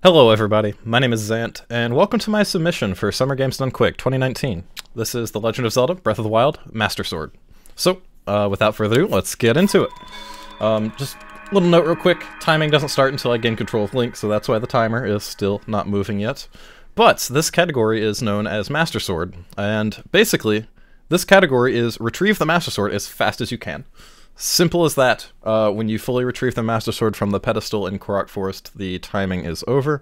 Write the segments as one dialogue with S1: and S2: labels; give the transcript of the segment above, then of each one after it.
S1: Hello everybody, my name is Zant, and welcome to my submission for Summer Games Done Quick 2019. This is The Legend of Zelda Breath of the Wild Master Sword. So, without further ado, let's get into it. Just a little note real quick, timing doesn't start until I gain control of Link, so that's why the timer is still not moving yet. But this category is known as Master Sword, and basically, this category is retrieve the Master Sword as fast as you can. Simple as that. When you fully retrieve the Master Sword from the pedestal in Korok Forest, the timing is over.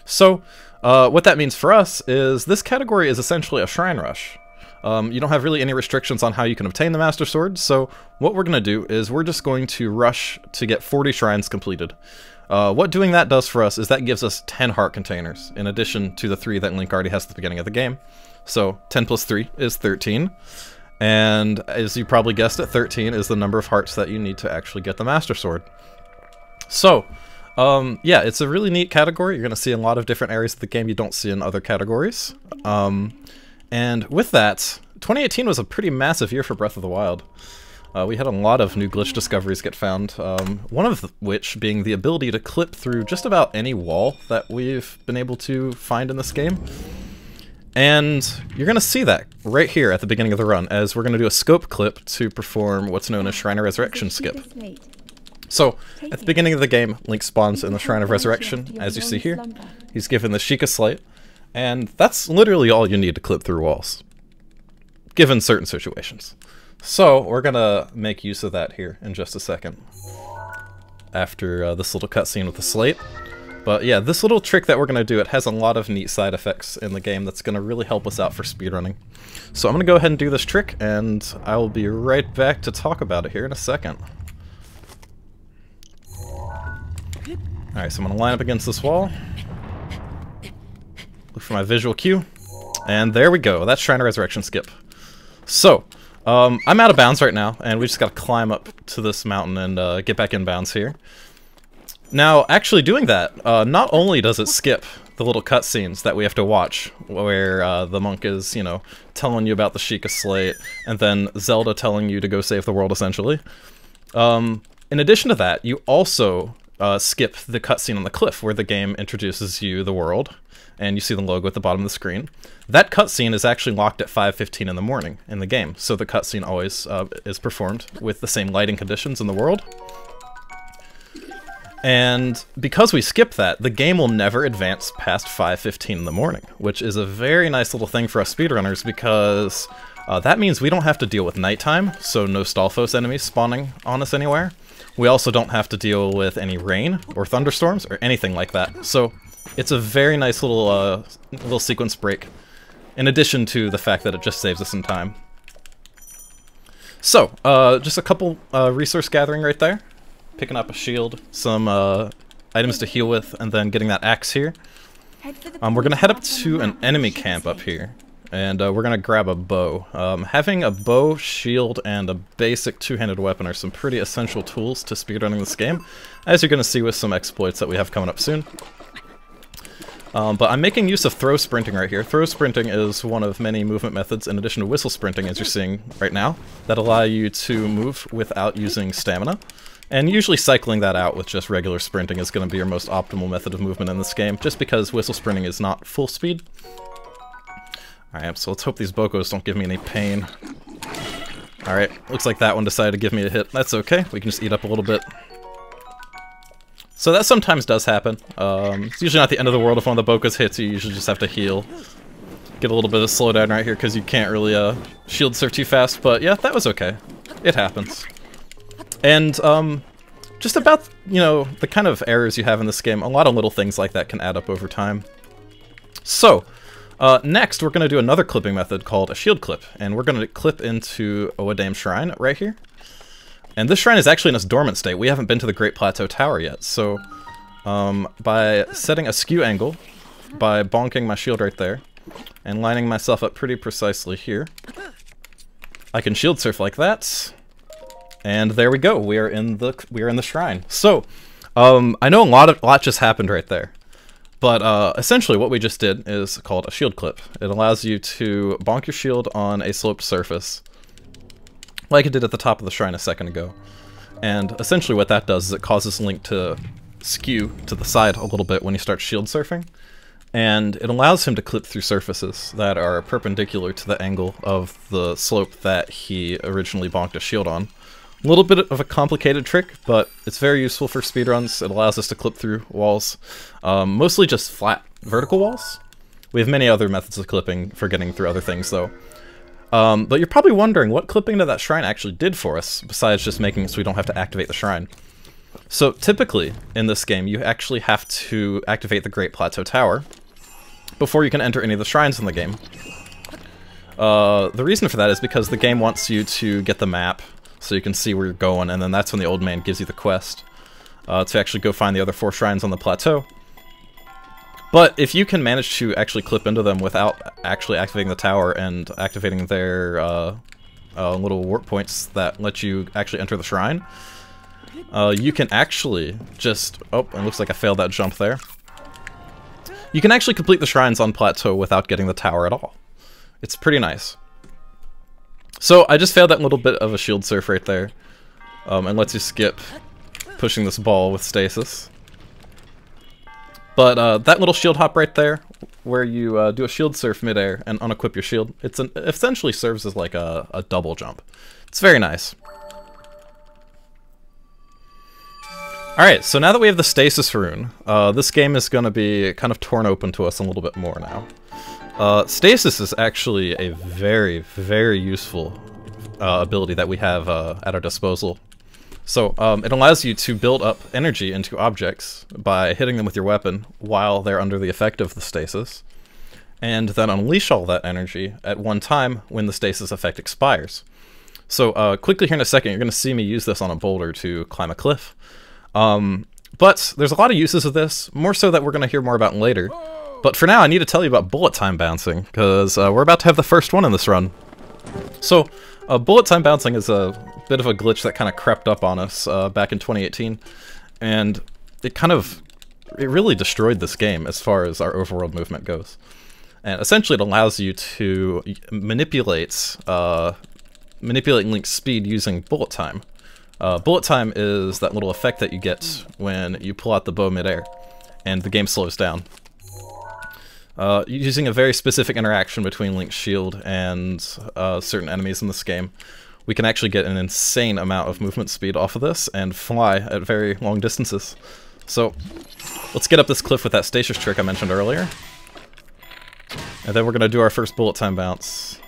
S1: So, what that means for us is this category is essentially a shrine rush. You don't have really any restrictions on how you can obtain the Master Sword, so what we're going to do is we're just going to rush to get 40 shrines completed. What doing that does for us is that gives us 10 heart containers, in addition to the 3 that Link already has at the beginning of the game. So, 10 plus 3 is 13. And as you probably guessed it, 13 is the number of hearts that you need to actually get the Master Sword. So, yeah, it's a really neat category. You're going to see in a lot of different areas of the game you don't see in other categories. And with that, 2018 was a pretty massive year for Breath of the Wild. We had a lot of new glitch discoveries get found, one of which being the ability to clip through just about any wall that we've been able to find in this game. And you're going to see that right here at the beginning of the run, as we're going to do a scope clip to perform what's known as Shrine of Resurrection skip. So, at the beginning of the game, Link spawns in the Shrine of Resurrection, as you see here. He's given the Sheikah Slate, and that's literally all you need to clip through walls, given certain situations. So, we're going to make use of that here in just a second, after this little cutscene with the slate. But yeah, this little trick that we're going to do, it has a lot of neat side effects in the game that's going to really help us out for speedrunning. So I'm going to go ahead and do this trick, and I will be right back to talk about it here in a second. Alright, so I'm going to line up against this wall. Look for my visual cue. And there we go, that's Shrine of Resurrection skip. So, I'm out of bounds right now, and we just got to climb up to this mountain and get back in bounds here. Now, actually doing that, not only does it skip the little cutscenes that we have to watch, where the monk is, you know, telling you about the Sheikah Slate, and then Zelda telling you to go save the world, essentially. In addition to that, you also skip the cutscene on the cliff, where the game introduces you the world, and you see the logo at the bottom of the screen. That cutscene is actually locked at 5:15 in the morning in the game, so the cutscene always is performed with the same lighting conditions in the world. And because we skip that, the game will never advance past 5:15 in the morning, which is a very nice little thing for us speedrunners, because that means we don't have to deal with nighttime, so no Stalfos enemies spawning on us anywhere. We also don't have to deal with any rain or thunderstorms or anything like that. So it's a very nice little sequence break, in addition to the fact that it just saves us some time. So, just a couple resource gathering right there. Picking up a shield, some items to heal with, and then getting that axe here. We're going to head up to an enemy camp up here, and we're going to grab a bow. Having a bow, shield, and a basic two-handed weapon are some pretty essential tools to speedrunning this game, as you're going to see with some exploits that we have coming up soon. But I'm making use of throw sprinting right here. Throw sprinting is one of many movement methods, in addition to whistle sprinting, as you're seeing right now, that allow you to move without using stamina. And usually cycling that out with just regular sprinting is going to be your most optimal method of movement in this game, just because whistle sprinting is not full speed. Alright, so let's hope these bokos don't give me any pain. Alright, looks like that one decided to give me a hit. That's okay, we can just eat up a little bit. So that sometimes does happen. It's usually not the end of the world if one of the bokos hits you, usually just have to heal. Get a little bit of slowdown right here because you can't really shield surf too fast, but yeah, that was okay. It happens. And, just about, you know, the kind of errors you have in this game, a lot of little things like that can add up over time. So, next we're going to do another clipping method called a shield clip, and we're going to clip into Owadame Shrine right here. And this shrine is actually in its dormant state. We haven't been to the Great Plateau Tower yet, so by setting a skew angle, by bonking my shield right there, and lining myself up pretty precisely here, I can shield surf like that. And there we go. We are in the shrine. So, I know a lot just happened right there, but essentially what we just did is called a shield clip. It allows you to bonk your shield on a sloped surface, like it did at the top of the shrine a second ago. And essentially what that does is it causes Link to skew to the side a little bit when he starts shield surfing, and it allows him to clip through surfaces that are perpendicular to the angle of the slope that he originally bonked a shield on. A little bit of a complicated trick, but it's very useful for speedruns. It allows us to clip through walls, mostly just flat vertical walls. We have many other methods of clipping for getting through other things, though. But you're probably wondering what clipping to that shrine actually did for us, besides just making it so we don't have to activate the shrine. So typically, in this game, you actually have to activate the Great Plateau Tower before you can enter any of the shrines in the game. The reason for that is because the game wants you to get the map, so you can see where you're going, and then that's when the old man gives you the quest to actually go find the other 4 shrines on the plateau. But if you can manage to actually clip into them without actually activating the tower and activating their little warp points that let you actually enter the shrine, you can actually just... Oh, it looks like I failed that jump there. You can actually complete the shrines on plateau without getting the tower at all. It's pretty nice. So I just failed that little bit of a shield surf right there, and lets you skip pushing this ball with stasis. But that little shield hop right there, where you do a shield surf midair and unequip your shield, it essentially serves as like a double jump. It's very nice. Alright, so now that we have the stasis rune, this game is going to be kind of torn open to us a little bit more now. Stasis is actually a very, very useful ability that we have at our disposal. So it allows you to build up energy into objects by hitting them with your weapon while they're under the effect of the stasis, and then unleash all that energy at one time when the stasis effect expires. So quickly here in a second, you're going to see me use this on a boulder to climb a cliff. But there's a lot of uses of this, more so that we're going to hear more about later. But for now, I need to tell you about bullet time bouncing, because we're about to have the first one in this run. So, bullet time bouncing is a bit of a glitch that kind of crept up on us back in 2018, and it really destroyed this game as far as our overworld movement goes. And essentially, it allows you to manipulate Link's speed using bullet time. Bullet time is that little effect that you get when you pull out the bow midair, and the game slows down. Using a very specific interaction between Link's shield and certain enemies in this game, we can actually get an insane amount of movement speed off of this and fly at very long distances. So, let's get up this cliff with that stasis trick I mentioned earlier. And then we're going to do our first bullet time bounce.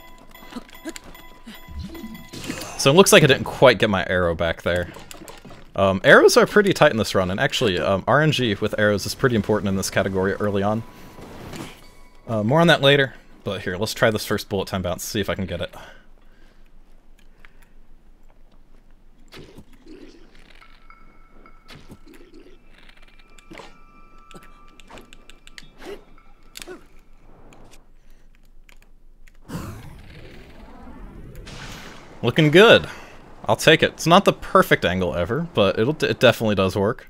S1: So it looks like I didn't quite get my arrow back there. Arrows are pretty tight in this run, and actually RNG with arrows is pretty important in this category early on. More on that later, but here, let's try this first bullet time bounce, see if I can get it. Looking good. I'll take it. It's not the perfect angle ever, but it definitely does work.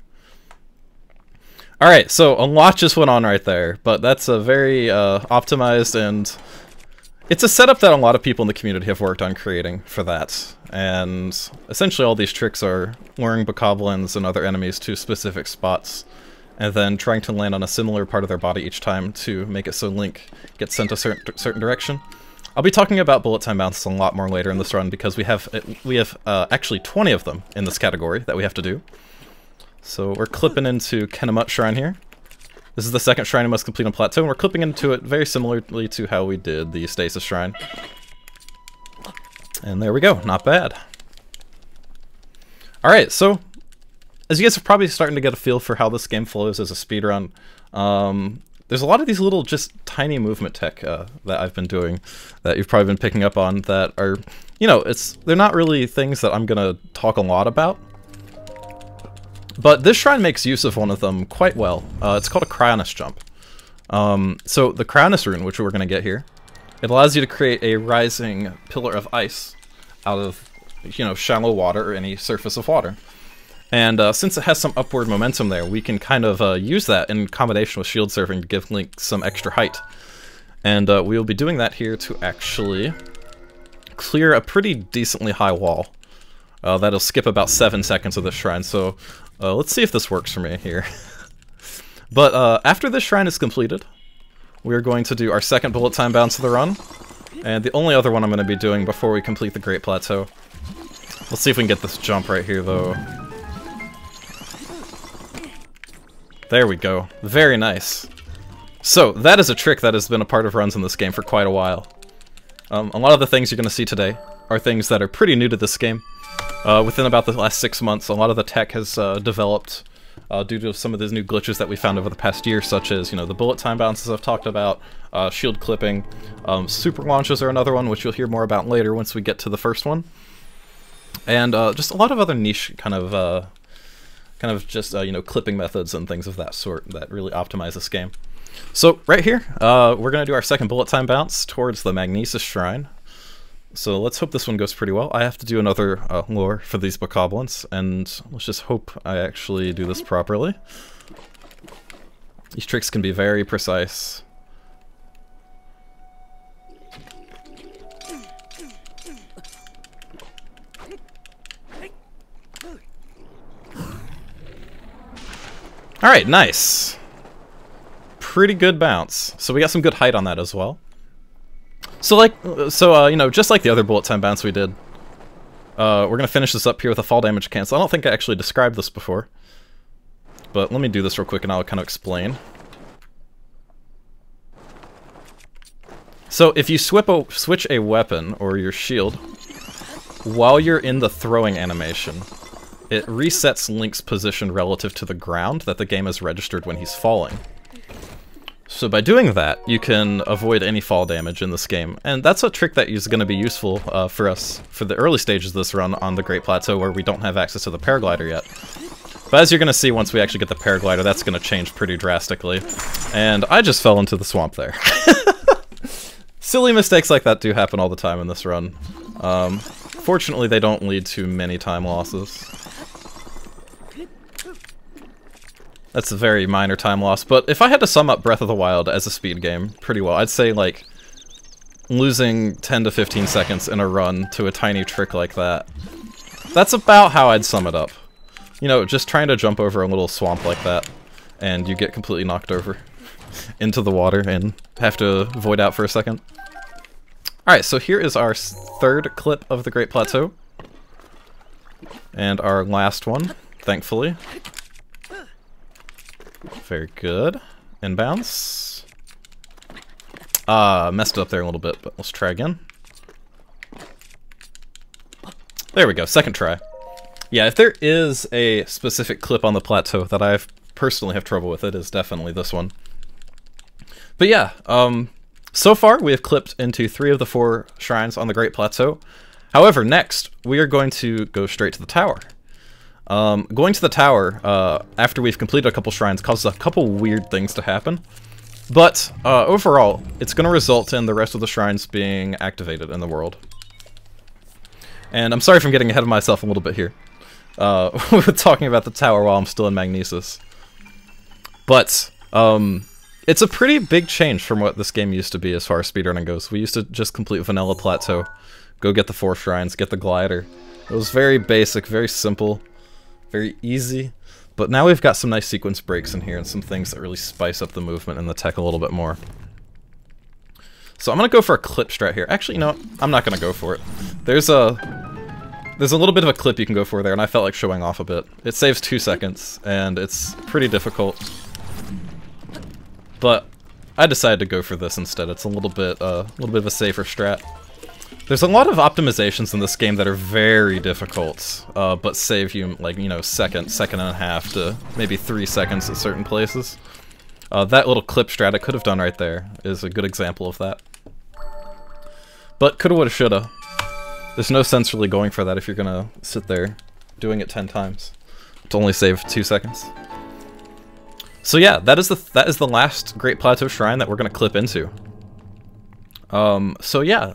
S1: Alright, so a lot just went on right there, but that's a very optimized, and it's a setup that a lot of people in the community have worked on creating for that. And essentially all these tricks are luring bokoblins and other enemies to specific spots, and then trying to land on a similar part of their body each time to make it so Link gets sent a certain direction. I'll be talking about bullet time bounces a lot more later in this run, because we have actually 20 of them in this category that we have to do. So we're clipping into Kenamut Shrine here. This is the second shrine we must complete on Plateau, and we're clipping into it very similarly to how we did the Stasis Shrine. And there we go, not bad. Alright, so as you guys are probably starting to get a feel for how this game flows as a speedrun, there's a lot of these little just tiny movement tech that I've been doing that you've probably been picking up on that are, you know, they're not really things that I'm gonna talk a lot about. But this shrine makes use of one of them quite well. It's called a Cryonis jump. So the Cryonis rune, which we're gonna get here, it allows you to create a rising pillar of ice out of, you know, shallow water or any surface of water. And since it has some upward momentum there, we can kind of use that in combination with shield surfing to give Link some extra height. And we will be doing that here to actually clear a pretty decently high wall. That'll skip about 7 seconds of this shrine, so Let's see if this works for me here. But after this shrine is completed, we're going to do our second bullet time bounce of the run, and the only other one I'm going to be doing before we complete the Great Plateau. Let's see if we can get this jump right here, though. There we go. Very nice. So, that is a trick that has been a part of runs in this game for quite a while. A lot of the things you're going to see today are things that are pretty new to this game. Within about the last 6 months, a lot of the tech has developed due to some of these new glitches that we found over the past year, such as, the bullet time bounces I've talked about, shield clipping, super launches are another one, which you'll hear more about later once we get to the first one. And just a lot of other niche kind of clipping methods and things of that sort that really optimize this game. So right here, we're going to do our second bullet time bounce towards the Magnesis Shrine. So let's hope this one goes pretty well. I have to do another lore for these bokoblins, and let's just hope I actually do this properly. These tricks can be very precise. Alright, nice. Pretty good bounce. So we got some good height on that as well. So just like the other bullet time bounce we did, we're going to finish this up here with a fall damage cancel. I don't think I actually described this before, but let me do this real quick and I'll kind of explain. So if you switch a weapon or your shield while you're in the throwing animation, it resets Link's position relative to the ground that the game has registered when he's falling. So by doing that, you can avoid any fall damage in this game, and that's a trick that is going to be useful for us for the early stages of this run on the Great Plateau where we don't have access to the Paraglider yet. But as you're going to see once we actually get the Paraglider, that's going to change pretty drastically. And I just fell into the swamp there. Silly mistakes like that do happen all the time in this run. Fortunately, they don't lead to many time losses. That's a very minor time loss, but if I had to sum up Breath of the Wild as a speed game pretty well, I'd say, like, losing 10 to 15 seconds in a run to a tiny trick like that. That's about how I'd sum it up. Just trying to jump over a little swamp like that, and you get completely knocked over into the water and have to void out for a second. Alright, so here is our third clip of the Great Plateau. And our last one, thankfully. Very good. Inbounds. Messed it up there a little bit, but let's try again. There we go, second try. Yeah, if there is a specific clip on the plateau that I personally have trouble with, it is definitely this one. But yeah, so far we have clipped into 3 of the 4 shrines on the Great Plateau. However, next, we are going to go straight to the tower. Going to the tower, after we've completed a couple shrines, causes a couple weird things to happen. But, overall, it's going to result in the rest of the shrines being activated in the world. And I'm sorry if I'm getting ahead of myself a little bit here. We're talking about the tower while I'm still in Magnesis. But, it's a pretty big change from what this game used to be as far as speedrunning goes. We used to just complete vanilla plateau, go get the 4 shrines, get the glider. It was very basic, very simple. Very easy, but now we've got some nice sequence breaks in here and some things that really spice up the movement and the tech a little bit more. So I'm gonna go for a clip strat here. Actually, I'm not gonna go for it. There's a little bit of a clip you can go for there, and I felt like showing off a bit. It saves 2 seconds, and it's pretty difficult. But I decided to go for this instead. It's a little bit of a safer strat. There's a lot of optimizations in this game that are very difficult, but save you, like, second and a half to maybe 3 seconds at certain places. That little clip strat I could have done right there is a good example of that. But coulda, woulda, shoulda. There's no sense really going for that if you're gonna sit there doing it 10 times to only save 2 seconds. So yeah, that is the last Great Plateau Shrine that we're gonna clip into. So yeah.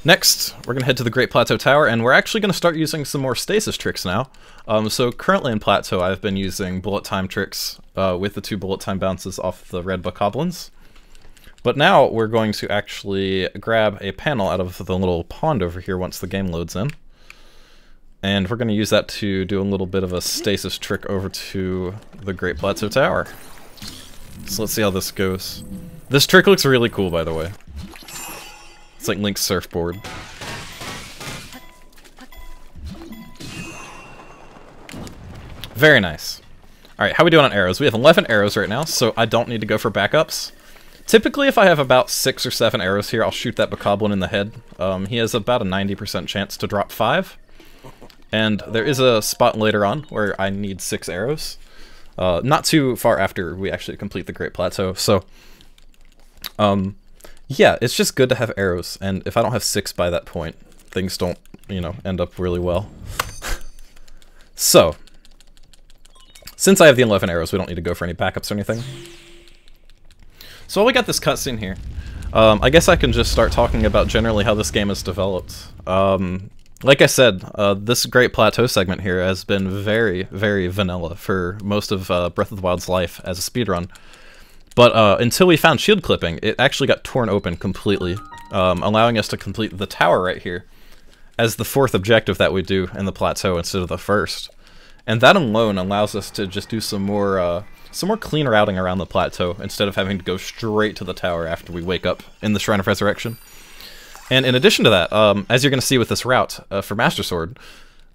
S1: Next, we're going to head to the Great Plateau Tower, and we're actually going to start using some more stasis tricks now. So currently in Plateau, I've been using bullet time tricks with the 2 bullet time bounces off the red bokoblins. But now we're going to actually grab a panel out of the little pond over here once the game loads in. And we're going to use that to do a little bit of a stasis trick over to the Great Plateau Tower. So let's see how this goes. This trick looks really cool, by the way. It's like Link's surfboard. Very nice. Alright, how are we doing on arrows? We have 11 arrows right now, so I don't need to go for backups. Typically, if I have about 6 or 7 arrows here, I'll shoot that bokoblin in the head. He has about a 90% chance to drop 5. And there is a spot later on where I need 6 arrows. Not too far after we actually complete the Great Plateau, so... yeah, it's just good to have arrows, and if I don't have 6 by that point, things don't, you know, end up really well. So... since I have the 11 arrows, we don't need to go for any backups or anything. So while we got this cutscene here, I guess I can just start talking about generally how this game is developed. Like I said, this Great Plateau segment here has been very, very vanilla for most of Breath of the Wild's life as a speedrun. But until we found shield clipping, it actually got torn open completely, allowing us to complete the tower right here as the 4th objective that we do in the plateau instead of the 1st. And that alone allows us to just do some more clean routing around the plateau instead of having to go straight to the tower after we wake up in the Shrine of Resurrection. And in addition to that, as you're going to see with this route for Master Sword,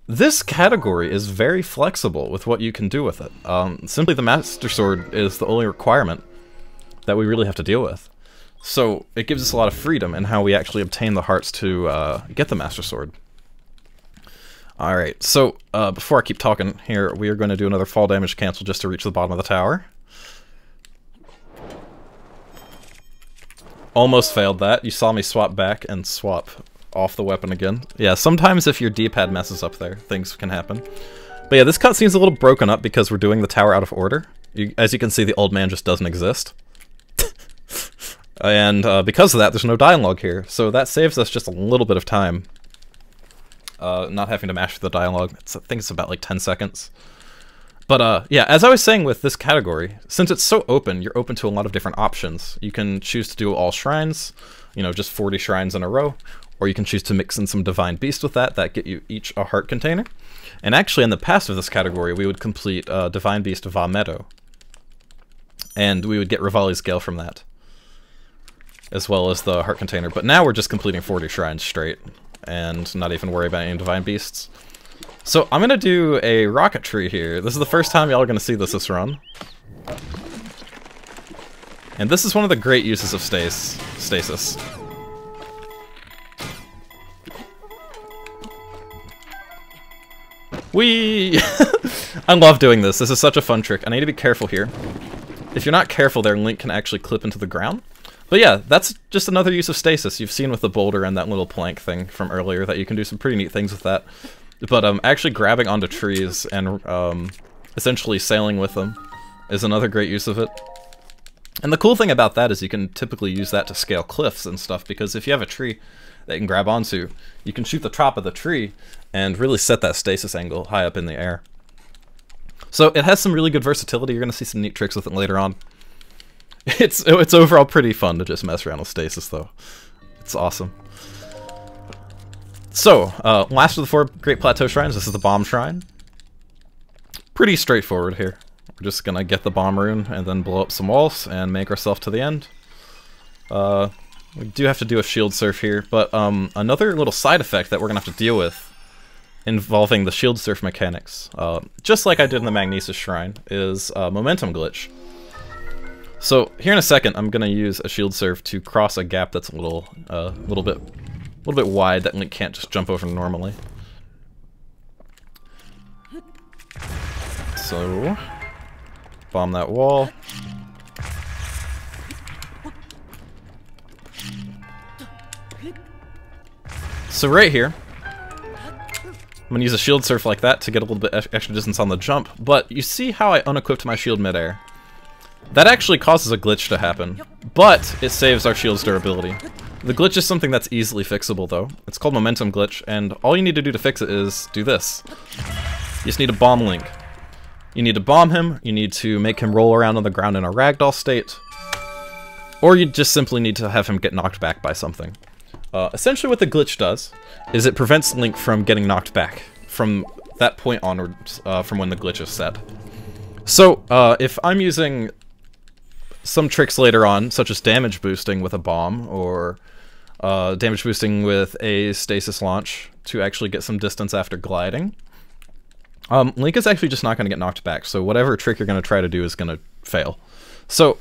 S1: this category is very flexible with what you can do with it. Simply the Master Sword is the only requirement that we really have to deal with. So it gives us a lot of freedom in how we actually obtain the hearts to get the Master Sword. Alright, so before I keep talking here, we are going to do another fall damage cancel just to reach the bottom of the tower. Almost failed that. You saw me swap back and swap off the weapon again. Yeah, sometimes if your D-pad messes up there, things can happen. But yeah, this cutscene's a little broken up because we're doing the tower out of order. As you can see, the old man just doesn't exist. And because of that, there's no dialogue here, so that saves us just a little bit of time. Not having to mash the dialogue. I think it's about like 10 seconds. But yeah, as I was saying with this category, since it's so open, you're open to a lot of different options. You can choose to do all shrines, you know, just 40 shrines in a row, or you can choose to mix in some Divine Beast with that get you each a heart container. And actually in the past of this category, we would complete Divine Beast Va Meadow. And we would get Rivali's Gale from that, as well as the heart container. But now we're just completing 40 shrines straight, and not even worry about any Divine Beasts. So I'm gonna do a rocket tree here. This is the first time y'all are gonna see this run. And this is one of the great uses of stasis. Whee! I love doing this. This is such a fun trick. I need to be careful here. If you're not careful there, Link can actually clip into the ground. But yeah, that's just another use of stasis. You've seen with the boulder and that little plank thing from earlier that you can do some pretty neat things with that. But actually grabbing onto trees and essentially sailing with them is another great use of it. And the cool thing about that is you can typically use that to scale cliffs and stuff, because if you have a tree that you can grab onto, you can shoot the top of the tree and really set that stasis angle high up in the air. So it has some really good versatility. You're going to see some neat tricks with it later on. It's overall pretty fun to just mess around with stasis, though. It's awesome. So, last of the 4 Great Plateau Shrines, this is the Bomb Shrine. Pretty straightforward here. We're just gonna get the Bomb Rune and then blow up some walls and make ourselves to the end. We do have to do a shield surf here, but another little side effect that we're gonna have to deal with involving the shield surf mechanics, just like I did in the Magnesis Shrine, is momentum glitch. So here in a second, I'm gonna use a shield surf to cross a gap that's a little bit wide that Link can't just jump over normally. So bomb that wall. So right here, I'm gonna use a shield surf like that to get a little bit extra distance on the jump. But you see how I unequipped my shield midair? That actually causes a glitch to happen, but it saves our shield's durability. The glitch is something that's easily fixable, though. It's called momentum glitch, and all you need to do to fix it is do this. You just need to bomb Link. You need to bomb him, you need to make him roll around on the ground in a ragdoll state, or you just simply need to have him get knocked back by something. Essentially what the glitch does is it prevents Link from getting knocked back from that point onwards, from when the glitch is set. So, if I'm using some tricks later on, such as damage boosting with a bomb, or damage boosting with a stasis launch to actually get some distance after gliding, Link is actually just not going to get knocked back, so whatever trick you're going to try to do is going to fail. So,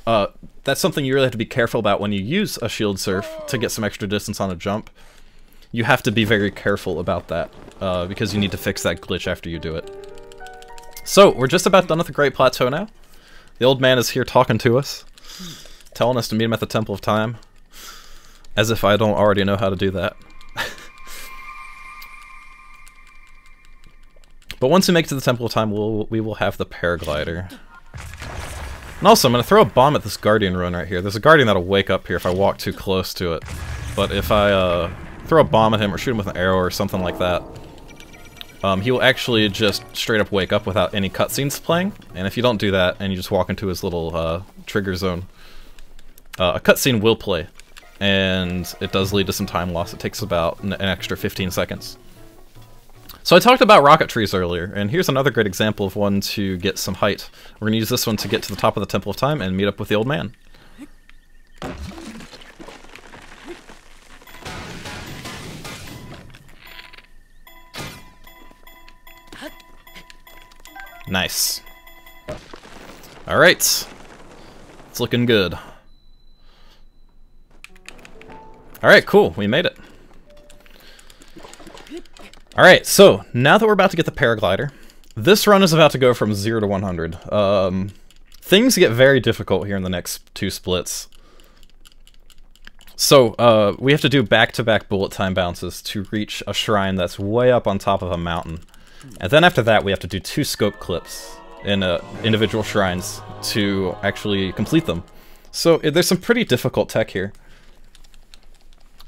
S1: that's something you really have to be careful about when you use a shield surf to get some extra distance on a jump. You have to be very careful about that, because you need to fix that glitch after you do it. So, we're just about done with the Great Plateau now. The old man is here talking to us, telling us to meet him at the Temple of Time. As if I don't already know how to do that. But once we make it to the Temple of Time, we will have the Paraglider. And also, I'm going to throw a bomb at this Guardian ruin right here. There's a Guardian that'll wake up here if I walk too close to it. But if I throw a bomb at him or shoot him with an arrow or something like that, he will actually just straight up wake up without any cutscenes playing. And if you don't do that and you just walk into his little trigger zone, a cutscene will play. And it does lead to some time loss. It takes about an extra 15 seconds. So I talked about rocket trees earlier, and here's another great example of one to get some height. We're going to use this one to get to the top of the Temple of Time and meet up with the old man. Nice. Alright. It's looking good. Alright, cool. We made it. Alright, so now that we're about to get the Paraglider, this run is about to go from 0 to 100. Things get very difficult here in the next 2 splits. So, we have to do back-to-back bullet time bounces to reach a shrine that's way up on top of a mountain. And then after that, we have to do 2 scope clips in individual shrines to actually complete them. So, there's some pretty difficult tech here.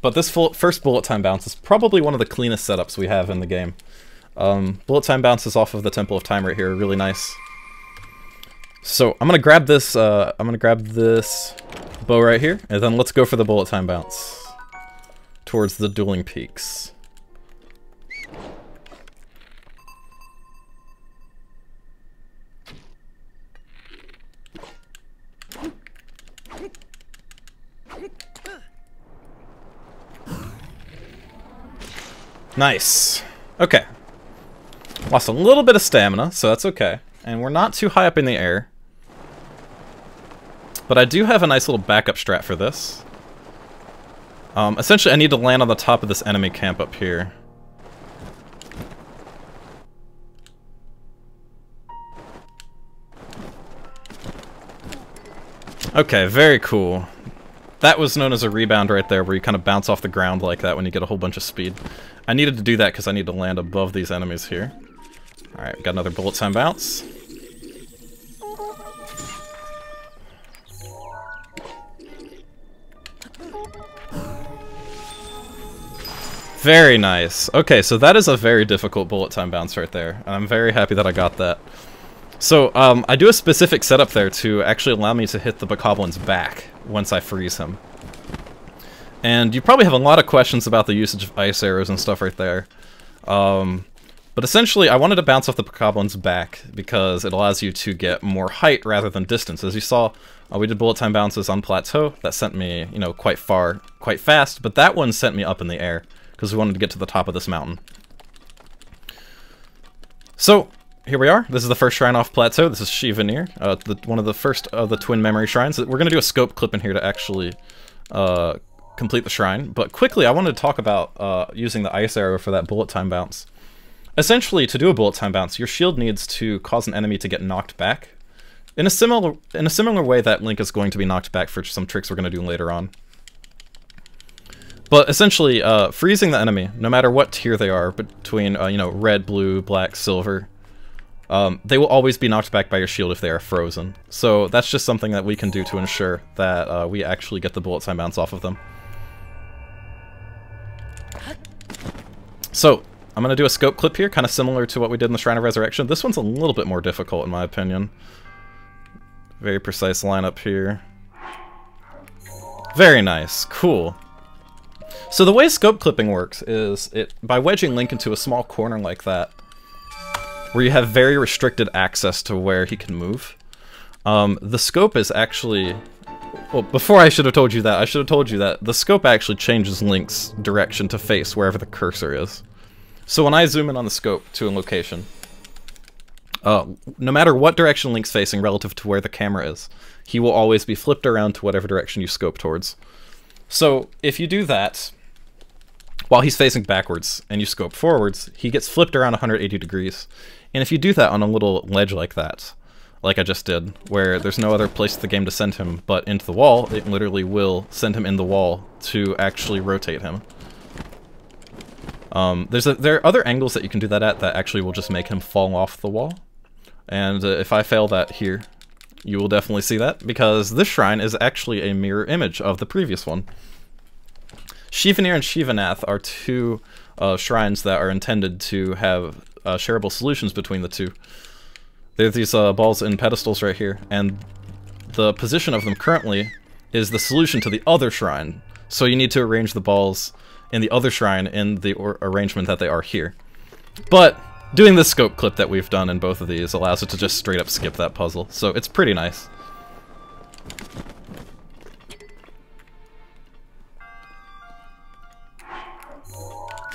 S1: But this first bullet time bounce is probably one of the cleanest setups we have in the game. Bullet time bounces off of the Temple of Time right here are really nice. So I'm gonna grab this bow right here, and then let's go for the bullet time bounce towards the dueling peaks. Nice. Okay. Lost a little bit of stamina, so that's okay. And we're not too high up in the air. But I do have a nice little backup strat for this. Essentially, I need to land on the top of this enemy camp up here. Okay, very cool. That was known as a rebound right there, where you kind of bounce off the ground like that when you get a whole bunch of speed. I needed to do that because I need to land above these enemies here. Alright, got another bullet time bounce. Very nice. Okay, so that is a very difficult bullet time bounce right there. And I'm very happy that I got that. So, I do a specific setup there to actually allow me to hit the Bokoblin's back once I freeze him. And you probably have a lot of questions about the usage of ice arrows and stuff right there. But essentially, I wanted to bounce off the Bokoblin's back because it allows you to get more height rather than distance. As you saw, we did bullet time bounces on Plateau. That sent me, you know, quite far, quite fast, but that one sent me up in the air because we wanted to get to the top of this mountain. So, here we are. This is the first shrine off Plateau. This is Shivanir, one of the first of the twin memory shrines. We're going to do a scope clip in here to actually complete the shrine. But quickly, I wanted to talk about using the ice arrow for that bullet time bounce. Essentially, to do a bullet time bounce, your shield needs to cause an enemy to get knocked back in a similar way that Link is going to be knocked back for some tricks we're going to do later on. But essentially, freezing the enemy, no matter what tier they are, between you know, red, blue, black, silver, they will always be knocked back by your shield if they are frozen. So that's just something that we can do to ensure that we actually get the bullet time bounce off of them. So, I'm going to do a scope clip here, kind of similar to what we did in the Shrine of Resurrection. This one's a little bit more difficult, in my opinion. Very precise lineup here. Very nice. Cool. So the way scope clipping works is, by wedging Link into a small corner like that, where you have very restricted access to where he can move. The scope is actually... Well, before I should have told you that, I should have told you that the scope actually changes Link's direction to face wherever the cursor is. So when I zoom in on the scope to a location, no matter what direction Link's facing relative to where the camera is, he will always be flipped around to whatever direction you scope towards. So if you do that, while he's facing backwards and you scope forwards, he gets flipped around 180 degrees. And if you do that on a little ledge like that, like I just did, where there's no other place in the game to send him but into the wall, it literally will send him in the wall to actually rotate him. There are other angles that you can do that at that actually will just make him fall off the wall. And if I fail that here, you will definitely see that, because this shrine is actually a mirror image of the previous one. Shivanir and Shivanath are two shrines that are intended to have shareable solutions between the two. There are these balls and pedestals right here, and the position of them currently is the solution to the other shrine. So you need to arrange the balls in the other shrine in the arrangement that they are here. But doing this scope clip that we've done in both of these allows it to just straight up skip that puzzle, so it's pretty nice.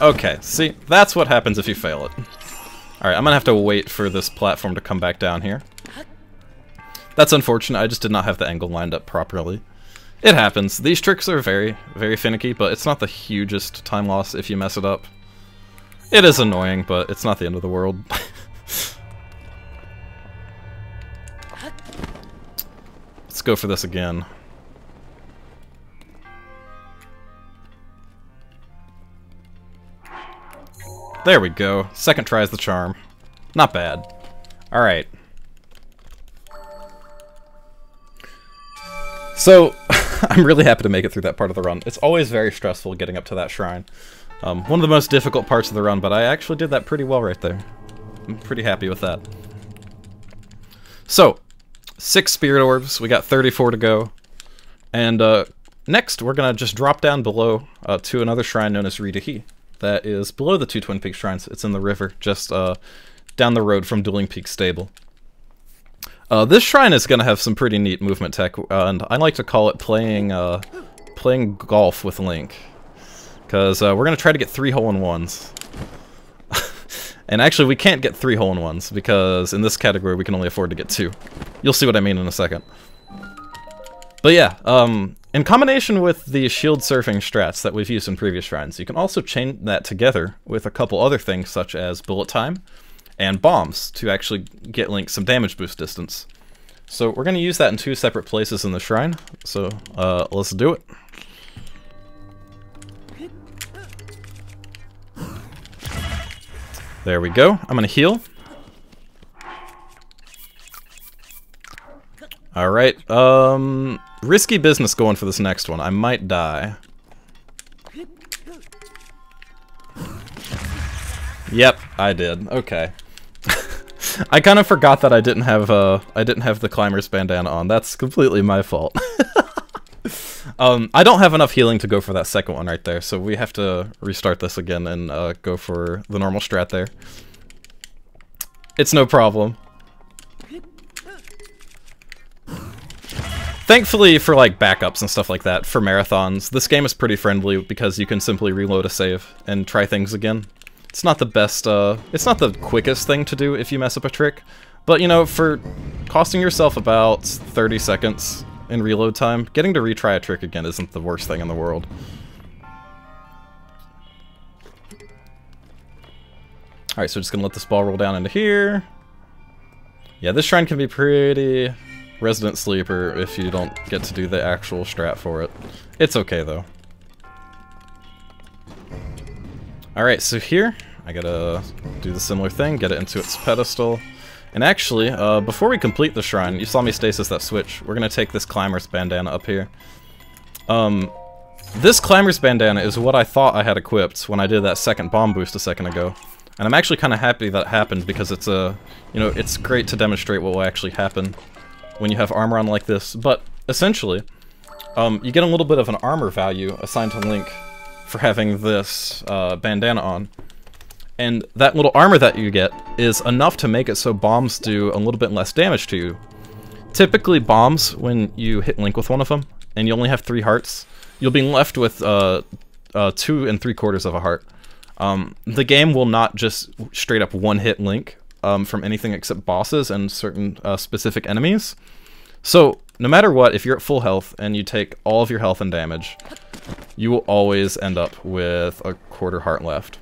S1: Okay, see, that's what happens if you fail it. Alright, I'm gonna have to wait for this platform to come back down here. That's unfortunate, I just did not have the angle lined up properly. It happens. These tricks are very, very finicky, but it's not the hugest time loss if you mess it up. It is annoying, but it's not the end of the world. Let's go for this again. There we go. Second try is the charm. Not bad. Alright. So, I'm really happy to make it through that part of the run. It's always very stressful getting up to that shrine. One of the most difficult parts of the run, but I actually did that pretty well right there. I'm pretty happy with that. So, 6 spirit orbs. We got 34 to go. And next, we're going to just drop down below to another shrine known as Ridahi. That is below the two Twin Peaks shrines. It's in the river, just down the road from Dueling Peak Stable. This shrine is going to have some pretty neat movement tech, and I like to call it playing golf with Link. Because we're going to try to get 3 hole-in-ones. And actually, we can't get 3 hole-in-ones, because in this category we can only afford to get 2. You'll see what I mean in a second. But yeah, in combination with the shield surfing strats that we've used in previous shrines, you can also chain that together with a couple other things such as bullet time and bombs to actually get Link some damage boost distance. So we're going to use that in 2 separate places in the shrine, so let's do it. There we go. I'm going to heal. Alright, risky business going for this next one. I might die. Yep, I did. Okay. I kind of forgot that I didn't have the climber's bandana on. That's completely my fault. I don't have enough healing to go for that second one right there, so we have to restart this again and go for the normal strat there. It's no problem. Thankfully for like backups and stuff like that, for marathons, this game is pretty friendly because you can simply reload a save and try things again. It's not the best, it's not the quickest thing to do if you mess up a trick, but you know, for costing yourself about 30 seconds in reload time, getting to retry a trick again isn't the worst thing in the world. Alright, so just gonna let this ball roll down into here. Yeah, this shrine can be pretty resident sleeper if you don't get to do the actual strat for it. It's okay though. Alright, so here, I gotta do the similar thing, get it into its pedestal. And actually, before we complete the shrine, you saw me stasis that switch, we're gonna take this climber's bandana up here. This climber's bandana is what I thought I had equipped when I did that second bomb boost a second ago. And I'm actually kind of happy that happened because it's a, you know, it's great to demonstrate what will actually happen when you have armor on like this. But essentially, you get a little bit of an armor value assigned to Link for having this bandana on. And that little armor that you get is enough to make it so bombs do a little bit less damage to you. Typically bombs, when you hit Link with one of them, and you only have 3 hearts, you'll be left with 2 3/4 of a heart. The game will not just straight up one-hit Link from anything except bosses and certain specific enemies. So, no matter what, if you're at full health and you take all of your health and damage, you will always end up with a 1/4 heart left.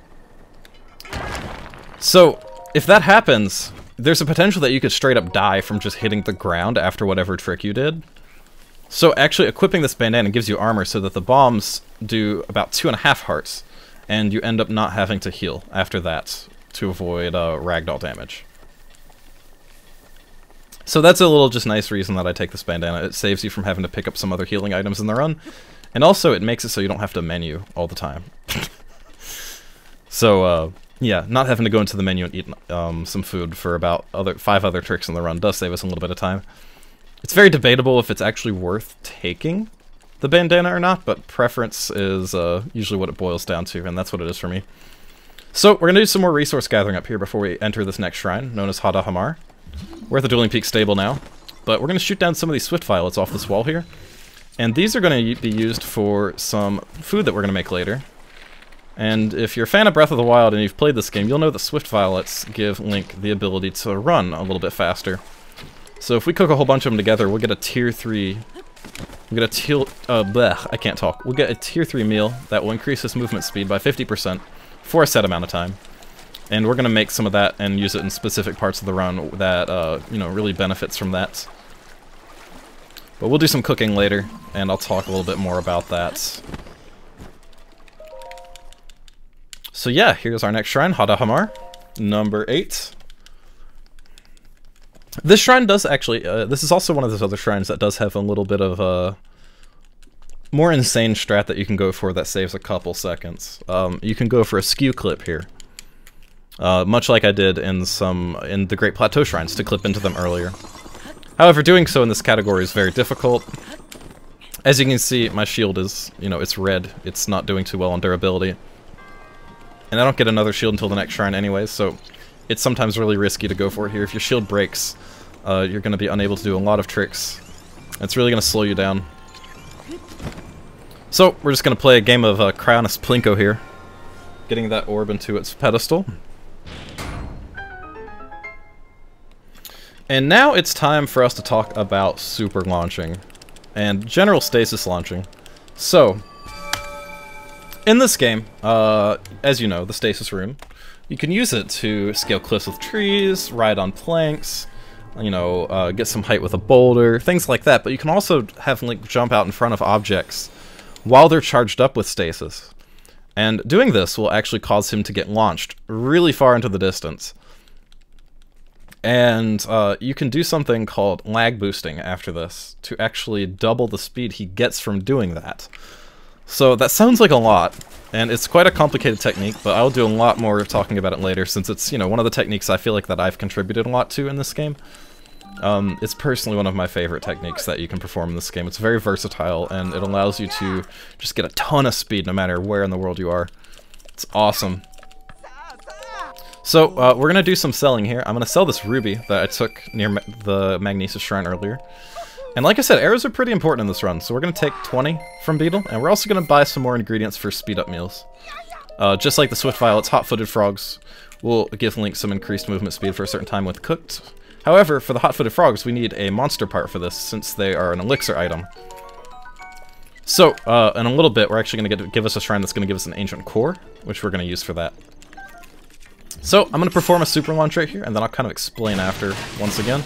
S1: So, if that happens, there's a potential that you could straight up die from just hitting the ground after whatever trick you did. So actually equipping this bandana gives you armor so that the bombs do about 2.5 hearts, and you end up not having to heal after that to avoid ragdoll damage. So that's a little just nice reason that I take this bandana. It saves you from having to pick up some other healing items in the run, and also it makes it so you don't have to menu all the time. So yeah, not having to go into the menu and eat some food for about 5 other tricks in the run does save us a little bit of time. It's very debatable if it's actually worth taking the bandana or not, but preference is usually what it boils down to, and that's what it is for me. So we're going to do some more resource gathering up here before we enter this next shrine, known as Hada Hamar. We're at the Dueling Peak stable now, but we're going to shoot down some of these swift violets off this wall here, and these are going to be used for some food that we're going to make later. And if you're a fan of Breath of the Wild and you've played this game, you'll know that swift violets give Link the ability to run a little bit faster. So if we cook a whole bunch of them together, we'll get a tier 3... We'll get a I can't talk. We'll get a tier 3 meal that will increase his movement speed by 50% for a set amount of time. And we're going to make some of that and use it in specific parts of the run that, you know, really benefits from that. But we'll do some cooking later, and I'll talk a little bit more about that. So yeah, here's our next shrine, Hada Hamar, number 8. This shrine does actually, this is also one of those other shrines that does have a little bit of a more insane strat that you can go for that saves a couple seconds. You can go for a skew clip here, much like I did in the Great Plateau shrines to clip into them earlier. However, doing so in this category is very difficult. As you can see, my shield is, you know, it's red. It's not doing too well on durability. And I don't get another shield until the next shrine anyways, so it's sometimes really risky to go for it here. If your shield breaks, you're going to be unable to do a lot of tricks. It's really going to slow you down. So, we're just going to play a game of Cryonis Plinko here, getting that orb into its pedestal. And now it's time for us to talk about super launching and general stasis launching. So, in this game, as you know, the stasis rune, you can use it to scale cliffs with trees, ride on planks, you know, get some height with a boulder, things like that. But you can also have Link jump out in front of objects while they're charged up with stasis. And doing this will actually cause him to get launched really far into the distance. And you can do something called lag boosting after this to actually double the speed he gets from doing that. So that sounds like a lot, and it's quite a complicated technique, but I'll do a lot more talking about it later, since it's, you know, one of the techniques I feel like that I've contributed a lot to in this game. It's personally one of my favorite techniques that you can perform in this game. It's very versatile, and it allows you to just get a ton of speed no matter where in the world you are. It's awesome. So, we're going to do some selling here. I'm going to sell this ruby that I took near the Magnesis Shrine earlier. And like I said, arrows are pretty important in this run, so we're going to take 20 from Beetle, and we're also going to buy some more ingredients for speed-up meals. Just like the Swift Violets, Hot-Footed Frogs will give Link some increased movement speed for a certain time when cooked. However, for the Hot-Footed Frogs, we need a monster part for this, since they are an elixir item. So, in a little bit, we're actually going to give us a shrine that's going to give us an Ancient Core, which we're going to use for that. So, I'm going to perform a super launch right here, and then I'll kind of explain after, once again.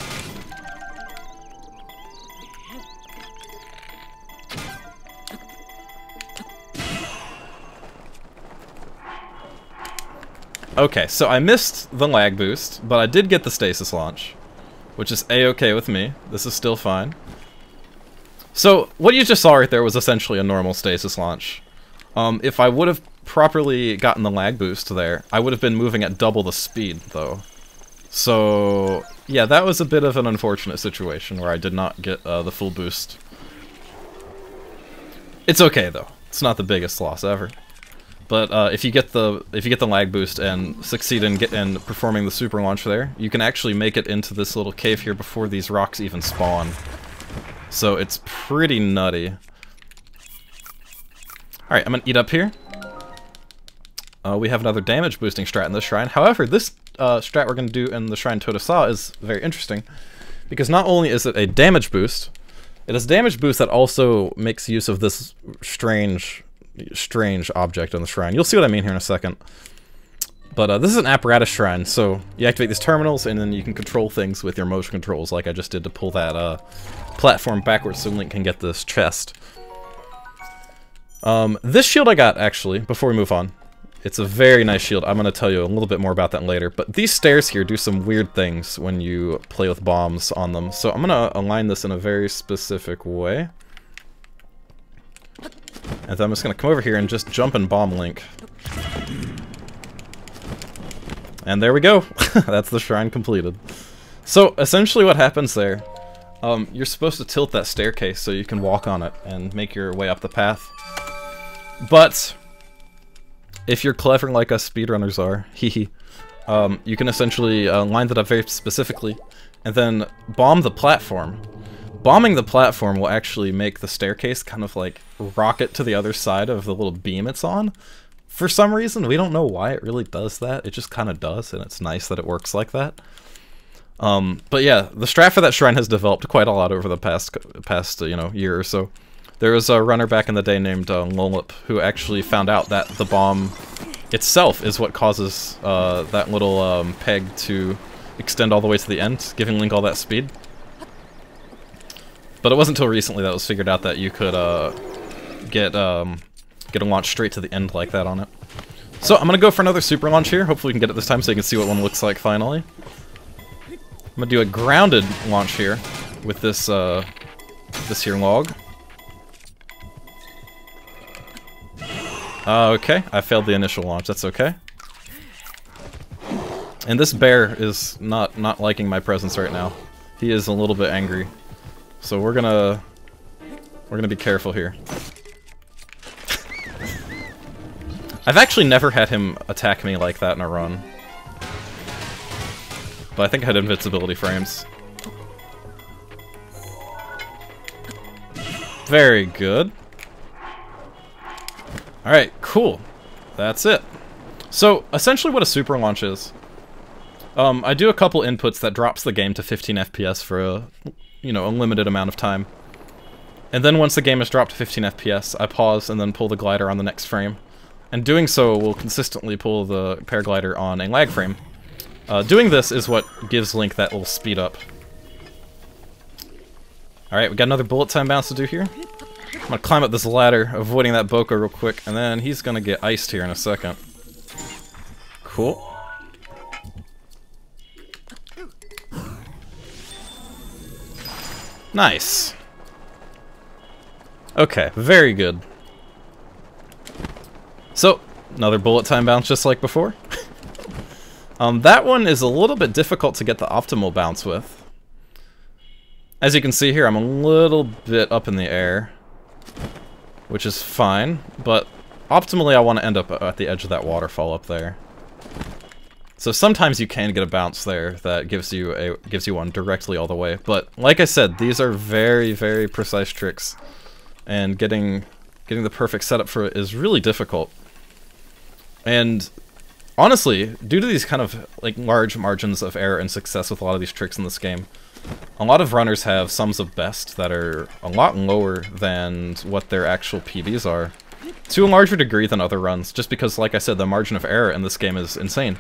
S1: Okay, so I missed the lag boost, but I did get the stasis launch, which is a-okay with me. This is still fine. So, what you just saw right there was essentially a normal stasis launch. If I would have properly gotten the lag boost there, I would have been moving at double the speed, though. So, yeah, that was a bit of an unfortunate situation where I did not get the full boost. It's okay, though. It's not the biggest loss ever. But if you get the lag boost and succeed in performing the super launch there, you can actually make it into this little cave here before these rocks even spawn. So it's pretty nutty. All right, I'm gonna eat up here. We have another damage boosting strat in this shrine. However, this strat we're gonna do in the Shrine Toad of Saw is very interesting because not only is it a damage boost, it is a damage boost that also makes use of this strange object in the shrine. You'll see what I mean here in a second. But this is an apparatus shrine, so you activate these terminals and then you can control things with your motion controls like I just did to pull that platform backwards so Link can get this chest. This shield I got, actually, before we move on. It's a very nice shield. I'm going to tell you a little bit more about that later. But these stairs here do some weird things when you play with bombs on them. So I'm going to align this in a very specific way. And then I'm just going to come over here and just jump and bomb Link. And there we go. That's the shrine completed. So essentially what happens there, you're supposed to tilt that staircase so you can walk on it and make your way up the path. But if you're clever like us speedrunners are, you can essentially line that up very specifically and then bomb the platform. Bombing the platform will actually make the staircase kind of like rocket to the other side of the little beam it's on. For some reason, we don't know why it really does that. It just kind of does, and it's nice that it works like that. But yeah, the strat for that shrine has developed quite a lot over the past year or so. There was a runner back in the day named Lolip who actually found out that the bomb itself is what causes that little peg to extend all the way to the end, giving Link all that speed. But it wasn't until recently that it was figured out that you could get a launch straight to the end like that on it. So I'm gonna go for another super launch here. Hopefully we can get it this time so you can see what one looks like finally. I'm gonna do a grounded launch here with this this here log. Okay, I failed the initial launch. That's okay. And this bear is not liking my presence right now. He is a little bit angry. So we're gonna be careful here. I've actually never had him attack me like that in a run. But I think I had invincibility frames. Very good. Alright, cool. That's it. So, essentially what a super launch is, I do a couple inputs that drops the game to 15 FPS for a limited amount of time. And then once the game is dropped to 15 FPS, I pause and then pull the glider on the next frame. And doing so will consistently pull the paraglider on a lag frame. Doing this is what gives Link that little speed up. Alright, we got another bullet time bounce to do here. I'm gonna climb up this ladder, avoiding that Boko real quick, and then he's gonna get iced here in a second. Cool. Nice. Okay, very good. So, another bullet time bounce just like before. That one is a little bit difficult to get the optimal bounce with. As you can see here, I'm a little bit up in the air, which is fine, but optimally I want to end up at the edge of that waterfall up there. So sometimes you can get a bounce there that gives you one directly all the way, but like I said, these are very, very precise tricks, and getting the perfect setup for it is really difficult. And honestly, due to these kind of like large margins of error and success with a lot of these tricks in this game, a lot of runners have sums of best that are a lot lower than what their actual PBs are, to a larger degree than other runs, just because, like I said, the margin of error in this game is insane.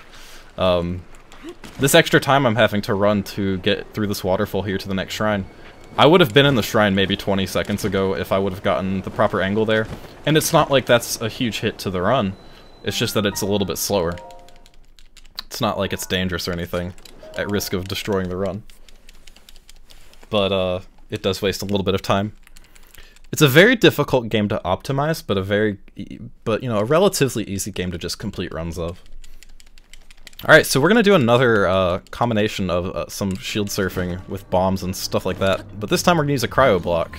S1: This extra time I'm having to run to get through this waterfall here to the next shrine, I would have been in the shrine maybe 20 seconds ago if I would have gotten the proper angle there, and it's not like that's a huge hit to the run, it's just that it's a little bit slower. It's not like it's dangerous or anything, at risk of destroying the run. But it does waste a little bit of time. It's a very difficult game to optimize, but a relatively easy game to just complete runs of. Alright, so we're gonna do another combination of some shield surfing with bombs and stuff like that, but this time we're gonna use a cryo block.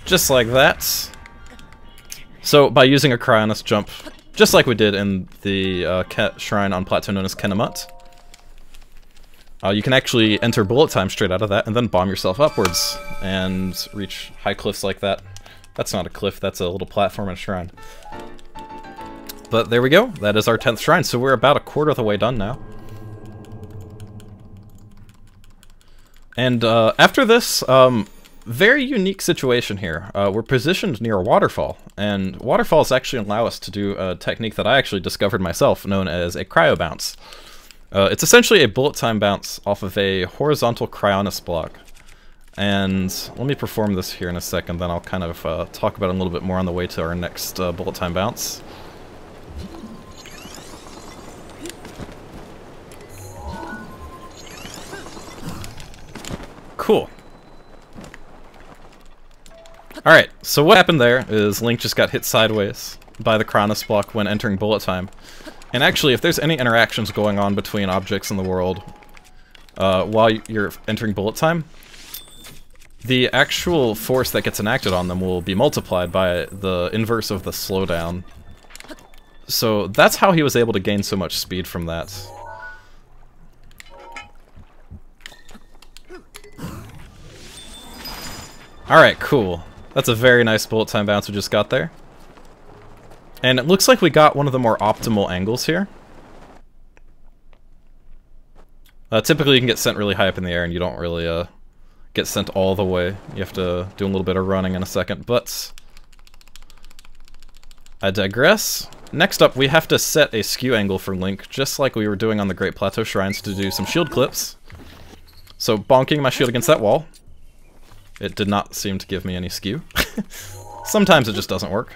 S1: Just like that. So by using a Cryonis jump, just like we did in the shrine on plateau known as Kenamut, you can actually enter bullet time straight out of that and then bomb yourself upwards and reach high cliffs like that. That's not a cliff, that's a little platform and a shrine. But there we go, that is our 10th shrine, so we're about a quarter of the way done now. And after this, very unique situation here. We're positioned near a waterfall, and waterfalls actually allow us to do a technique that I actually discovered myself, known as a cryo bounce. It's essentially a bullet time bounce off of a horizontal Cryonis block. And let me perform this here in a second, then I'll kind of talk about it a little bit more on the way to our next bullet time bounce. Cool. Alright, so what happened there is Link just got hit sideways by the Cryonis block when entering bullet time. And actually, if there's any interactions going on between objects in the world while you're entering bullet time, the actual force that gets enacted on them will be multiplied by the inverse of the slowdown. So that's how he was able to gain so much speed from that. Alright, cool. That's a very nice bullet time bounce we just got there. And it looks like we got one of the more optimal angles here. Typically you can get sent really high up in the air and you don't really get sent all the way. You have to do a little bit of running in a second, but I digress. Next up, we have to set a skew angle for Link, just like we were doing on the Great Plateau Shrines to do some shield clips. So bonking my shield against that wall. It did not seem to give me any skew. Sometimes it just doesn't work.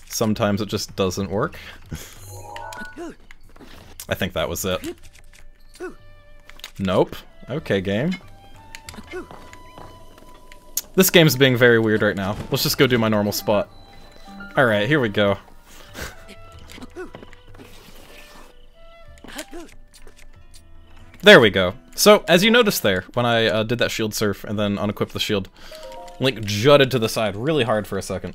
S1: Sometimes it just doesn't work. I think that was it. Nope. Okay, game. This game's being very weird right now. Let's just go do my normal spot. Alright, here we go. There we go. So, as you noticed there, when I did that shield surf and then unequipped the shield, Link jutted to the side really hard for a second.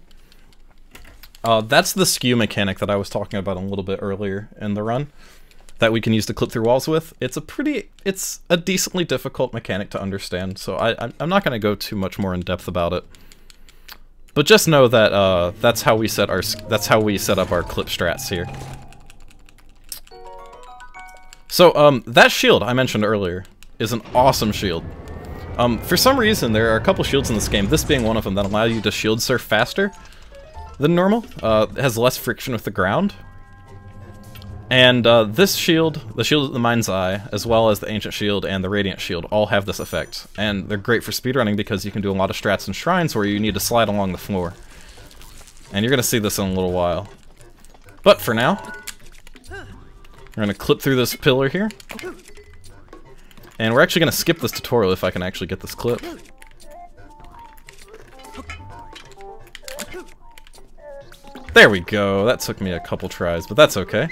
S1: That's the skew mechanic that I was talking about a little bit earlier in the run, that we can use to clip through walls with. It's a decently difficult mechanic to understand, so I'm not going to go too much more in depth about it. But just know that that's how we set up our clip strats here. So that shield I mentioned earlier is an awesome shield. For some reason there are a couple shields in this game, this being one of them, that allow you to shield surf faster than normal. It has less friction with the ground. And this shield, the Shield of the Mind's Eye, as well as the Ancient Shield and the Radiant Shield, all have this effect. And they're great for speedrunning because you can do a lot of strats and shrines where you need to slide along the floor. And you're going to see this in a little while. But for now, we're going to clip through this pillar here. And we're actually going to skip this tutorial if I can actually get this clip. There we go. That took me a couple tries, but that's okay.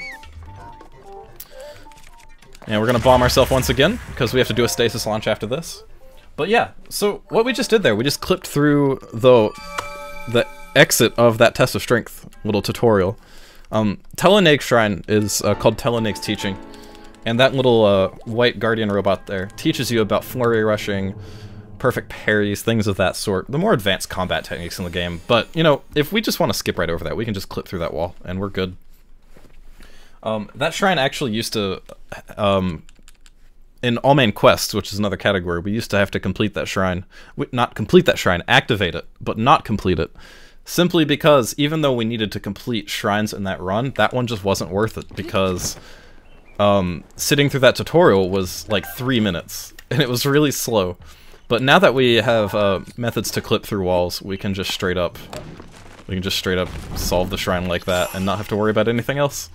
S1: And we're going to bomb ourselves once again, because we have to do a stasis launch after this. But yeah, so what we just did there, we just clipped through the exit of that test of strength little tutorial. Teleneg's shrine is called Teleneg's Teaching, and that little white guardian robot there teaches you about flurry rushing, perfect parries, things of that sort. The more advanced combat techniques in the game, but, you know, if we just want to skip right over that, we can just clip through that wall, and we're good. That shrine actually used to, in All Main Quests, which is another category, we used to have to complete that shrine. Not complete that shrine, activate it, but not complete it. Simply because, even though we needed to complete shrines in that run, that one just wasn't worth it, because sitting through that tutorial was like 3 minutes, and it was really slow. But now that we have methods to clip through walls, we can just straight up solve the shrine like that and not have to worry about anything else.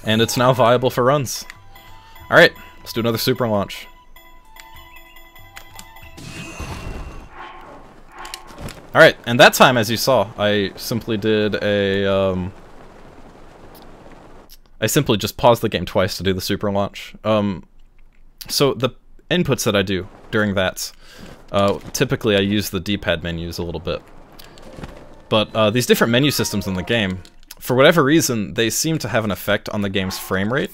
S1: And it's now viable for runs. Alright, let's do another super launch. Alright, and that time, as you saw, I simply did a, I simply just paused the game twice to do the super launch. So inputs that I do during that. Typically I use the D-pad menus a little bit. But these different menu systems in the game, for whatever reason, they seem to have an effect on the game's frame rate.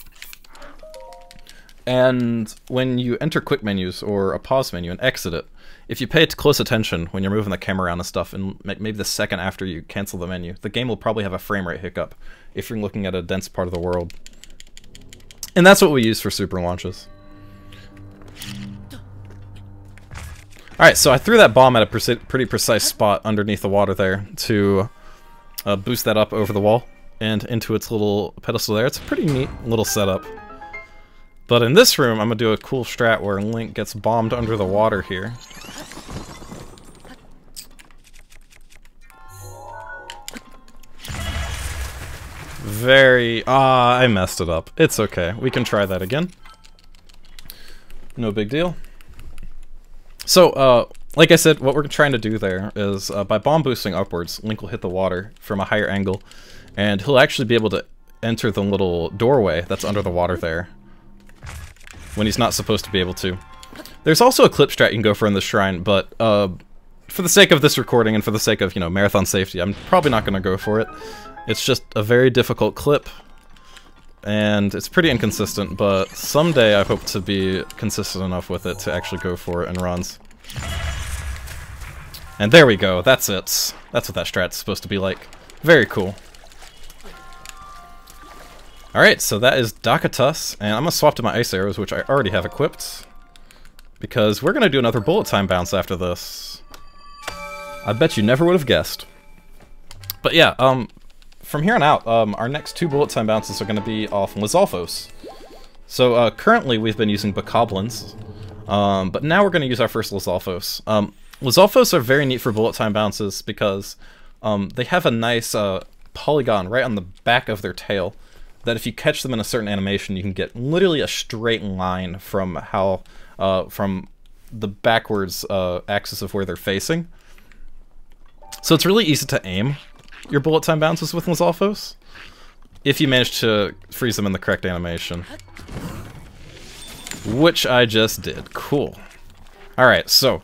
S1: And when you enter quick menus or a pause menu and exit it, if you pay close attention when you're moving the camera around and stuff, and maybe the second after you cancel the menu, the game will probably have a frame rate hiccup if you're looking at a dense part of the world. And that's what we use for super launches. Alright, so I threw that bomb at a pretty precise spot underneath the water there to boost that up over the wall and into its little pedestal there. It's a pretty neat little setup. But in this room, I'm going to do a cool strat where Link gets bombed under the water here. I messed it up. It's okay. We can try that again. No big deal. So, like I said, what we're trying to do there is, by bomb boosting upwards, Link will hit the water from a higher angle, and he'll actually be able to enter the little doorway that's under the water there, when he's not supposed to be able to. There's also a clip strat you can go for in the shrine, but for the sake of this recording and for the sake of, marathon safety, I'm probably not going to go for it. It's just a very difficult clip, and it's pretty inconsistent, but someday I hope to be consistent enough with it to actually go for it in runs. And there we go, that's it. That's what that strat's supposed to be like. Very cool. Alright, so that is Dakatus, and I'm going to swap to my ice arrows, which I already have equipped, because we're going to do another bullet time bounce after this. I bet you never would have guessed. But yeah, from here on out, our next two bullet time bounces are going to be off Lizalfos. So currently we've been using Bokoblins, but now we're going to use our first Lizalfos. Lizalfos are very neat for bullet time bounces because they have a nice polygon right on the back of their tail, that if you catch them in a certain animation, you can get literally a straight line from from the backwards axis of where they're facing. So it's really easy to aim your bullet time bounces with Lizalfos, if you manage to freeze them in the correct animation. Which I just did. Cool. Alright, so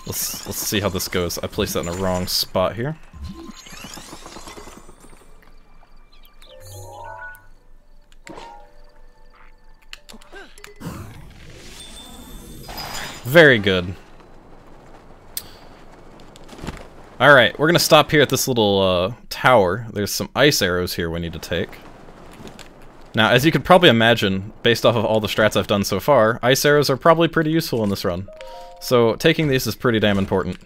S1: let's see how this goes. I placed that in the wrong spot here. Very good. Alright, we're gonna stop here at this little tower. There's some ice arrows here we need to take. Now, as you could probably imagine, based off of all the strats I've done so far, ice arrows are probably pretty useful in this run. So taking these is pretty damn important.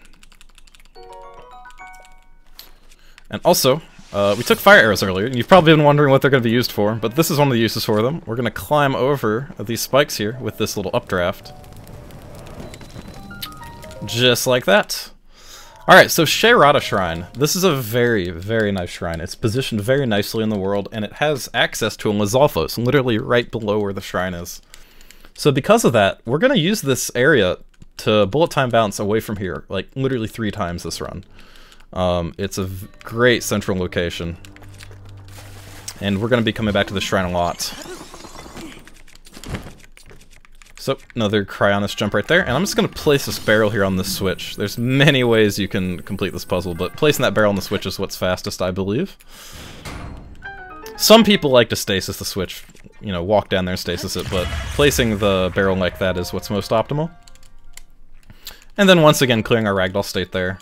S1: And also, we took fire arrows earlier, and you've probably been wondering what they're going to be used for, but this is one of the uses for them. We're going to climb over these spikes here with this little updraft. Just like that. Alright, so Shayrata Shrine. This is a very, very nice shrine. It's positioned very nicely in the world, and it has access to a Lizalfos, literally right below where the shrine is. So because of that, we're going to use this area to bullet time bounce away from here, like literally 3 times this run. It's a great central location. And we're going to be coming back to the shrine a lot. So, another Cryonis jump right there, and I'm just going to place this barrel here on this switch. There's many ways you can complete this puzzle, but placing that barrel on the switch is what's fastest, I believe. Some people like to stasis the switch, walk down there and stasis it, but placing the barrel like that is what's most optimal. And then once again, clearing our ragdoll state there.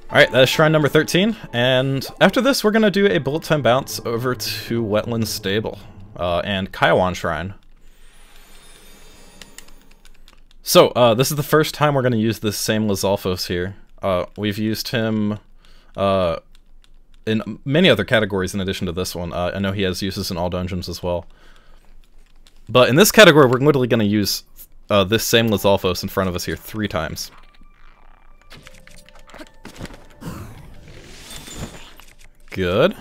S1: Alright, that is shrine number 13, and after this we're going to do a bullet time bounce over to Wetland Stable, and Kaiwan Shrine. So, this is the first time we're going to use this same Lizalfos here. We've used him in many other categories in addition to this one. I know he has uses in all dungeons as well. But in this category we're literally going to use this same Lizalfos in front of us here 3 times. Good.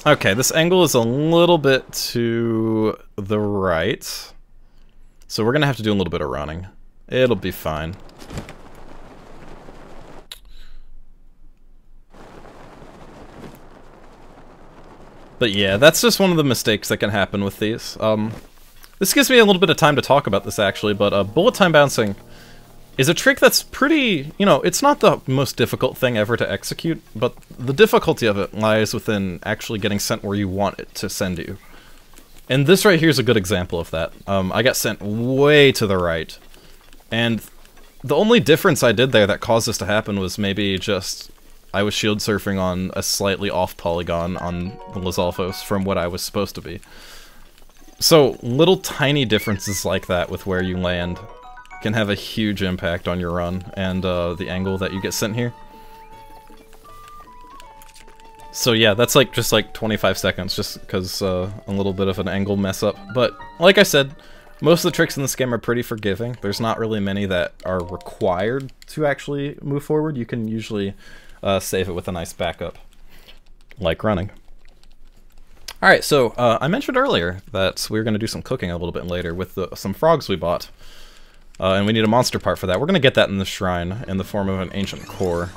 S1: Okay, this angle is a little bit to the right. So we're gonna have to do a little bit of running. It'll be fine. But yeah, that's just one of the mistakes that can happen with these. This gives me a little bit of time to talk about this, actually, but bullet time bouncing is a trick that's pretty, you know, it's not the most difficult thing ever to execute, but the difficulty of it lies within actually getting sent where you want it to send you. And this right here is a good example of that. I got sent way to the right, and the only difference I did there that caused this to happen was maybe just I was shield surfing on a slightly off polygon on the Lizalfos from what I was supposed to be. So little tiny differences like that with where you land can have a huge impact on your run and the angle that you get sent here. So yeah, that's like just like 25 seconds just because a little bit of an angle mess up. But like I said, most of the tricks in this game are pretty forgiving. There's not really many that are required to actually move forward. You can usually save it with a nice backup, like running. Alright, so I mentioned earlier that we were going to do some cooking a little bit later with some frogs we bought. And we need a monster part for that. We're going to get that in the shrine in the form of an ancient core.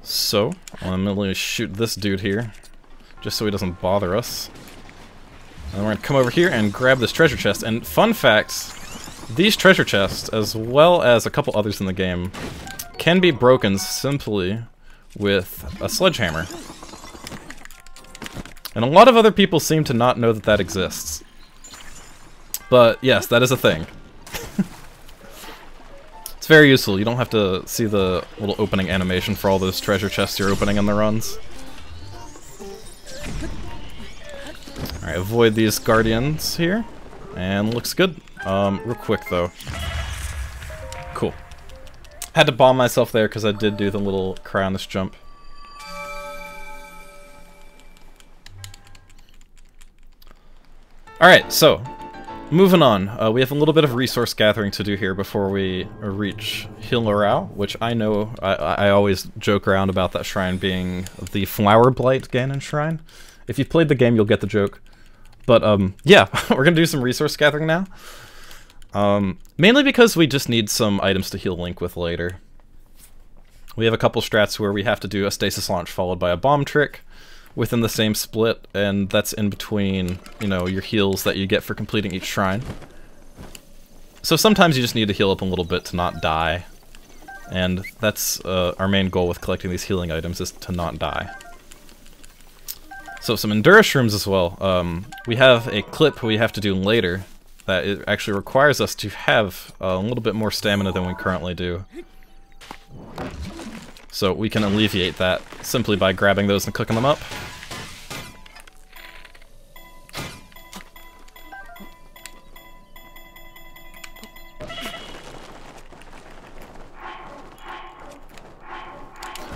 S1: So, I'm going to shoot this dude here, just so he doesn't bother us. And we're going to come over here and grab this treasure chest. And fun facts, these treasure chests, as well as a couple others in the game, can be broken simply with a sledgehammer. And a lot of other people seem to not know that that exists. But yes, that is a thing. It's very useful. You don't have to see the little opening animation for all those treasure chests you're opening in the runs. Alright, avoid these guardians here. And looks good. Real quick though. Cool. Had to bomb myself there because I did do the little cry on this jump. Alright, so moving on. We have a little bit of resource gathering to do here before we reach Lurelin, which I know I always joke around about that shrine being the Flower Blight Ganon shrine. If you've played the game, you'll get the joke. But yeah, we're gonna do some resource gathering now. Mainly because we just need some items to heal Link with later. We have a couple strats where we have to do a stasis launch followed by a bomb trick within the same split, and that's in between, you know, your heals that you get for completing each shrine. So sometimes you just need to heal up a little bit to not die, and that's our main goal with collecting these healing items, is to not die. So some Endura shrooms as well. We have a clip we have to do later that it actually requires us to have a little bit more stamina than we currently do. So we can alleviate that simply by grabbing those and cooking them up.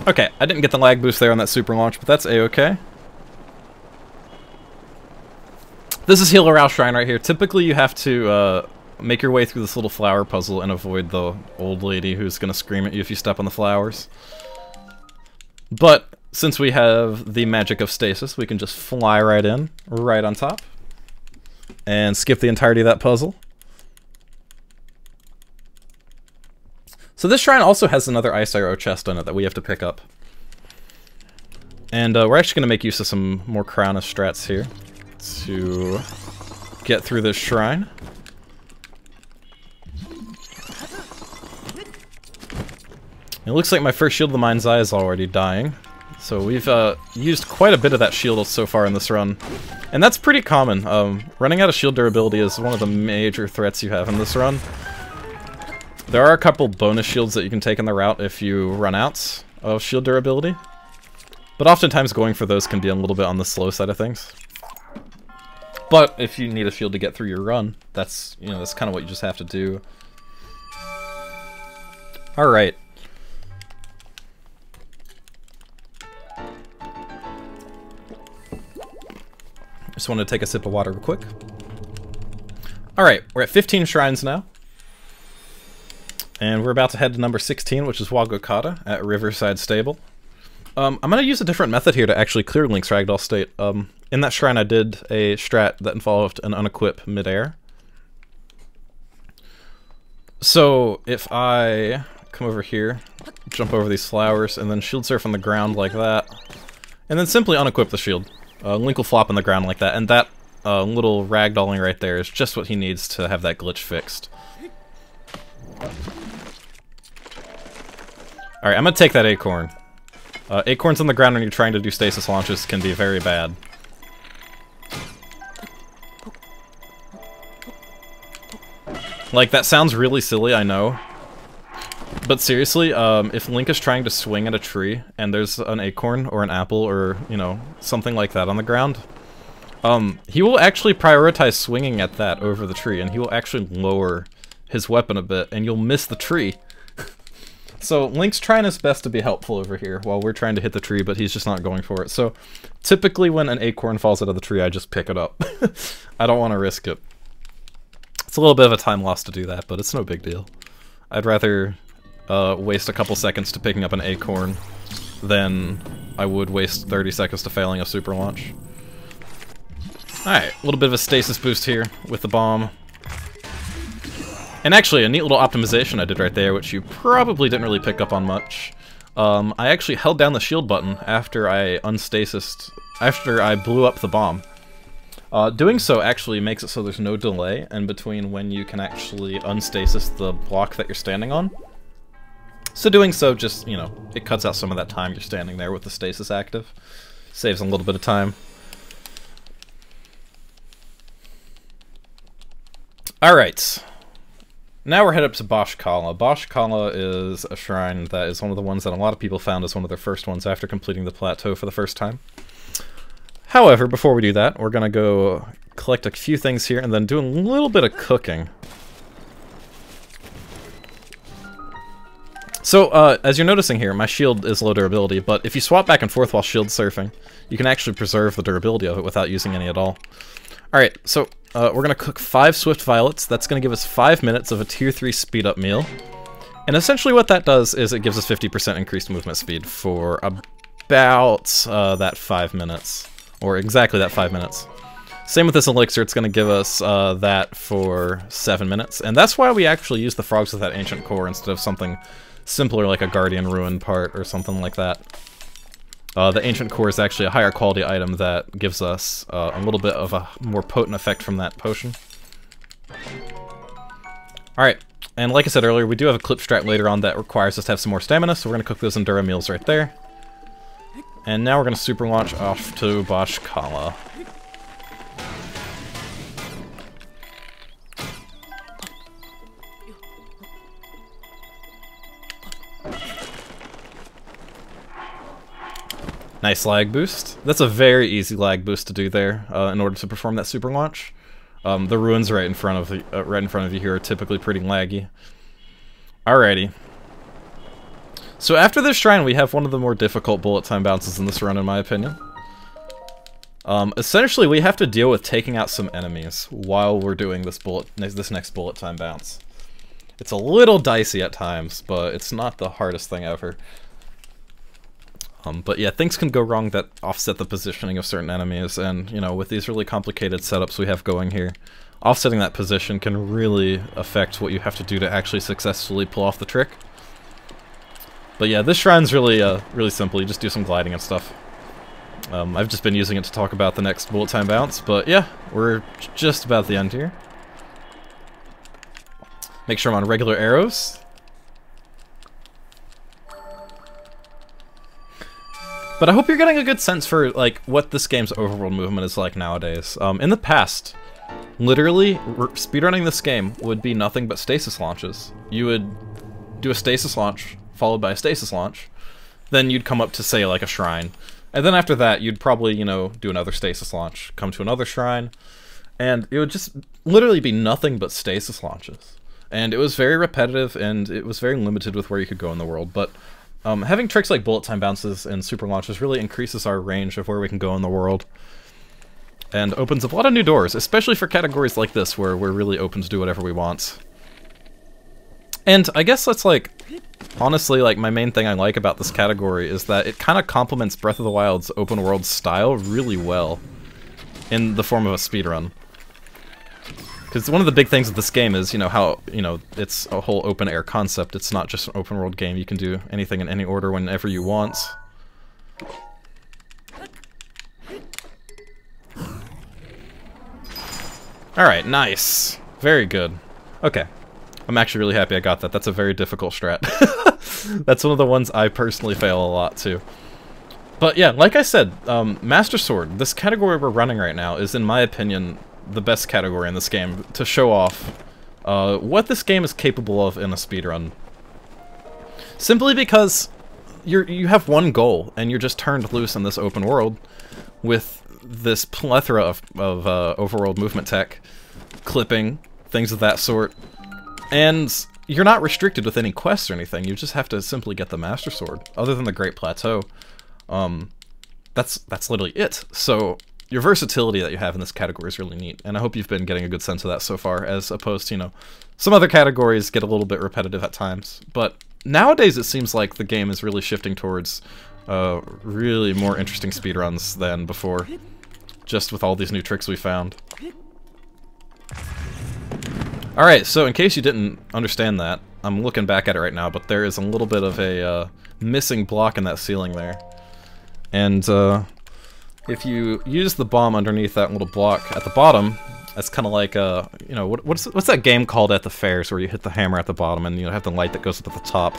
S1: Okay, I didn't get the lag boost there on that super launch, but that's a-okay. This is Lurelin Shrine right here. Typically you have to make your way through this little flower puzzle and avoid the old lady who's gonna scream at you if you step on the flowers. But since we have the magic of stasis, we can just fly right in, right on top, and skip the entirety of that puzzle. So this shrine also has another ice arrow chest on it that we have to pick up. And we're actually going to make use of some more Crownus strats here to get through this shrine. It looks like my first Shield of the Mind's Eye is already dying. So we've used quite a bit of that shield so far in this run. And that's pretty common. Running out of shield durability is one of the major threats you have in this run. There are a couple bonus shields that you can take in the route if you run out of shield durability. But oftentimes going for those can be a little bit on the slow side of things. But if you need a shield to get through your run, that's, you know, that's kind of what you just have to do. Alright. Just wanted to take a sip of water real quick. Alright, we're at 15 shrines now. And we're about to head to number 16, which is Wagokata at Riverside Stable. I'm going to use a different method here to actually clear Link's Ragdoll state. in that shrine I did a strat that involved an unequip midair. So if I come over here, jump over these flowers, and then shield surf on the ground like that, and then simply unequip the shield, Link will flop on the ground like that, and that little ragdolling right there is just what he needs to have that glitch fixed. Alright, I'm gonna take that acorn. Acorns on the ground when you're trying to do stasis launches can be very bad. Like, that sounds really silly, I know. But seriously, if Link is trying to swing at a tree, and there's an acorn or an apple or, you know, something like that on the ground, he will actually prioritize swinging at that over the tree, and he will actually lower his weapon a bit, and you'll miss the tree. So Link's trying his best to be helpful over here while we're trying to hit the tree, but he's just not going for it. So typically when an acorn falls out of the tree, I just pick it up. I don't want to risk it. It's a little bit of a time loss to do that, but it's no big deal. I'd rather waste a couple seconds to picking up an acorn than I would waste 30 seconds to failing a super launch. Alright, a little bit of a stasis boost here with the bomb. And actually, a neat little optimization I did right there, which you probably didn't really pick up on much. I actually held down the shield button after I after I blew up the bomb. Doing so actually makes it so there's no delay in between when you can actually unstasis the block that you're standing on. So doing so just, you know, it cuts out some of that time you're standing there with the stasis active. Saves a little bit of time. Alright. Now we're headed up to Akkala. Akkala is a shrine that is one of the ones that a lot of people found as one of their first ones after completing the plateau for the first time. However, before we do that, we're gonna go collect a few things here and then do a little bit of cooking. So, as you're noticing here, my shield is low durability, but if you swap back and forth while shield surfing, you can actually preserve the durability of it without using any at all. Alright, so we're going to cook 5 Swift Violets. That's going to give us 5 minutes of a Tier 3 speed up meal. And essentially what that does is it gives us 50% increased movement speed for about that 5 minutes. Or exactly that 5 minutes. Same with this elixir, it's going to give us that for 7 minutes. And that's why we actually use the frogs with that ancient core instead of something simpler like a Guardian Ruin part or something like that. The Ancient Core is actually a higher quality item that gives us a little bit of a more potent effect from that potion. Alright, and like I said earlier, we do have a clip strat later on that requires us to have some more stamina, so we're going to cook those Endura meals right there. And now we're going to super launch off to Akkala. Nice lag boost. That's a very easy lag boost to do there in order to perform that super launch. The ruins right in front of you here are typically pretty laggy. Alrighty. So after this shrine, we have one of the more difficult bullet time bounces in this run, in my opinion. Essentially, we have to deal with taking out some enemies while we're doing this next bullet time bounce. It's a little dicey at times, but it's not the hardest thing ever. But yeah, things can go wrong that offset the positioning of certain enemies, and, you know, with these really complicated setups we have going here, offsetting that position can really affect what you have to do to actually successfully pull off the trick. But yeah, this shrine's really, really simple. You just do some gliding and stuff. I've just been using it to talk about the next bullet time bounce, but yeah, we're just about at the end here. Make sure I'm on regular arrows. But I hope you're getting a good sense for, like, what this game's overworld movement is like nowadays. In the past, literally, speedrunning this game would be nothing but stasis launches. You would do a stasis launch, followed by a stasis launch, then you'd come up to, say, like a shrine. And then after that, you'd probably, you know, do another stasis launch, come to another shrine, and it would just literally be nothing but stasis launches. And it was very repetitive, and it was very limited with where you could go in the world, but having tricks like bullet time bounces and super launches really increases our range of where we can go in the world, and opens up a lot of new doors, especially for categories like this where we're really open to do whatever we want. And I guess that's, like, honestly, like, my main thing I like about this category is that it kind of complements Breath of the Wild's open world style really well. in the form of a speedrun. Because one of the big things of this game is, you know, how, you know, it's a whole open-air concept. It's not just an open-world game. You can do anything in any order whenever you want. Alright, nice. Very good. Okay. I'm actually really happy I got that. That's a very difficult strat. That's one of the ones I personally fail a lot, too. But yeah, like I said, Master Sword, this category we're running right now, is, in my opinion, the best category in this game to show off what this game is capable of in a speedrun. Simply because you have one goal, and you're just turned loose in this open world with this plethora of overworld movement tech, clipping, things of that sort, and you're not restricted with any quests or anything. You just have to simply get the Master Sword. Other than the Great Plateau, that's literally it. So your versatility that you have in this category is really neat, and I hope you've been getting a good sense of that so far, as opposed to, you know, some other categories get a little bit repetitive at times. But nowadays it seems like the game is really shifting towards really more interesting speedruns than before, just with all these new tricks we found. Alright, so in case you didn't understand that, I'm looking back at it right now, but there is a little bit of a missing block in that ceiling there. And if you use the bomb underneath that little block at the bottom, that's kind of like, you know, what's that game called at the fairs where you hit the hammer at the bottom and you have the light that goes up at the top?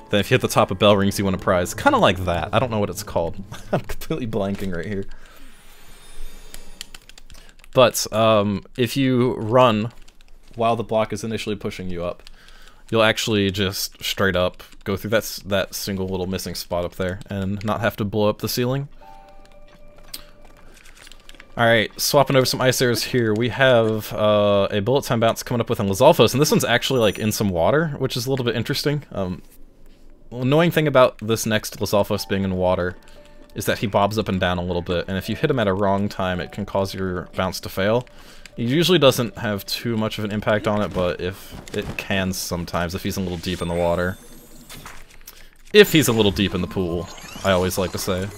S1: Then if you hit the top, a bell rings, you win a prize. Kind of like that. I don't know what it's called. I'm completely blanking right here. But if you run while the block is initially pushing you up, you'll actually just straight up go through that single little missing spot up there and not have to blow up the ceiling. Alright, swapping over some ice arrows here, we have a bullet time bounce coming up with in Lizalfos, and this one's actually like in some water, which is a little bit interesting. Annoying thing about this next Lizalfos being in water is that he bobs up and down a little bit, and if you hit him at a wrong time, it can cause your bounce to fail. It usually doesn't have too much of an impact on it, but if it can sometimes, if he's a little deep in the water. If he's a little deep in the pool, I always like to say.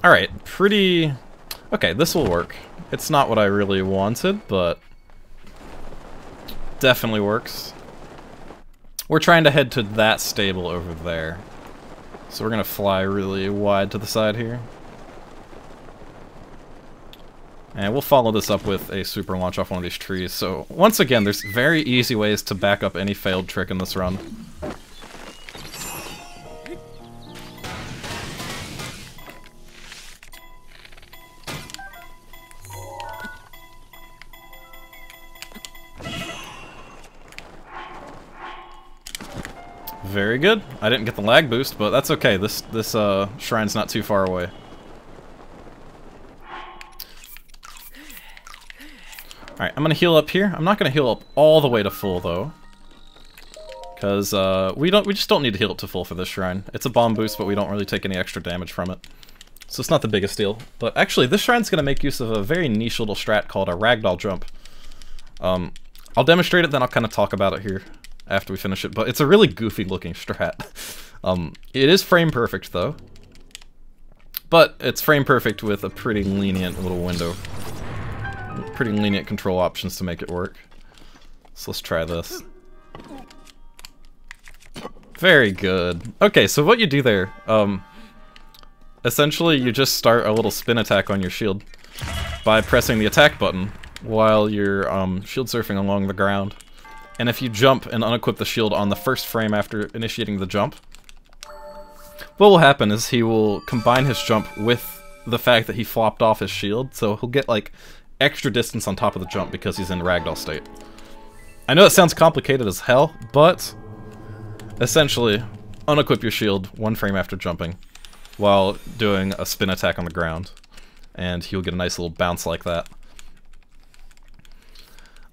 S1: Alright, pretty... Okay, this will work. It's not what I really wanted, but definitely works. We're trying to head to that stable over there. So we're gonna fly really wide to the side here. And we'll follow this up with a super launch off one of these trees. So once again, there's very easy ways to back up any failed trick in this run. Very good. I didn't get the lag boost, but that's okay. This shrine's not too far away. Alright, I'm gonna heal up here. I'm not gonna heal up all the way to full though, because we just don't need to heal up to full for this shrine. It's a bomb boost, but we don't really take any extra damage from it, so it's not the biggest deal. But actually, this shrine's gonna make use of a very niche little strat called a ragdoll jump. I'll demonstrate it, then I'll kind of talk about it here after we finish it, but it's a really goofy looking strat. It is frame perfect though, but it's frame perfect with a pretty lenient little window. Pretty lenient control options to make it work. So let's try this. Very good. Okay, so what you do there, essentially you just start a little spin attack on your shield by pressing the attack button while you're shield surfing along the ground. And if you jump and unequip the shield on the first frame after initiating the jump, what will happen is he will combine his jump with the fact that he flopped off his shield, so he'll get like extra distance on top of the jump because he's in ragdoll state. I know it sounds complicated as hell, but essentially unequip your shield one frame after jumping while doing a spin attack on the ground, and he'll get a nice little bounce like that.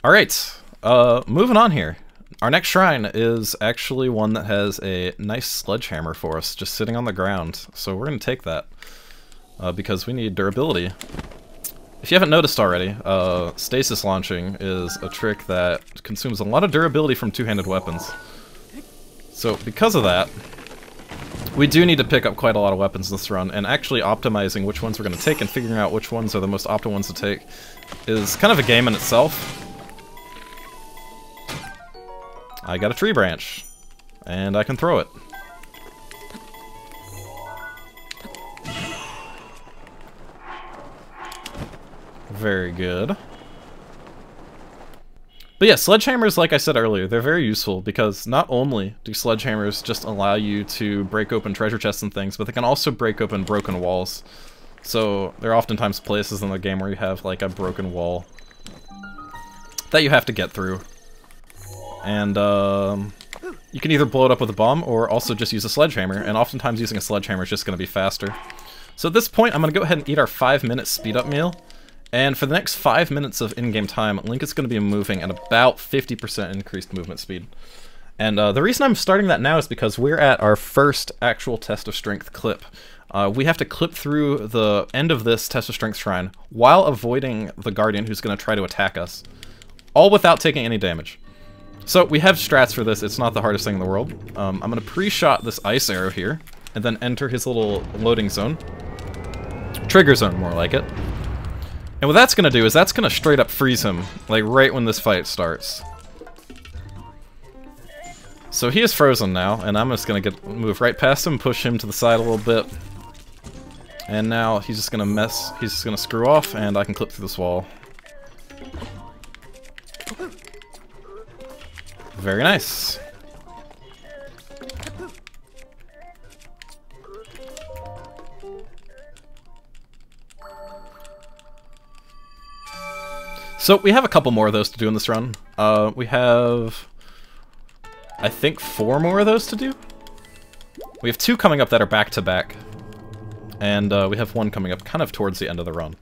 S1: Alright. Moving on here. Our next shrine is actually one that has a nice sledgehammer for us, just sitting on the ground. So we're going to take that, because we need durability. If you haven't noticed already, stasis launching is a trick that consumes a lot of durability from two-handed weapons. So because of that, we do need to pick up quite a lot of weapons this run, and actually optimizing which ones we're going to take and figuring out which ones are the most optimal ones to take is kind of a game in itself. I got a tree branch, and I can throw it. Very good. But yeah, sledgehammers, like I said earlier, they're very useful because not only do sledgehammers just allow you to break open treasure chests and things, but they can also break open broken walls. So there are oftentimes places in the game where you have like a broken wall that you have to get through. And you can either blow it up with a bomb or also just use a sledgehammer, and oftentimes using a sledgehammer is just going to be faster. So at this point, I'm going to go ahead and eat our 5-minute speed up meal. And for the next 5 minutes of in-game time, Link is going to be moving at about 50% increased movement speed. And the reason I'm starting that now is because we're at our first actual test of strength clip. We have to clip through the end of this test of strength shrine while avoiding the Guardian who's going to try to attack us, all without taking any damage. So we have strats for this. It's not the hardest thing in the world. I'm going to pre-shot this ice arrow here and then enter his little loading zone. Trigger zone, more like it. And what that's going to do is that's going to straight up freeze him, like right when this fight starts. So he is frozen now, and I'm just going to move right past him, push him to the side a little bit. And now he's just going to he's just going to screw off, and I can clip through this wall. Very nice. So we have a couple more of those to do in this run. We have, I think, 4 more of those to do. We have 2 coming up that are back-to-back. And we have 1 coming up kind of towards the end of the run.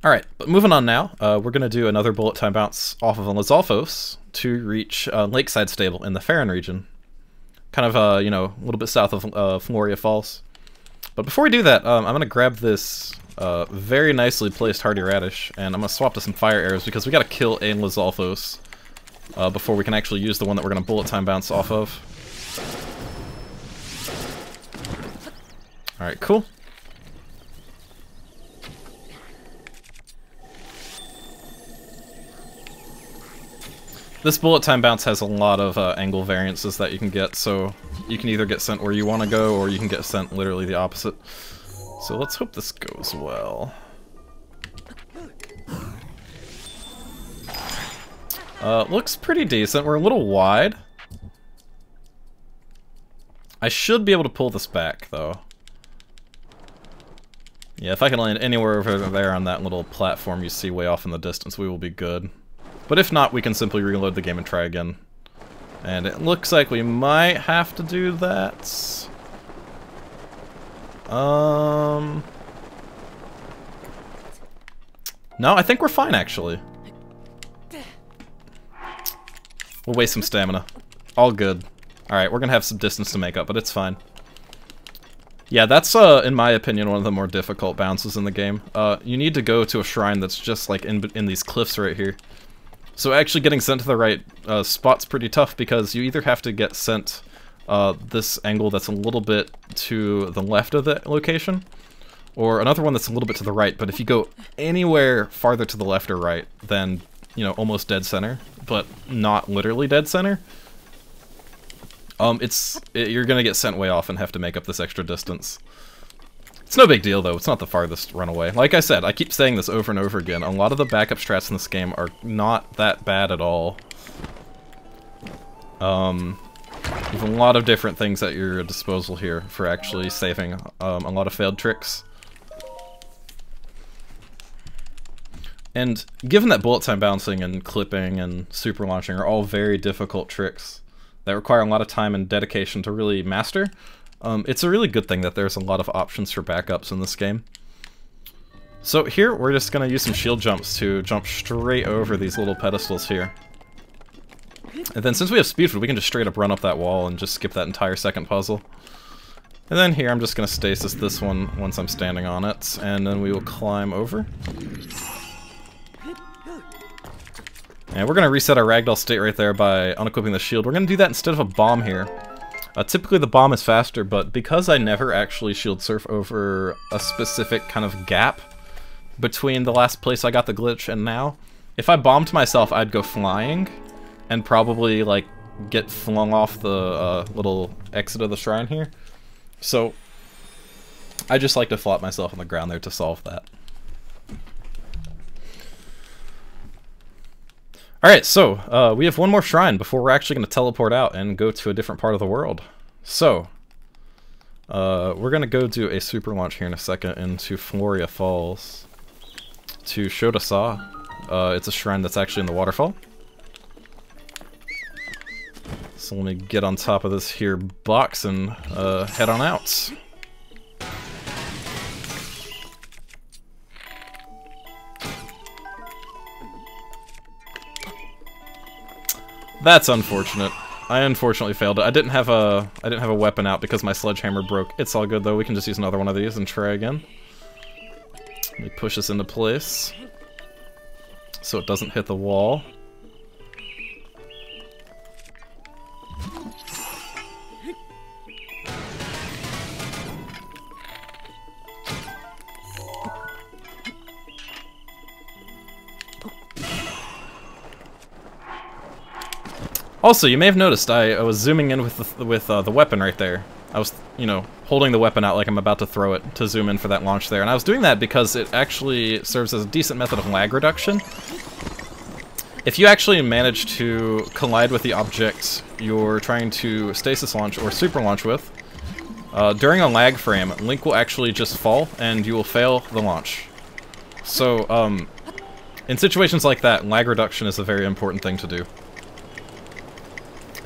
S1: Alright, but moving on now, we're going to do another bullet time bounce off of Lizalfos to reach Lakeside Stable in the Farron region. Kind of, you know, a little bit south of Floria Falls. But before we do that, I'm going to grab this very nicely placed Hardy Radish, and I'm going to swap to some fire arrows because we got to kill a Lizalfos before we can actually use the one that we're going to bullet time bounce off of. Alright, cool. This bullet time bounce has a lot of angle variances that you can get, so you can either get sent where you want to go, or you can get sent literally the opposite. So let's hope this goes well. Looks pretty decent. We're a little wide. I should be able to pull this back, though. Yeah, if I can land anywhere over there on that little platform you see way off in the distance, we will be good. But if not, we can simply reload the game and try again. And it looks like we might have to do that. No, I think we're fine, actually. We'll waste some stamina. All good. Alright, we're gonna have some distance to make up, but it's fine. Yeah, that's, in my opinion, one of the more difficult bounces in the game. You need to go to a shrine that's just, like, in these cliffs right here. So actually getting sent to the right spot's pretty tough because you either have to get sent this angle that's a little bit to the left of the location, or another one that's a little bit to the right, but if you go anywhere farther to the left or right, then, you know, almost dead center, but not literally dead center, you're gonna get sent way off and have to make up this extra distance. It's no big deal, though. It's not the farthest run away. Like I said, I keep saying this over and over again. A lot of the backup strats in this game are not that bad at all. You have a lot of different things at your disposal here for actually saving a lot of failed tricks. And given that bullet time bouncing and clipping and super launching are all very difficult tricks that require a lot of time and dedication to really master, it's a really good thing that there's a lot of options for backups in this game. So here, we're just going to use some shield jumps to jump straight over these little pedestals here. And then since we have speed food, we can just straight up run up that wall and just skip that entire second puzzle. And then here, I'm just going to stasis this one once I'm standing on it, and then we will climb over. And we're going to reset our ragdoll state right there by unequipping the shield. We're going to do that instead of a bomb here. Typically the bomb is faster, but because I never actually shield surf over a specific kind of gap between the last place I got the glitch and now, if I bombed myself, I'd go flying and probably like get flung off the little exit of the shrine here. So I just like to flop myself on the ground there to solve that. Alright, so we have one more shrine before we're actually going to teleport out and go to a different part of the world. So, we're going to go do a super launch here in a second into Floria Falls to Shota Sa. It's a shrine that's actually in the waterfall. So let me get on top of this here box and head on out. That's unfortunate. I unfortunately failed it. I didn't have a weapon out because my sledgehammer broke. It's all good though. We can just use another one of these and try again. Let me push this into place so it doesn't hit the wall. Also, you may have noticed I was zooming in with the weapon right there. I was, you know, holding the weapon out like I'm about to throw it to zoom in for that launch there. And I was doing that because it actually serves as a decent method of lag reduction. If you actually manage to collide with the object you're trying to stasis launch or super launch with, during a lag frame, Link will actually just fall and you will fail the launch. So, in situations like that, lag reduction is a very important thing to do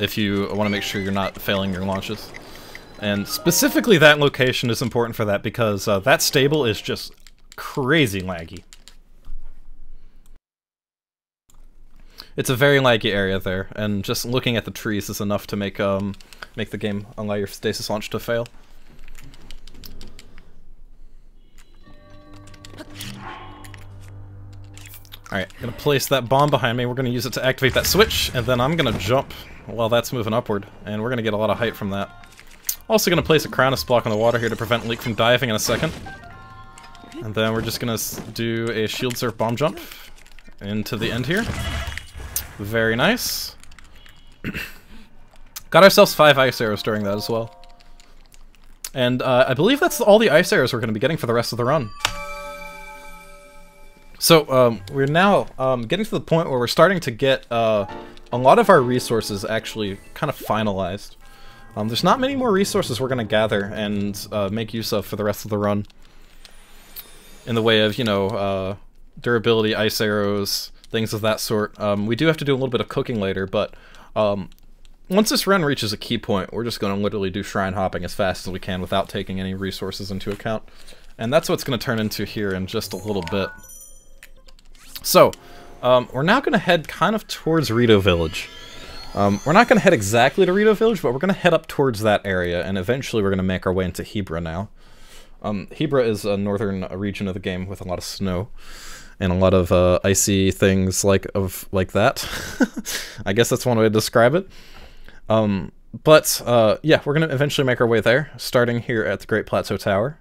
S1: if you want to make sure you're not failing your launches. And specifically that location is important for that because that stable is just crazy laggy. It's a very laggy area there, and just looking at the trees is enough to make the game allow your stasis launch to fail. Alright, gonna place that bomb behind me. We're gonna use it to activate that switch, and then I'm gonna jump while that's moving upward, and we're gonna get a lot of height from that. Also gonna place a Cronus block on the water here to prevent Link from diving in a second. And then we're just gonna do a shield surf bomb jump into the end here. Very nice. Got ourselves 5 ice arrows during that as well. And I believe that's all the ice arrows we're gonna be getting for the rest of the run. So, we're now getting to the point where we're starting to get a lot of our resources actually kind of finalized. There's not many more resources we're going to gather and make use of for the rest of the run. In the way of, you know, durability, ice arrows, things of that sort. We do have to do a little bit of cooking later, but once this run reaches a key point, we're just going to literally do shrine hopping as fast as we can without taking any resources into account. And that's what it's going to turn into here in just a little bit. So, we're now going to head kind of towards Rito Village. We're not going to head exactly to Rito Village, but we're going to head up towards that area, and eventually we're going to make our way into Hebra now. Hebra is a northern region of the game with a lot of snow, and a lot of icy things like that. I guess that's one way to describe it. Yeah, we're going to eventually make our way there, starting here at the Great Plateau Tower.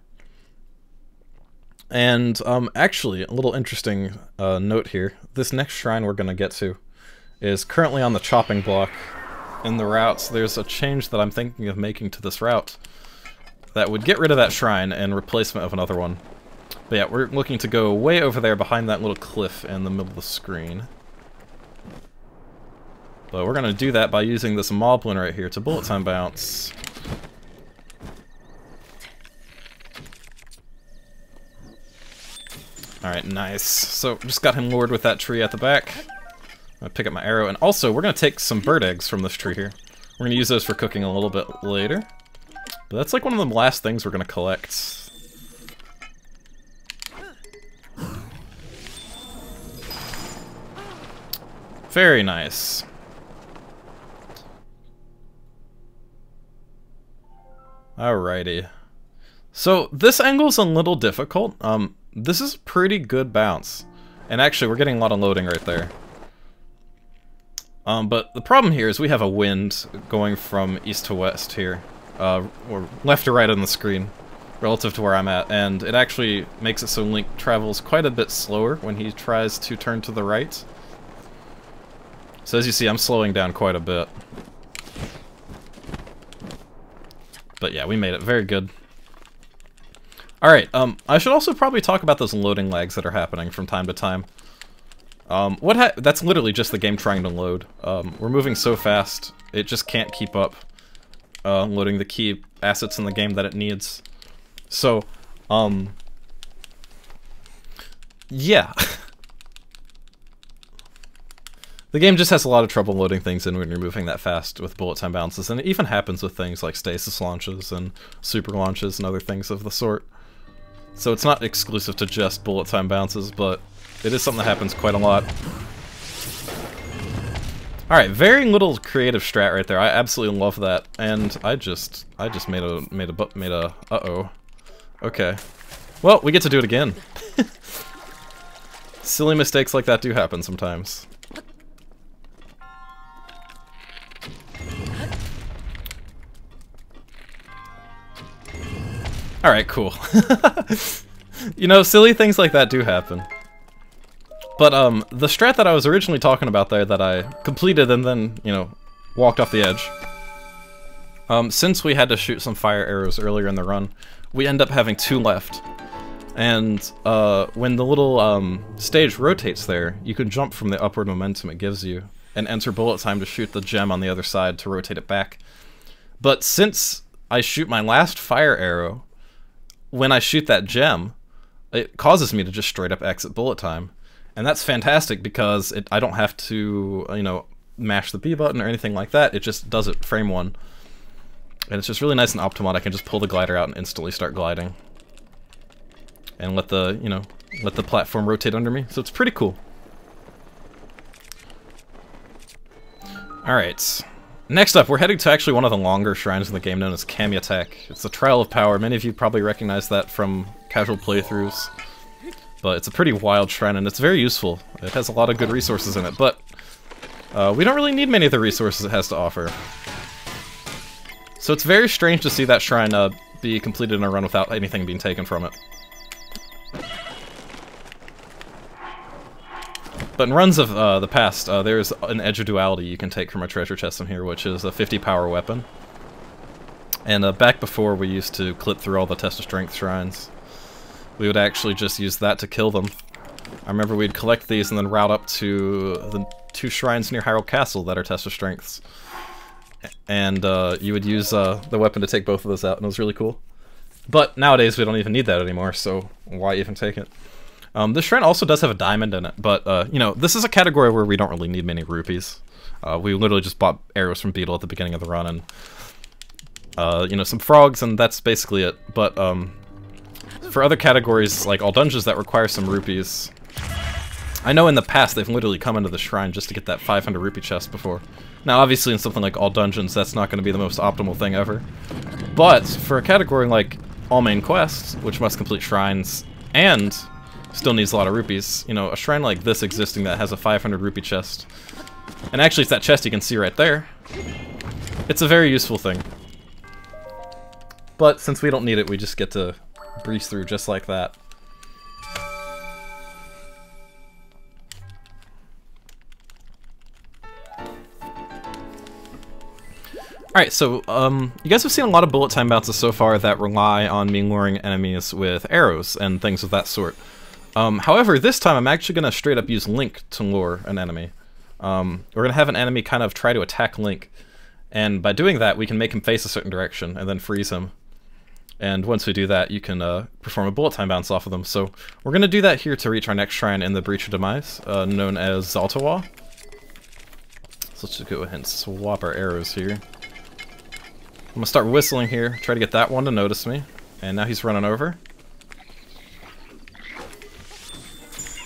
S1: And actually, a little interesting note here. This next shrine we're going to get to is currently on the chopping block in the route. So there's a change that I'm thinking of making to this route that would get rid of that shrine in replacement of another one. But yeah, we're looking to go way over there behind that little cliff in the middle of the screen. But we're going to do that by using this moblin right here to bullet time bounce. Alright, nice. So, just got him lured with that tree at the back. I'm gonna pick up my arrow, and also, we're gonna take some bird eggs from this tree here. We're gonna use those for cooking a little bit later. But that's like one of the last things we're gonna collect. Very nice. Alrighty. So, this angle's a little difficult. This is a pretty good bounce. And actually, we're getting a lot of loading right there. But the problem here is we have a wind going from east to west here, or left to right on the screen, relative to where I'm at, and it actually makes it so Link travels quite a bit slower when he tries to turn to the right. So as you see, I'm slowing down quite a bit. But yeah, we made it. Very good. Alright, I should also probably talk about those loading lags that are happening from time to time. That's literally just the game trying to load. We're moving so fast, it just can't keep up loading the key assets in the game that it needs. So, yeah. The game just has a lot of trouble loading things in when you're moving that fast with bullet time bounces, and it even happens with things like stasis launches and super launches and other things of the sort. So it's not exclusive to just bullet time bounces, but it is something that happens quite a lot. Alright, very little creative strat right there. I absolutely love that, and I just made a uh-oh. Okay. Well, we get to do it again. Silly mistakes like that do happen sometimes. Alright, cool. You know, silly things like that do happen. But, the strat that I was originally talking about there that I completed and then, you know, walked off the edge. Since we had to shoot some fire arrows earlier in the run, we end up having 2 left. And, when the little, stage rotates there, you can jump from the upward momentum it gives you and enter bullet time to shoot the gem on the other side to rotate it back. But since I shoot my last fire arrow, when I shoot that gem, it causes me to just straight up exit bullet time. And that's fantastic because I don't have to, you know, mash the B button or anything like that. It just does it frame 1. And it's just really nice and optimal. I can just pull the glider out and instantly start gliding. And let the, you know, let the platform rotate under me. So it's pretty cool. Alright. Next up, we're heading to actually one of the longer shrines in the game known as Kamyatek. It's the Trial of Power. Many of you probably recognize that from casual playthroughs. But it's a pretty wild shrine, and it's very useful. It has a lot of good resources in it, but we don't really need many of the resources it has to offer. So it's very strange to see that shrine be completed in a run without anything being taken from it. But in runs of the past, there's an Edge of Duality you can take from a treasure chest in here, which is a 50 power weapon. And back before we used to clip through all the Test of Strength shrines, we would actually just use that to kill them. I remember we'd collect these and then route up to the 2 shrines near Hyrule Castle that are Test of Strengths. And you would use the weapon to take both of those out, and it was really cool. But nowadays we don't even need that anymore, so why even take it? This shrine also does have a diamond in it, but, you know, this is a category where we don't really need many rupees. We literally just bought arrows from Beetle at the beginning of the run, and, you know, some frogs, and that's basically it. But, for other categories, like all dungeons that require some rupees, I know in the past they've literally come into the shrine just to get that 500 rupee chest before. Now, obviously, in something like all dungeons, that's not going to be the most optimal thing ever. But, for a category like all main quests, which must complete shrines, and still needs a lot of rupees, you know, a shrine like this existing that has a 500 rupee chest, and actually it's that chest you can see right there, it's a very useful thing. But since we don't need it, we just get to breeze through just like that. Alright, so, you guys have seen a lot of bullet time bounces so far that rely on me luring enemies with arrows and things of that sort. However, this time I'm actually going to straight up use Link to lure an enemy. We're going to have an enemy kind of try to attack Link, and by doing that we can make him face a certain direction and then freeze him. And once we do that, you can perform a bullet time bounce off of them. So we're going to do that here to reach our next shrine in the Breach of Demise, known as Zaltawa. So let's just go ahead and swap our arrows here. I'm going to start whistling here, try to get that one to notice me. And now he's running over.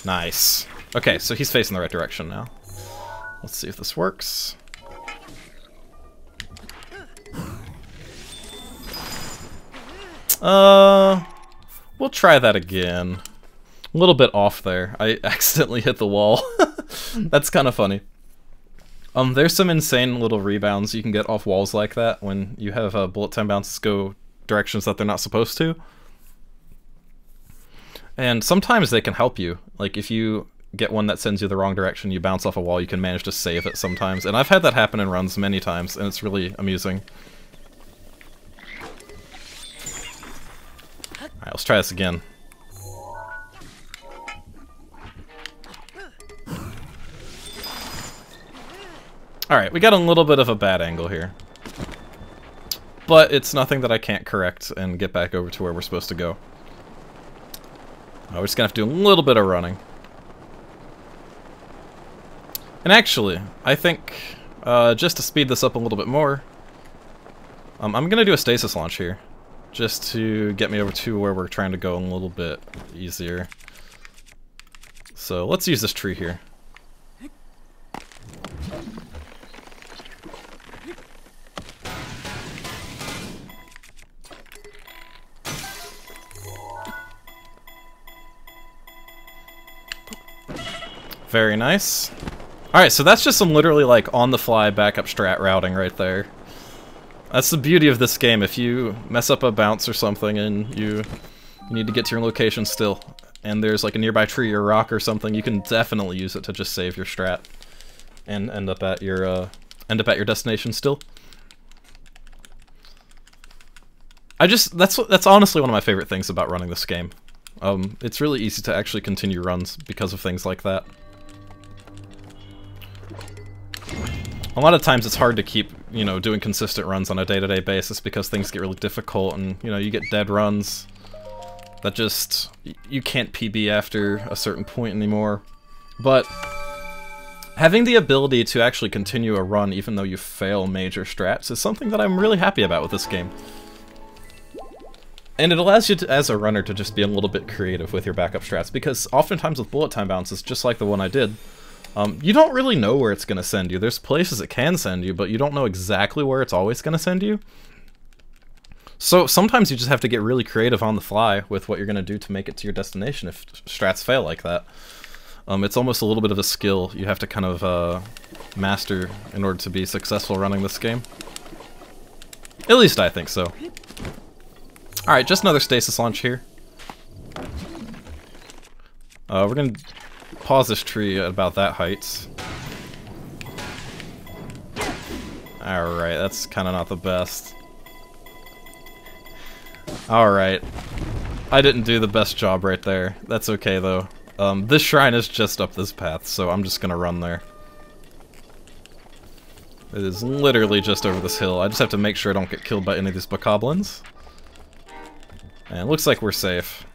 S1: Nice. Okay, so he's facing the right direction now. Let's see if this works. We'll try that again. A little bit off there. I accidentally hit the wall. That's kind of funny. There's some insane little rebounds you can get off walls like that when you have bullet time bounces go directions that they're not supposed to. And sometimes they can help you. Like if you get one that sends you the wrong direction, you bounce off a wall, you can manage to save it sometimes. And I've had that happen in runs many times, and it's really amusing. Alright, let's try this again. Alright, we got a little bit of a bad angle here. But it's nothing that I can't correct and get back over to where we're supposed to go. We're just gonna have to do a little bit of running. And actually, I think, just to speed this up a little bit more, I'm gonna do a stasis launch here. Just to get me over to where we're trying to go a little bit easier. So let's use this tree here. Very nice. Alright, so that's just some literally like on-the-fly backup strat routing right there. That's the beauty of this game. If you mess up a bounce or something and you need to get to your location still, and there's like a nearby tree or rock or something, you can definitely use it to just save your strat and end up at your destination still. That's honestly one of my favorite things about running this game. It's really easy to actually continue runs because of things like that. A lot of times it's hard to keep, you know, doing consistent runs on a day-to-day basis because things get really difficult and, you know, you get dead runs that just, you can't PB after a certain point anymore. But having the ability to actually continue a run even though you fail major strats is something that I'm really happy about with this game. And it allows you to, as a runner, to just be a little bit creative with your backup strats, because oftentimes with bullet time bounces, just like the one I did, you don't really know where it's going to send you. There's places it can send you, but you don't know exactly where it's always going to send you. So sometimes you just have to get really creative on the fly with what you're going to do to make it to your destination if strats fail like that. It's almost a little bit of a skill you have to kind of master in order to be successful running this game. At least I think so. Alright, just another stasis launch here. We're going to pause this tree at about that height. Alright, that's kind of not the best. Alright. I didn't do the best job right there. That's okay, though. This shrine is just up this path, so I'm just gonna run there. It is literally just over this hill. I just have to make sure I don't get killed by any of these bokoblins. And it looks like we're safe.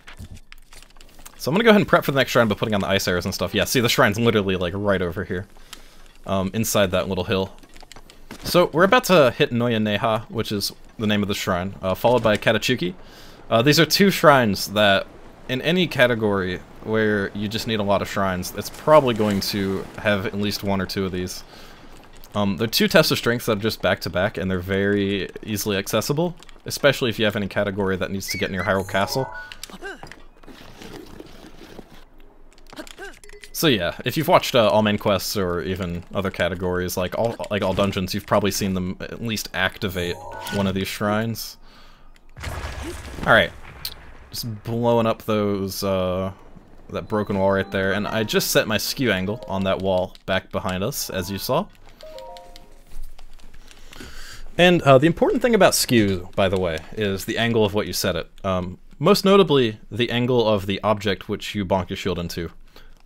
S1: So I'm gonna go ahead and prep for the next shrine by putting on the ice arrows and stuff. Yeah, see, the shrine's literally like right over here. Inside that little hill. So we're about to hit Noya Neha, which is the name of the shrine, followed by Katachuki. These are two shrines that, in any category where you just need a lot of shrines, it's probably going to have at least one or two of these. They're two tests of strength that are just back-to-back, and they're very easily accessible, especially if you have any category that needs to get near Hyrule Castle. So yeah, if you've watched all main quests or even other categories, like all dungeons, you've probably seen them at least activate one of these shrines. Alright, just blowing up those, that broken wall right there, and I just set my skew angle on that wall back behind us, as you saw. And the important thing about skew, by the way, is the angle of what you set it. Most notably, the angle of the object which you bonk your shield into.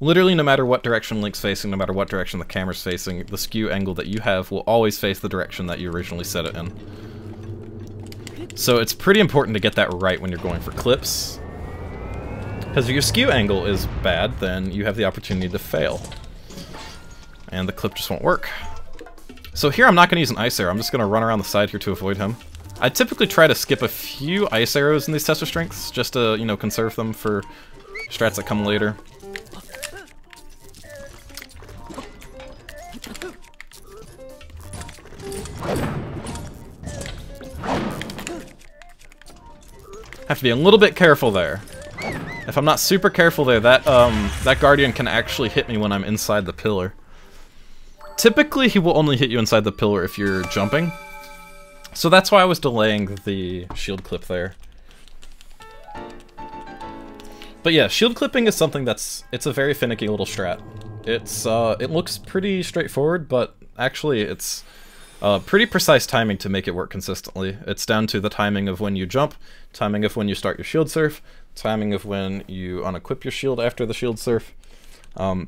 S1: Literally, no matter what direction Link's facing, no matter what direction the camera's facing, the skew angle that you have will always face the direction that you originally set it in. So it's pretty important to get that right when you're going for clips. Because if your skew angle is bad, then you have the opportunity to fail. And the clip just won't work. So here I'm not going to use an ice arrow, I'm just going to run around the side here to avoid him. I typically try to skip a few ice arrows in these tester strengths, just to, you know, conserve them for strats that come later. Have to be a little bit careful there. If I'm not super careful there, that Guardian can actually hit me when I'm inside the pillar. typically he will only hit you inside the pillar if you're jumping. So that's why I was delaying the shield clip there. But yeah, shield clipping is something it's a very finicky little strat. It looks pretty straightforward, but actually it's pretty precise timing to make it work consistently. It's down to the timing of when you jump, timing of when you start your shield surf, timing of when you unequip your shield after the shield surf,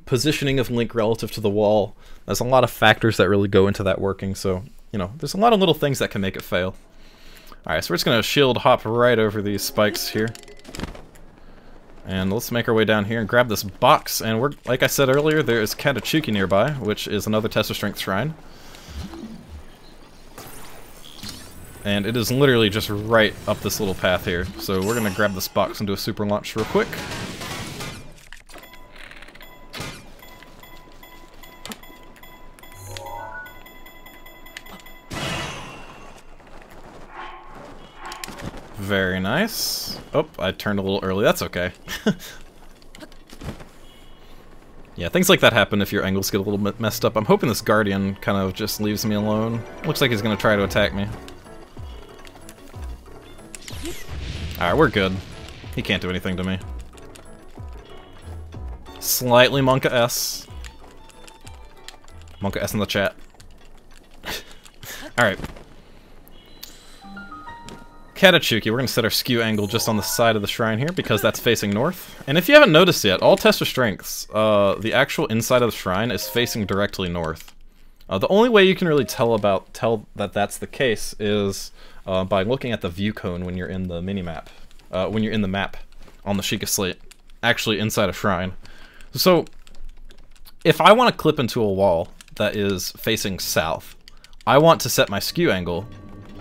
S1: positioning of Link relative to the wall. There's a lot of factors that really go into that working, so, you know, there's a lot of little things that can make it fail. Alright, so we're just going to shield hop right over these spikes here. And let's make our way down here and grab this box, and we're, like I said earlier, there is Katachuki nearby, which is another test of strength shrine. And it is literally just right up this little path here. So we're gonna grab this box and do a super launch real quick. Very nice. Oh, I turned a little early. That's okay. Yeah, things like that happen if your angles get a little bit messed up. I'm hoping this Guardian kind of just leaves me alone. Looks like he's going to try to attack me. Alright, we're good. He can't do anything to me. Slightly Monka S. Monka S in the chat. Alright. Katachuki, we're going to set our skew angle just on the side of the shrine here because that's facing north. And if you haven't noticed yet, all tester strengths, the actual inside of the shrine is facing directly north. The only way you can really tell that that's the case is by looking at the view cone when you're in the mini-map. When you're in the map on the Sheikah Slate, actually inside a shrine. So, if I want to clip into a wall that is facing south, I want to set my skew angle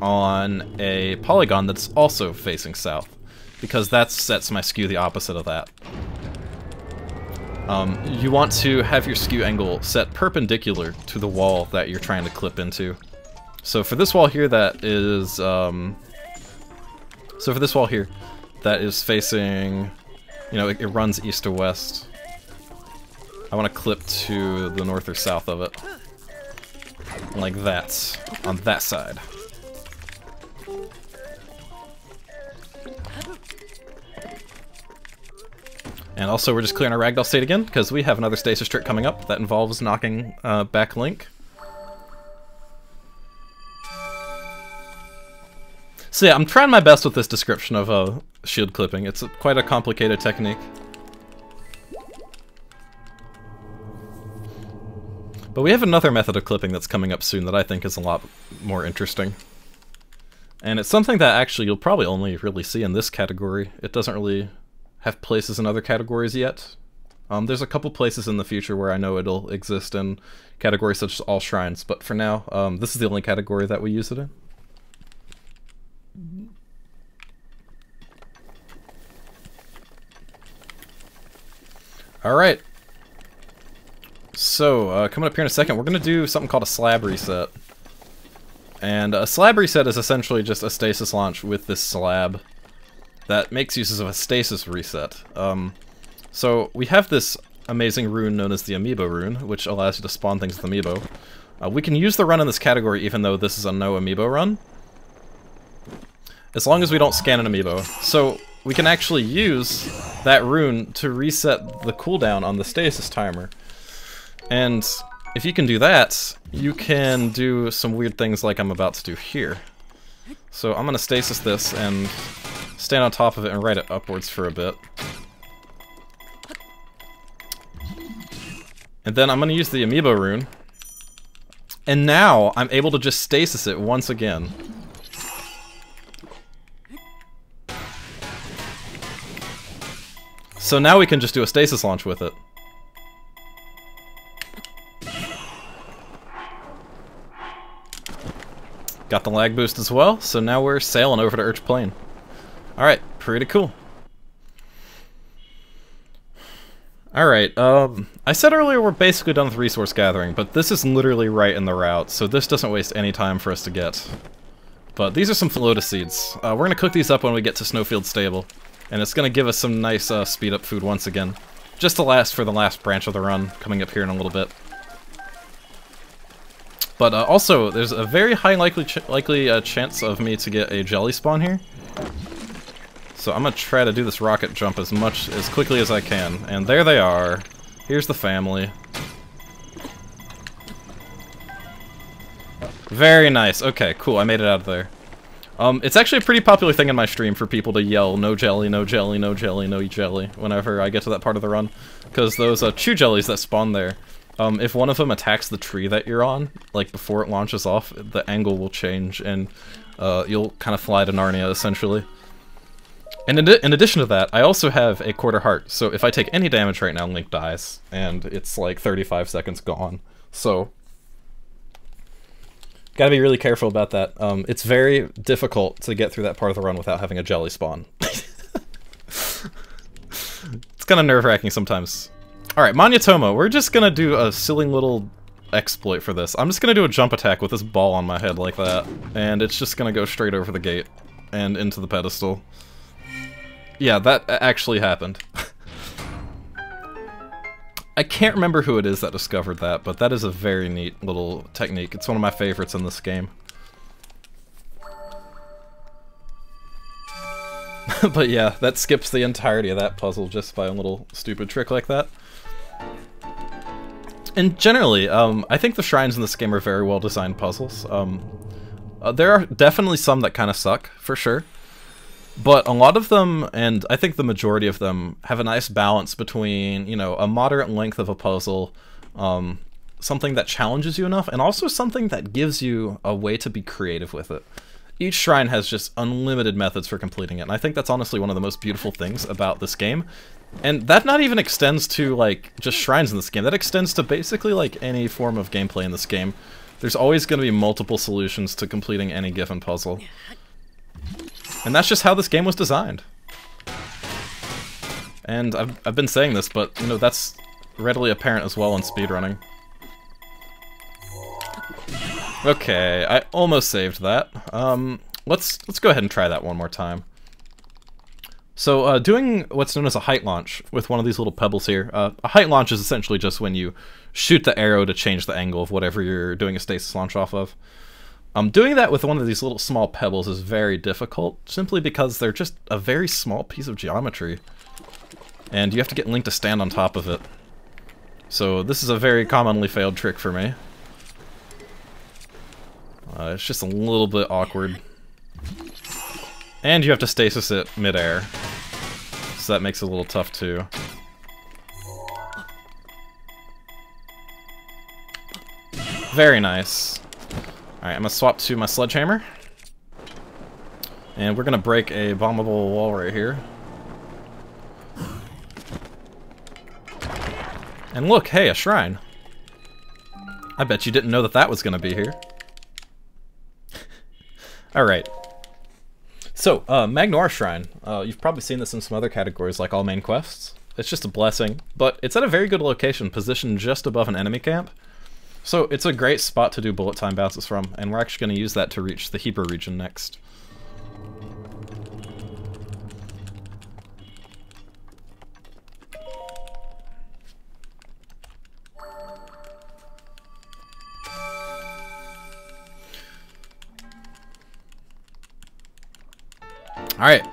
S1: on a polygon that's also facing south, because that sets my skew the opposite of that. You want to have your skew angle set perpendicular to the wall that you're trying to clip into. So for this wall here that is, facing, you know, it runs east to west. I want to clip to the north or south of it. Like that, on that side. And also we're just clearing our ragdoll state again, because we have another stasis trick coming up that involves knocking back Link. So yeah, I'm trying my best with this description of shield clipping. It's quite a complicated technique. But we have another method of clipping that's coming up soon that I think is a lot more interesting. And it's something that actually you'll probably only really see in this category. It doesn't really have places in other categories yet. There's a couple places in the future where I know it'll exist in categories such as all shrines, but for now, this is the only category that we use it in. Alright. So, coming up here in a second, we're going to do something called a slab reset. And a slab reset is essentially just a stasis launch with this slab that makes use of a stasis reset. So we have this amazing rune known as the Amiibo rune, which allows you to spawn things with Amiibo. We can use the run in this category even though this is a no Amiibo run, as long as we don't scan an Amiibo. So we can actually use that rune to reset the cooldown on the stasis timer. And if you can do that, you can do some weird things like I'm about to do here. So I'm going to stasis this and stand on top of it and ride it upwards for a bit. And then I'm going to use the Amiibo rune. And now I'm able to just stasis it once again. So now we can just do a stasis launch with it. Got the lag boost as well, so now we're sailing over to Urch Plain. Alright, pretty cool. Alright, I said earlier we're basically done with resource gathering, but this is literally right in the route, so this doesn't waste any time for us to get. But these are some lotus seeds. We're going to cook these up when we get to Snowfield Stable, and it's going to give us some nice speed up food once again, just to last for the last branch of the run, coming up here in a little bit. But also, there's a very high likely chance of me to get a jelly spawn here. So I'm gonna try to do this rocket jump as quickly as I can. And there they are. Here's the family. Very nice. Okay, cool. I made it out of there. It's actually a pretty popular thing in my stream for people to yell, no jelly, no jelly, no jelly, no jelly, whenever I get to that part of the run. Because those chew jellies that spawn there, if one of them attacks the tree that you're on, like before it launches off, the angle will change and you'll kind of fly to Narnia, essentially. And in addition to that, I also have a quarter heart, so if I take any damage right now, Link dies, and it's like 35 seconds gone. So, gotta be really careful about that. It's very difficult to get through that part of the run without having a jelly spawn. It's kind of nerve-wracking sometimes. Alright, Manyatomo, we're just gonna do a silly little exploit for this. I'm just gonna do a jump attack with this ball on my head like that, and it's just gonna go straight over the gate and into the pedestal. Yeah, that actually happened. I can't remember who it is that discovered that, but that is a very neat little technique. It's one of my favorites in this game. But yeah, that skips the entirety of that puzzle just by a little stupid trick like that. And generally, I think the shrines in this game are very well designed puzzles. There are definitely some that kind of suck, for sure. But a lot of them, and I think the majority of them, have a nice balance between, you know, a moderate length of a puzzle, something that challenges you enough, and also something that gives you a way to be creative with it. Each shrine has just unlimited methods for completing it, and I think that's honestly one of the most beautiful things about this game. And that not even extends to, like, just shrines in this game. That extends to basically, like, any form of gameplay in this game. There's always going to be multiple solutions to completing any given puzzle. And that's just how this game was designed. And I've been saying this, but, you know, that's readily apparent as well in speedrunning. Okay, I almost saved that. Let's go ahead and try that one more time. So, doing what's known as a height launch with one of these little pebbles here. A height launch is essentially just when you shoot the arrow to change the angle of whatever you're doing a stasis launch off of. Doing that with one of these little small pebbles is very difficult, simply because they're just a very small piece of geometry. And you have to get Link to stand on top of it. So this is a very commonly failed trick for me. It's just a little bit awkward. And you have to stasis it mid-air. So that makes it a little tough too. Very nice. Alright, I'm gonna swap to my sledgehammer. And we're gonna break a bombable wall right here. And look, hey, a shrine. I bet you didn't know that that was gonna be here. Alright. So, Magnoir Shrine. You've probably seen this in some other categories like all main quests. It's just a blessing, but it's at a very good location, positioned just above an enemy camp. So it's a great spot to do bullet time bounces from, and we're actually going to use that to reach the Heber region next. Alright,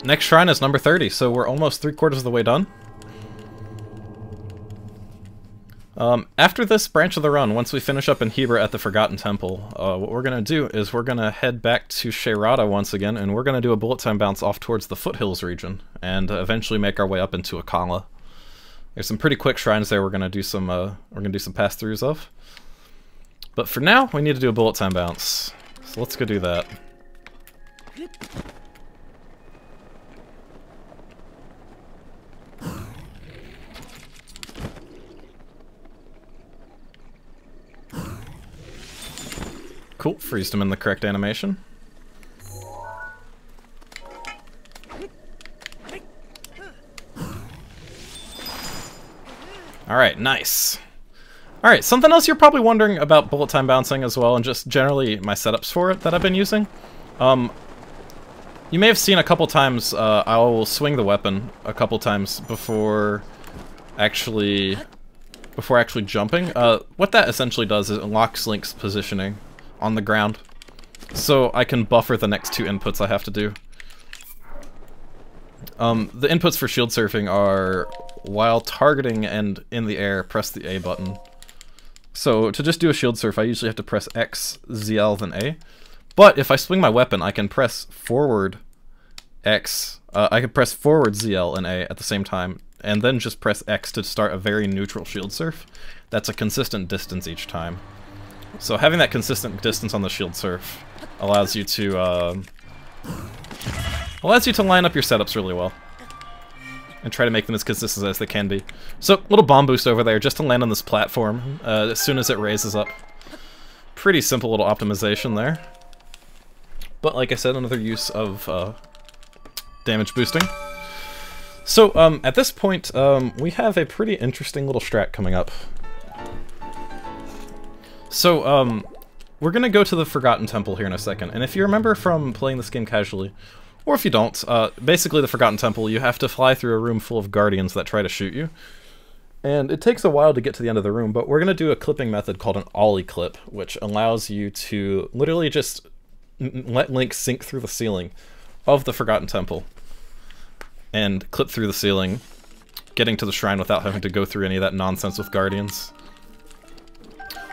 S1: next shrine is number 30, so we're almost 3/4 of the way done. After this branch of the run, once we finish up in Heber at the Forgotten Temple, what we're going to do is we're going to head back to Sheirata once again, and we're going to do a bullet time bounce off towards the Foothills region, and eventually make our way up into Akkala. There's some pretty quick shrines there we're going to do some pass-throughs of. But for now, we need to do a bullet time bounce. So let's go do that. Cool, freezed him in the correct animation. Alright, nice. Alright, something else you're probably wondering about bullet time bouncing as well, and just generally my setups for it that I've been using. You may have seen a couple times, I will swing the weapon a couple times before actually before actually jumping. What that essentially does is it locks Link's positioning on the ground, so I can buffer the next two inputs I have to do. The inputs for shield surfing are, while targeting and in the air, press the A button. So to just do a shield surf, I usually have to press X, ZL, then A. But if I swing my weapon, I can press forward X, I can press forward ZL and A at the same time, and then just press X to start a very neutral shield surf. That's a consistent distance each time. So having that consistent distance on the shield surf allows you to line up your setups really well and try to make them as consistent as they can be. So, little bomb boost over there just to land on this platform as soon as it raises up. Pretty simple little optimization there. But like I said, another use of damage boosting. So, at this point, we have a pretty interesting little strat coming up. So, we're gonna go to the Forgotten Temple here in a second, and if you remember from playing this game casually, or if you don't, basically the Forgotten Temple, you have to fly through a room full of guardians that try to shoot you. And it takes a while to get to the end of the room, but we're gonna do a clipping method called an ollie clip, which allows you to literally just let Link sink through the ceiling of the Forgotten Temple and clip through the ceiling, getting to the shrine without having to go through any of that nonsense with guardians.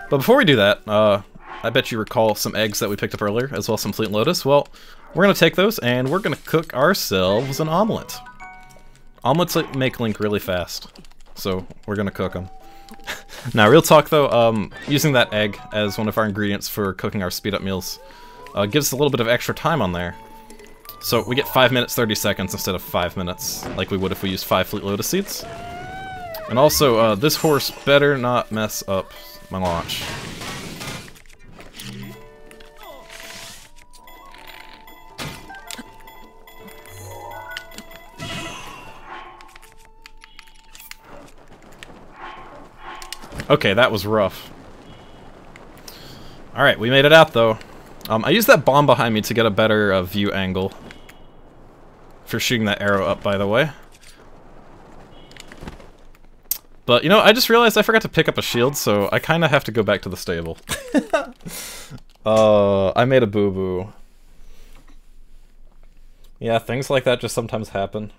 S1: But before we do that, I bet you recall some eggs that we picked up earlier, as well as some Fleet Lotus. Well, we're going to take those and we're going to cook ourselves an omelet. Omelets make Link really fast, so we're going to cook them. Now, real talk though, using that egg as one of our ingredients for cooking our speed-up meals gives us a little bit of extra time on there. So we get 5 minutes 30 seconds instead of 5 minutes, like we would if we used 5 Fleet Lotus seeds. And also, this horse better not mess up my launch. Okay, that was rough. Alright, we made it out though. I used that bomb behind me to get a better view angle for shooting that arrow up, by the way. But, you know, I just realized I forgot to pick up a shield, so I kind of have to go back to the stable. I made a boo-boo. Yeah, things like that just sometimes happen.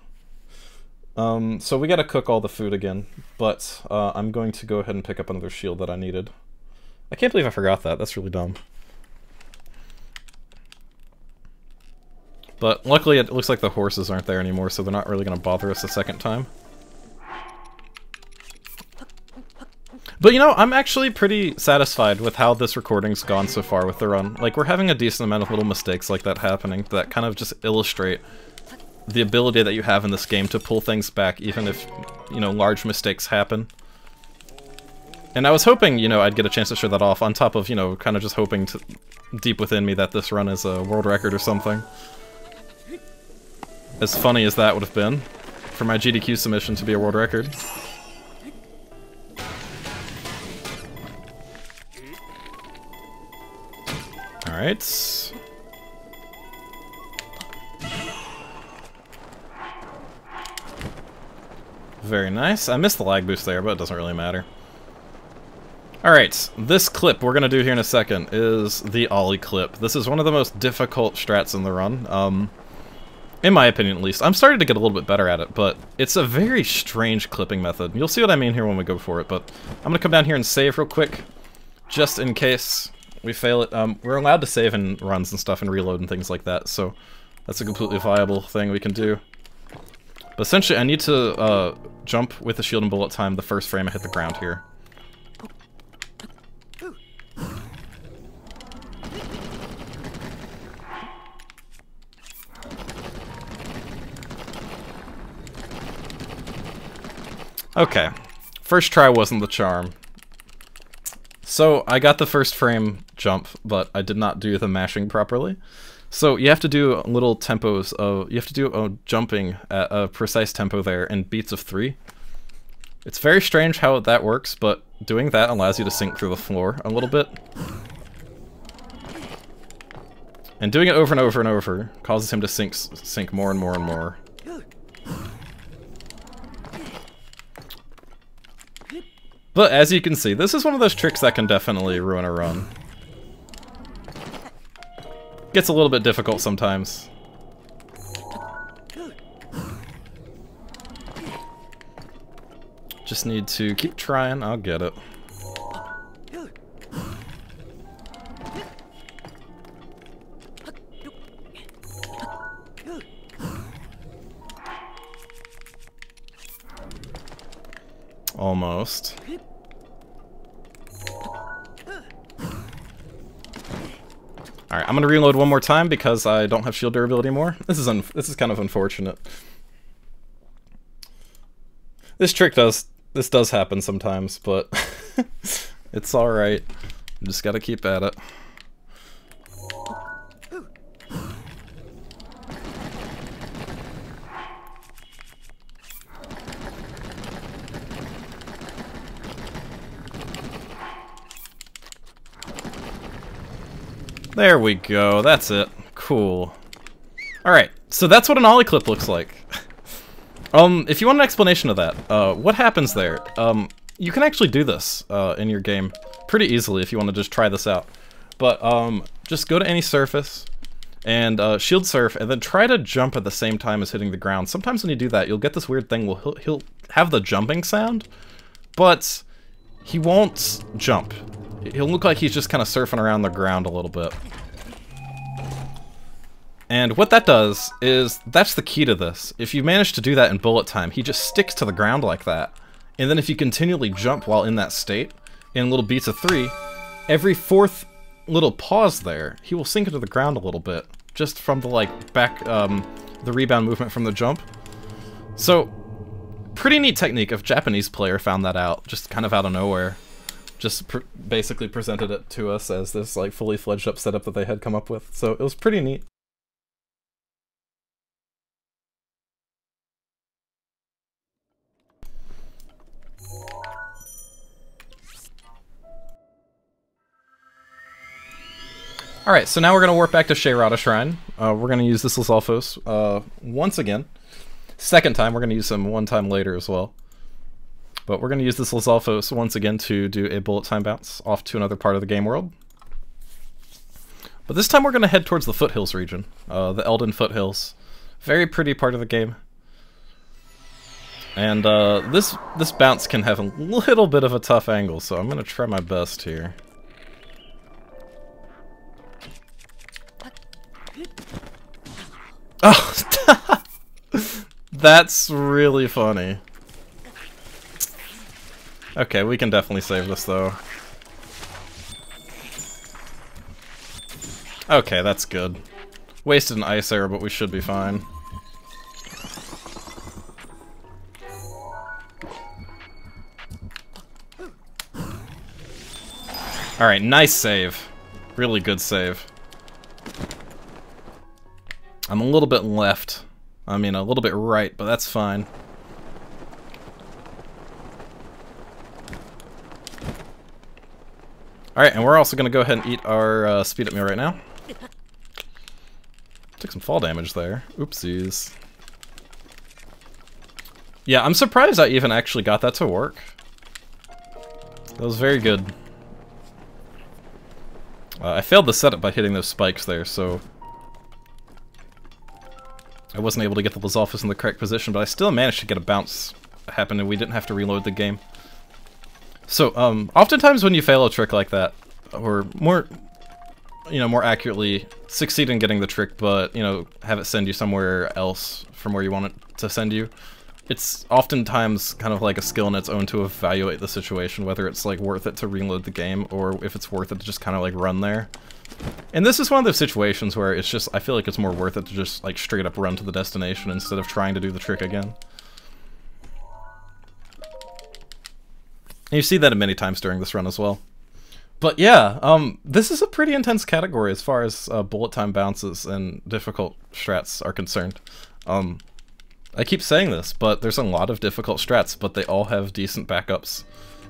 S1: So we gotta cook all the food again, but I'm going to go ahead and pick up another shield that I needed. I can't believe I forgot that. That's really dumb. But luckily it looks like the horses aren't there anymore, so they're not really going to bother us a second time. But you know, I'm actually pretty satisfied with how this recording's gone so far with the run. Like, we're having a decent amount of little mistakes like that happening that kind of just illustrate the ability that you have in this game to pull things back even if, you know, large mistakes happen. And I was hoping, you know, I'd get a chance to show that off on top of, you know, kind of just hoping to, deep within me that this run is a world record or something. As funny as that would have been for my GDQ submission to be a world record. Alright. Very nice. I missed the lag boost there, but it doesn't really matter. Alright, this clip we're going to do here in a second is the ollie clip. This is one of the most difficult strats in the run. In my opinion, at least. I'm starting to get a little bit better at it, but it's a very strange clipping method. You'll see what I mean here when we go for it, but I'm going to come down here and save real quick, just in case we fail it. We're allowed to save in runs and stuff and reload and things like that, so that's a completely viable thing we can do. But essentially, I need to jump with the shield and bullet time the first frame I hit the ground here. Okay, first try wasn't the charm. So, I got the first frame jump, but I did not do the mashing properly. So, you have to do little tempos of, you have to do jumping at a precise tempo there in beats of 3. It's very strange how that works, but doing that allows you to sink through the floor a little bit. And doing it over and over and over causes him to sink more and more and more. But as you can see, this is one of those tricks that can definitely ruin a run. Gets a little bit difficult sometimes. Just need to keep trying, I'll get it. Almost. Alright, I'm gonna reload one more time because I don't have shield durability more. This is kind of unfortunate. This does happen sometimes, but it's alright. You just gotta keep at it. There we go, that's it. Cool. Alright, so that's what an ollie clip looks like. If you want an explanation of that, what happens there? You can actually do this in your game pretty easily if you want to just try this out. But just go to any surface and shield surf, and then try to jump at the same time as hitting the ground. Sometimes when you do that, you'll get this weird thing where he'll have the jumping sound, but he won't jump. He'll look like he's just kind of surfing around the ground a little bit. And what that does is, that's the key to this. If you manage to do that in bullet time, he just sticks to the ground like that. And then if you continually jump while in that state, in little beats of 3, every fourth little pause there, he will sink into the ground a little bit, just from the, like, the rebound movement from the jump. So, pretty neat technique. A Japanese player found that out, just kind of out of nowhere. Just basically presented it to us as this, like, fully fledged up setup that they had come up with. So, it was pretty neat. Alright, so now we're going to warp back to Shayrada Shrine. We're going to use this Lizalfos once again. Second time, we're going to use him one time later as well. But we're going to use this Lizalfos once again to do a bullet time bounce off to another part of the game world. But this time we're going to head towards the foothills region, the Elden Foothills. Very pretty part of the game. And this bounce can have a little bit of a tough angle, so I'm going to try my best here. Oh, that's really funny. Okay, we can definitely save this though. Okay, that's good. Wasted an ice arrow, but we should be fine. Alright, nice save. Really good save. I'm a little bit left. I mean, a little bit right, but that's fine. Alright, and we're also going to go ahead and eat our speed up meal right now. Took some fall damage there. Oopsies. Yeah, I'm surprised I even actually got that to work. That was very good. I failed the setup by hitting those spikes there, so I wasn't able to get the Lizalfos in the correct position, but I still managed to get a bounce happen and we didn't have to reload the game. So, oftentimes when you fail a trick like that, or more accurately, succeed in getting the trick, but, have it send you somewhere else from where you want it to send you, it's oftentimes kind of like a skill in its own to evaluate the situation, whether it's, like, worth it to reload the game, or if it's worth it to just kind of, like, run there. And this is one of those situations where it's just, I feel like it's more worth it to just, like, straight up run to the destination instead of trying to do the trick again. And you see that many times during this run as well. But yeah, this is a pretty intense category as far as bullet time bounces and difficult strats are concerned. I keep saying this, but there's a lot of difficult strats, but they all have decent backups.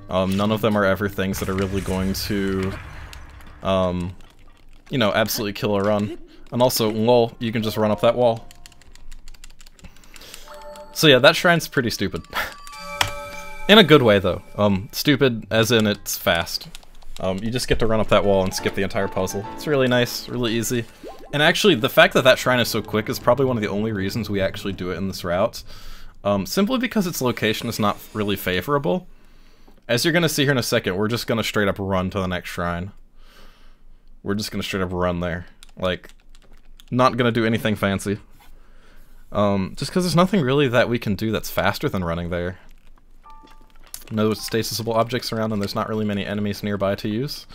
S1: None of them are ever things that are really going to, absolutely kill a run. And also, lol, you can just run up that wall. So yeah, that shrine's pretty stupid. In a good way, though. Stupid as in it's fast. You just get to run up that wall and skip the entire puzzle. It's really nice, really easy. And actually, the fact that that shrine is so quick is probably one of the only reasons we actually do it in this route. Simply because its location is not really favorable. As you're going to see here in a second, we're just going to straight up run to the next shrine. We're just going to straight up run there. Like, not going to do anything fancy. Just because there's nothing really that we can do that's faster than running there. No stasisable objects around, and there's not really many enemies nearby to use.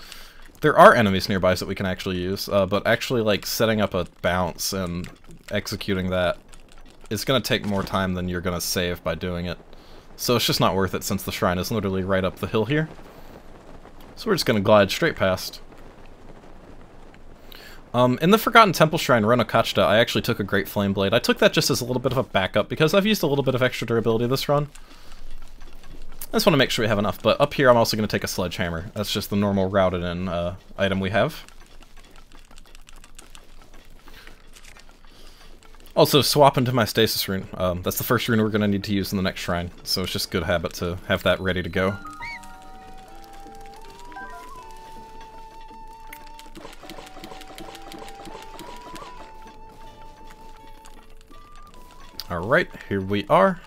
S1: There are enemies nearby that we can actually use, but actually, like, setting up a bounce and executing that is going to take more time than you're going to save by doing it. So it's just not worth it since the shrine is literally right up the hill here. So we're just going to glide straight past. In the Forgotten Temple Shrine, Renokachta, I actually took a Great Flame Blade. I took that just as a little bit of a backup because I've used a little bit of extra durability this run. I just want to make sure we have enough, but up here I'm also going to take a Sledgehammer. That's just the normal routed-in item we have. Also, swap into my Stasis Rune. That's the first rune we're going to need to use in the next shrine, so it's just good habit to have that ready to go. Alright, here we are.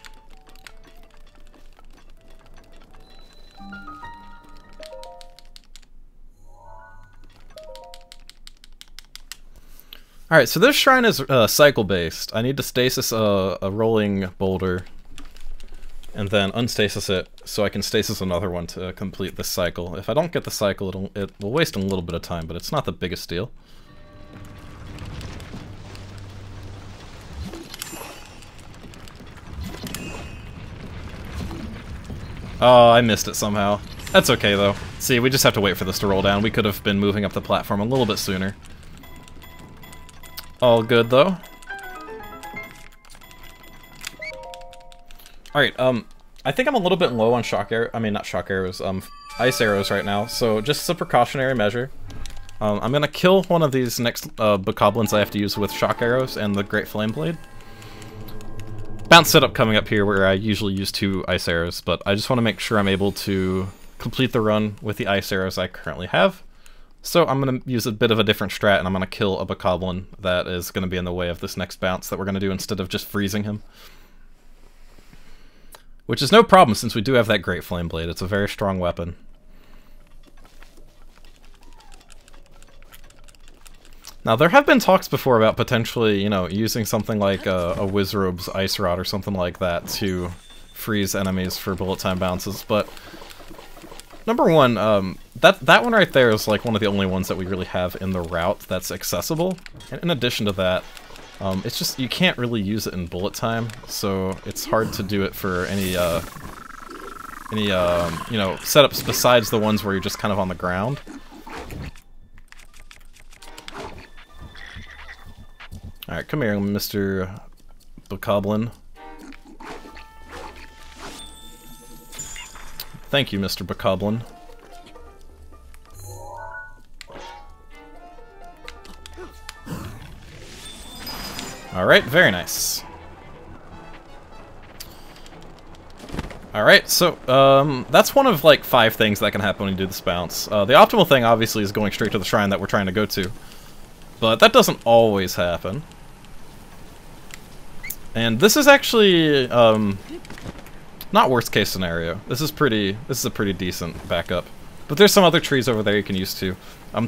S1: Alright, so this shrine is cycle-based. I need to stasis a rolling boulder and then unstasis it so I can stasis another one to complete this cycle. If I don't get the cycle, it will waste a little bit of time, but it's not the biggest deal. Oh, I missed it somehow. That's okay, though. See, we just have to wait for this to roll down. We could have been moving up the platform a little bit sooner. All good, though. Alright, I think I'm a little bit low on shock arrows. I mean, not shock arrows, ice arrows right now. So, just as a precautionary measure, I'm gonna kill one of these next bokoblins I have to use with shock arrows and the Great Flame Blade. Bounce setup coming up here where I usually use 2 ice arrows, but I just want to make sure I'm able to complete the run with the ice arrows I currently have. So I'm going to use a bit of a different strat, and I'm going to kill a bokoblin that is going to be in the way of this next bounce that we're going to do instead of just freezing him. Which is no problem since we do have that Great Flame Blade. It's a very strong weapon. Now, there have been talks before about potentially, you know, using something like a Wizrobe's Ice Rod or something like that to freeze enemies for bullet time bounces, but number one, that one right there is like one of the only ones that we really have in the route that's accessible. And in addition to that, it's just, you can't really use it in bullet time, so it's hard to do it for any you know, setups besides the ones where you're just kind of on the ground. Alright, come here, Mr. Bokoblin. Thank you, Mr. Bokoblin. Alright, very nice. Alright, so, that's one of, like, 5 things that can happen when you do this bounce. The optimal thing, obviously, is going straight to the shrine that we're trying to go to. But that doesn't always happen. And this is actually, not worst case scenario. This is a pretty decent backup. But there's some other trees over there you can use too.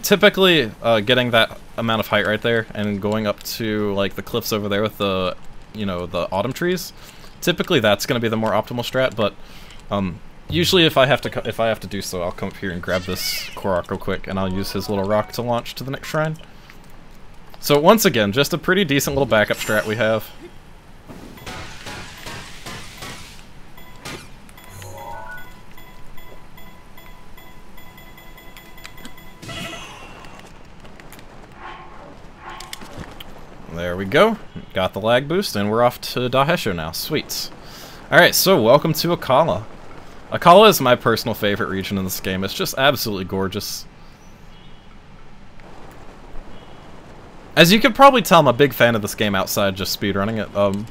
S1: Typically, getting that amount of height right there and going up to, like, the cliffs over there with the, you know, the autumn trees, typically that's going to be the more optimal strat, but, usually if I have to do so, I'll come up here and grab this Korok real quick, and I'll use his little rock to launch to the next shrine. So once again, just a pretty decent little backup strat we have. There we go. Got the lag boost, and we're off to Dahesho now. Sweet. Alright, so welcome to Akkala. Akkala is my personal favorite region in this game. It's just absolutely gorgeous. As you can probably tell, I'm a big fan of this game outside just speedrunning it.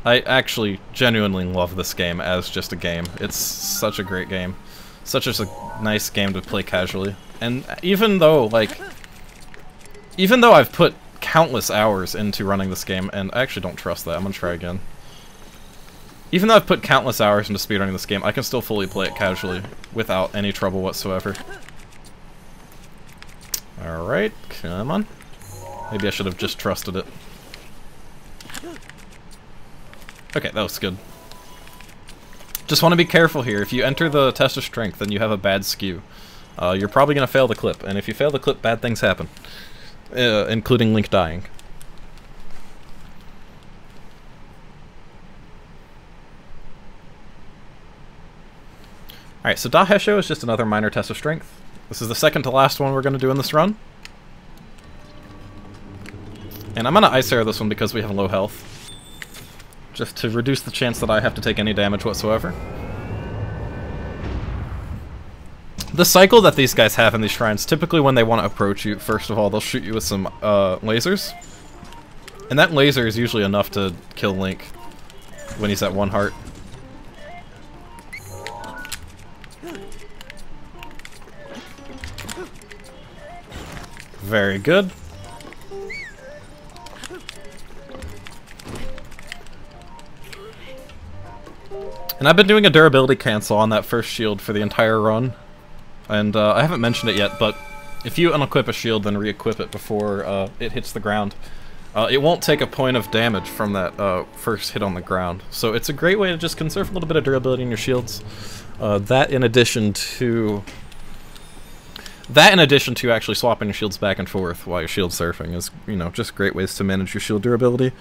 S1: I actually genuinely love this game as just a game. It's such a great game. Such a nice game to play casually. And even though, like, I've put countless hours into running this game, and I actually don't trust that, I'm gonna try again. Even though I've put countless hours into speedrunning this game, I can still fully play it casually without any trouble whatsoever. Alright, come on. Maybe I should have just trusted it. Okay, that was good. Just want to be careful here. If you enter the test of strength and you have a bad skew, you're probably going to fail the clip. And if you fail the clip, bad things happen. Including Link dying. Alright, so Dahesho is just another minor test of strength. This is the second to last one we're going to do in this run. And I'm going to ice arrow this one because we have low health. Just to reduce the chance that I have to take any damage whatsoever. The cycle that these guys have in these shrines, typically when they want to approach you, first of all, they'll shoot you with some lasers. And that laser is usually enough to kill Link when he's at 1 heart. Very good. And I've been doing a durability cancel on that first shield for the entire run. And I haven't mentioned it yet, but if you unequip a shield then re-equip it before it hits the ground, it won't take a point of damage from that first hit on the ground. So it's a great way to just conserve a little bit of durability in your shields. That in addition to actually swapping your shields back and forth while you're shield surfing is, you know, just great ways to manage your shield durability.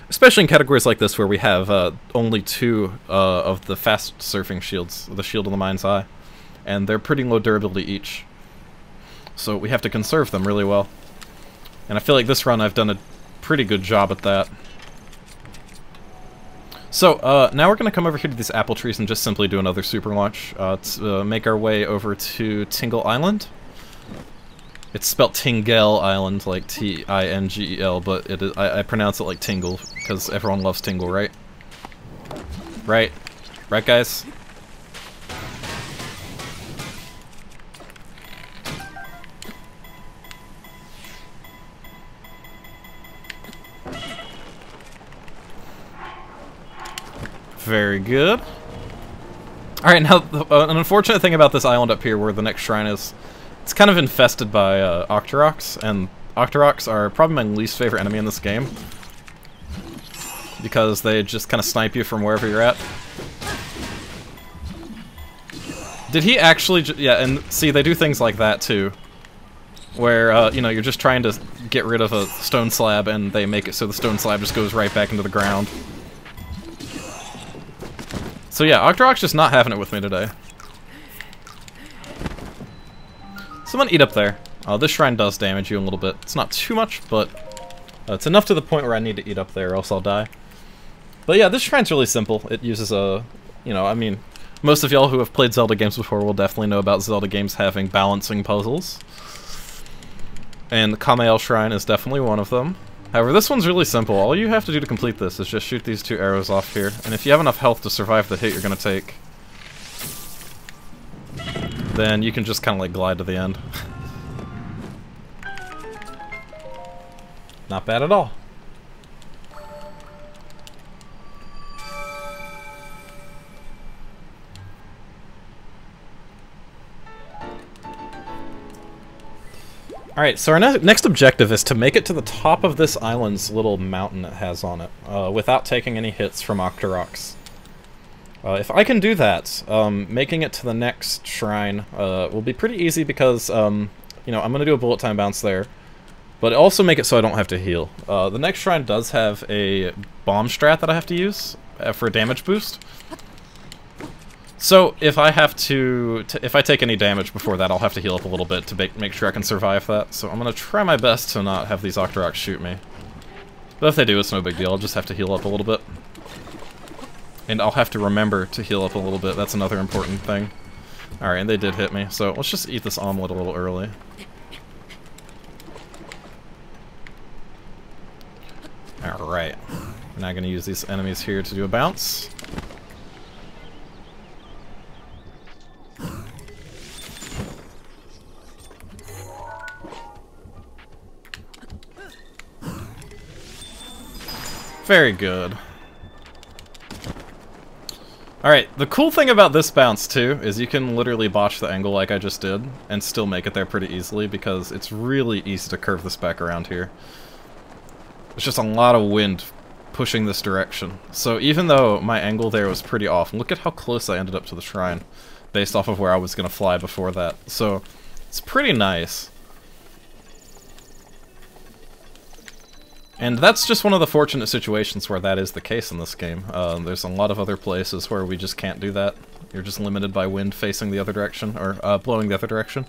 S1: Especially in categories like this where we have only 2 of the fast surfing shields, the Shield of the Mind's Eye. And they're pretty low durability each. So we have to conserve them really well. And I feel like this run I've done a pretty good job at that. So, now we're going to come over here to these apple trees and just simply do another super launch. To make our way over to Tingle Island. It's spelled Tingle Island, like T-I-N-G-E-L, but it is, I pronounce it like Tingle, because everyone loves Tingle, right? Right? Right, guys? Very good. Alright, now, an unfortunate thing about this island up here where the next shrine is, it's kind of infested by Octoroks, and Octoroks are probably my least favorite enemy in this game. Because they just kind of snipe you from wherever you're at. Did he actually yeah, and see, they do things like that too. Where, you know, you're just trying to get rid of a stone slab and they make it so the stone slab just goes right back into the ground. So yeah, Octorok's just not having it with me today. Someone eat up there. This shrine does damage you a little bit. It's not too much, but it's enough to the point where I need to eat up there or else I'll die. But yeah, this shrine's really simple. It uses a, you know, I mean, most of y'all who have played Zelda games before will definitely know about Zelda games having balancing puzzles. And the Kamael Shrine is definitely one of them. However, this one's really simple. All you have to do to complete this is just shoot these 2 arrows off here. And if you have enough health to survive the hit you're going to take, then you can just kind of like glide to the end. Not bad at all. Alright, so our next objective is to make it to the top of this island's little mountain it has on it, without taking any hits from Octoroks. If I can do that, making it to the next shrine will be pretty easy because, you know, I'm going to do a bullet time bounce there, but also make it so I don't have to heal. The next shrine does have a bomb strat that I have to use for a damage boost. So if I have to, if I take any damage before that, I'll have to heal up a little bit to make sure I can survive that. So I'm going to try my best to not have these Octoroks shoot me. But if they do, it's no big deal. I'll just have to heal up a little bit. And I'll have to remember to heal up a little bit. That's another important thing. Alright, and they did hit me. So let's just eat this omelet a little early. Alright. Now going to use these enemies here to do a bounce. Very good. Alright, the cool thing about this bounce too is you can literally botch the angle like I just did and still make it there pretty easily because it's really easy to curve this back around here. There's just a lot of wind pushing this direction. So even though my angle there was pretty off, look at how close I ended up to the shrine based off of where I was going to fly before that. So it's pretty nice. And that's just one of the fortunate situations where that is the case in this game. There's a lot of other places where we just can't do that. You're just limited by wind facing the other direction, or blowing the other direction.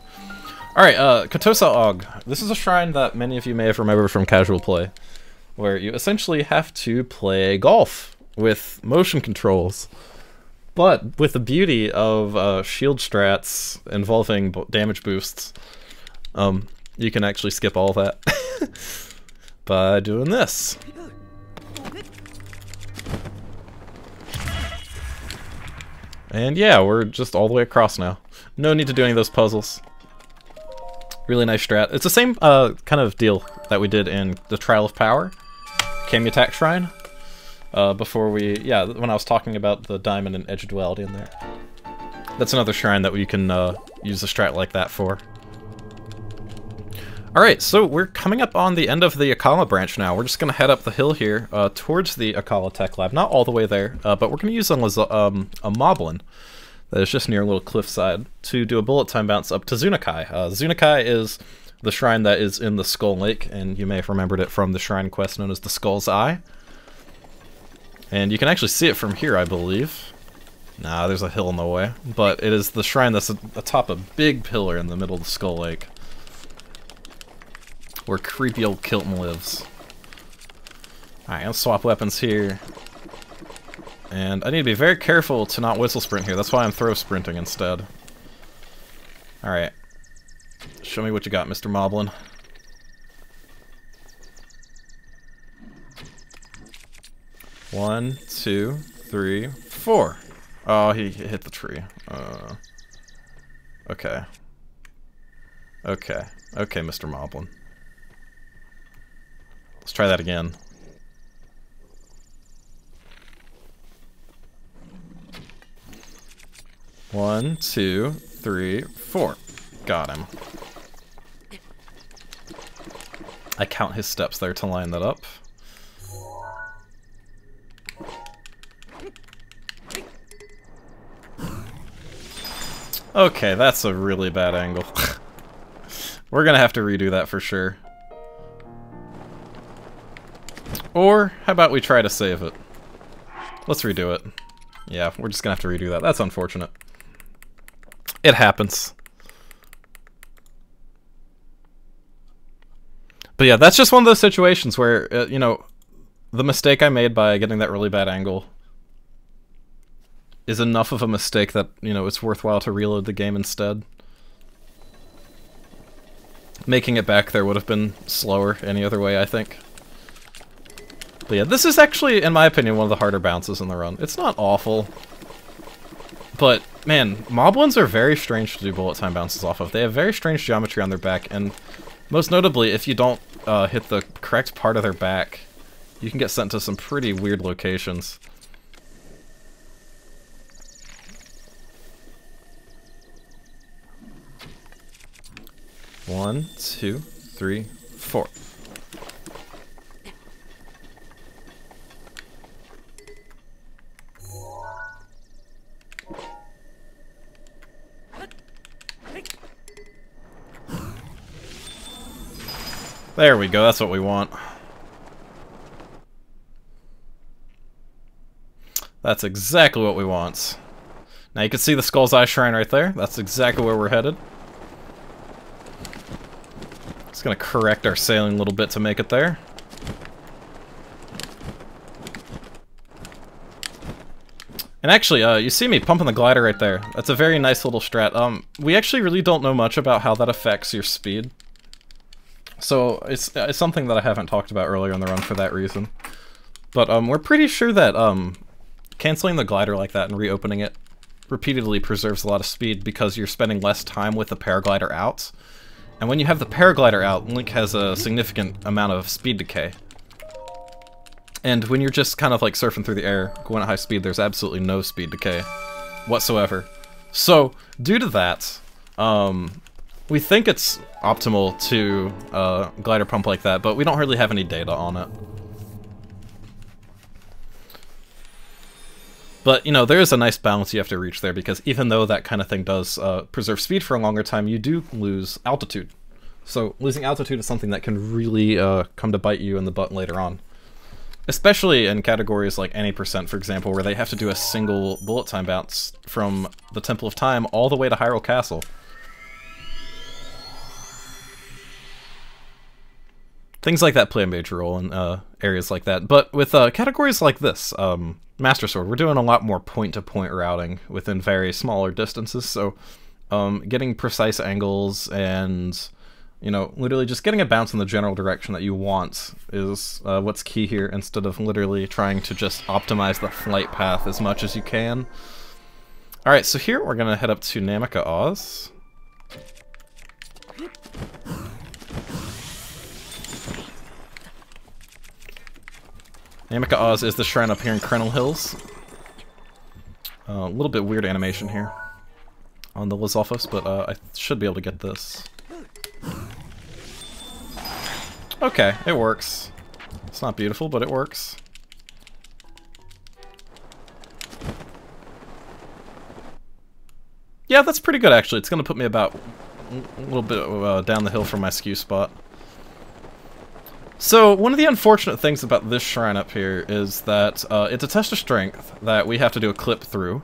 S1: Alright, Katosa Og. This is a shrine that many of you may have remembered from casual play, where you essentially have to play golf with motion controls. But with the beauty of shield strats involving damage boosts, you can actually skip all that. By doing this. And yeah, we're just all the way across now. No need to do any of those puzzles. Really nice strat. It's the same kind of deal that we did in the Trial of Power, Kami Attack Shrine. Before we, yeah, when I was talking about the Diamond and Edge of Duality in there. That's another shrine that we can use a strat like that for. Alright, so we're coming up on the end of the Akkala branch now. We're just going to head up the hill here towards the Akkala Tech Lab. Not all the way there, but we're going to use a Moblin that is just near a little cliffside to do a bullet time bounce up to Zunakai. Zunakai is the shrine that is in the Skull Lake, and you may have remembered it from the shrine quest known as the Skull's Eye. And you can actually see it from here, I believe. Nah, there's a hill in the way. But it is the shrine that's atop a big pillar in the middle of the Skull Lake, where creepy old Kilton lives. Alright, let's swap weapons here. And I need to be very careful to not whistle sprint here. That's why I'm throw sprinting instead. Alright. Show me what you got, Mr. Moblin. One, two, three, four. Oh, he hit the tree. Okay. Okay. Okay, Mr. Moblin. Let's try that again. One, two, three, four. Got him. I count his steps there to line that up. Okay, that's a really bad angle. We're gonna have to redo that for sure. Or, how about we try to save it? Let's redo it. Yeah, we're just gonna have to redo that. That's unfortunate. It happens. But yeah, that's just one of those situations where, you know, the mistake I made by getting that really bad angle is enough of a mistake that, you know, it's worthwhile to reload the game instead. Making it back there would have been slower any other way, I think. But yeah, this is actually, in my opinion, one of the harder bounces in the run. It's not awful. But, man, Moblins are very strange to do bullet time bounces off of. They have very strange geometry on their back, and most notably, if you don't hit the correct part of their back, you can get sent to some pretty weird locations. One, two, three, four. There we go, that's what we want. That's exactly what we want. Now you can see the Skull's Eye Shrine right there. That's exactly where we're headed. Just gonna correct our sailing a little bit to make it there. And actually, you see me pumping the glider right there. That's a very nice little strat. We actually really don't know much about how that affects your speed. So it's something that I haven't talked about earlier in the run for that reason. But we're pretty sure that canceling the glider like that and reopening it repeatedly preserves a lot of speed because you're spending less time with the paraglider out. And when you have the paraglider out, Link has a significant amount of speed decay. And when you're just kind of like surfing through the air, going at high speed, there's absolutely no speed decay whatsoever. So, due to that, we think it's optimal to glider pump like that, but we don't really have any data on it. But, you know, there is a nice balance you have to reach there, because even though that kind of thing does preserve speed for a longer time, you do lose altitude. So, losing altitude is something that can really come to bite you in the butt later on. Especially in categories like any percent, for example, where they have to do a single bullet time bounce from the Temple of Time all the way to Hyrule Castle. Things like that play a major role in areas like that. But with categories like this, Master Sword, we're doing a lot more point-to-point routing within very smaller distances, so getting precise angles and, you know, literally just getting a bounce in the general direction that you want is what's key here, instead of literally trying to just optimize the flight path as much as you can. Alright, so here we're going to head up to Namika Oz. Namika Oz is the shrine up here in Krenel Hills. A little bit weird animation here on the Lizalfos, but I should be able to get this. Okay, it works. It's not beautiful, but it works. Yeah, that's pretty good actually. It's going to put me about a little bit down the hill from my skew spot. So, one of the unfortunate things about this shrine up here is that it's a test of strength that we have to do a clip through,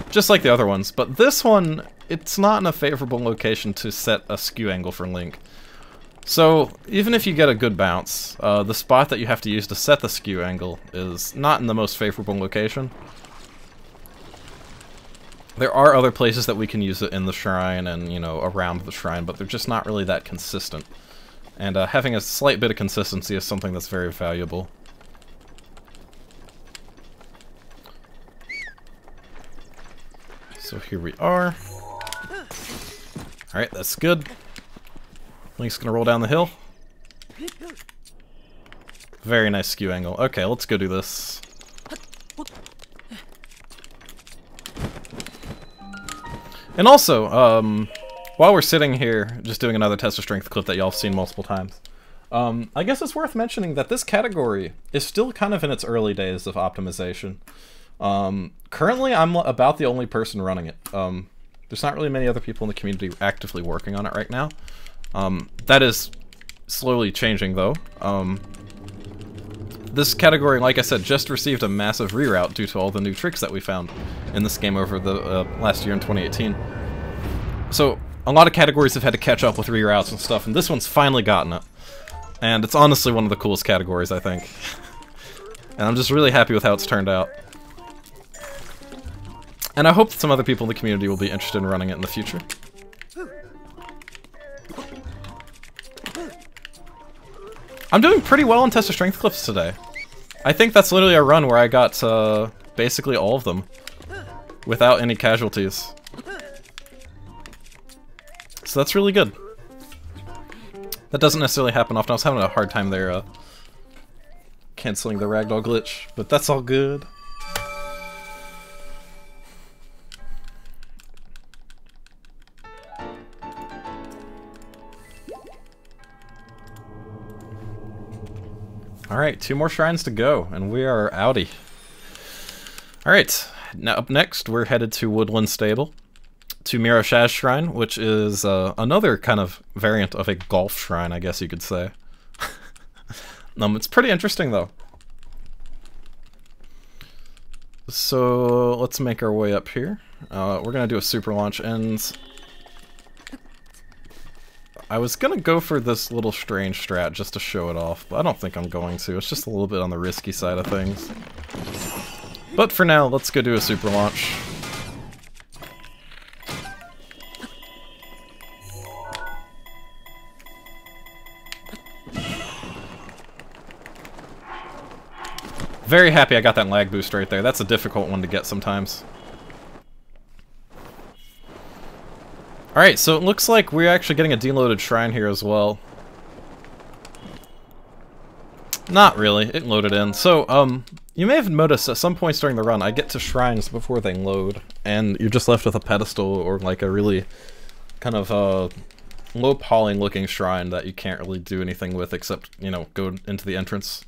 S1: just like the other ones, but this one, it's not in a favorable location to set a skew angle for Link. So, even if you get a good bounce, the spot that you have to use to set the skew angle is not in the most favorable location. There are other places that we can use it in the shrine and, you know, around the shrine, but they're just not really that consistent. And having a slight bit of consistency is something that's very valuable. So here we are. Alright, that's good. Link's gonna roll down the hill. Very nice skew angle. Okay, let's go do this. And also, while we're sitting here, just doing another test of strength clip that y'all have seen multiple times, I guess it's worth mentioning that this category is still kind of in its early days of optimization. Currently, I'm about the only person running it. There's not really many other people in the community actively working on it right now. That is slowly changing, though. This category, like I said, just received a massive reroute due to all the new tricks that we found in this game over the last year in 2018. So, a lot of categories have had to catch up with reroutes and stuff, and this one's finally gotten it. And it's honestly one of the coolest categories, I think. And I'm just really happy with how it's turned out. And I hope that some other people in the community will be interested in running it in the future. I'm doing pretty well on test of strength clips today. I think that's literally a run where I got basically all of them without any casualties. So that's really good. That doesn't necessarily happen often. I was having a hard time there canceling the ragdoll glitch, but that's all good. Alright, 2 more shrines to go, and we are outie. Alright, now up next, we're headed to Woodland Stable, to Miro Shaz Shrine, which is another kind of variant of a golf shrine, I guess you could say. It's pretty interesting, though. So, let's make our way up here. We're gonna do a super launch, and I was gonna go for this little strange strat just to show it off, but I don't think I'm going to. It's just a little bit on the risky side of things. But for now, let's go do a super launch. Very happy I got that lag boost right there. That's a difficult one to get sometimes. Alright, so it looks like we're actually getting a deloaded shrine here as well. Not really, it loaded in. So, you may have noticed at some points during the run, I get to shrines before they load, and you're just left with a pedestal or like a really kind of low-polying looking shrine that you can't really do anything with except, you know, go into the entrance.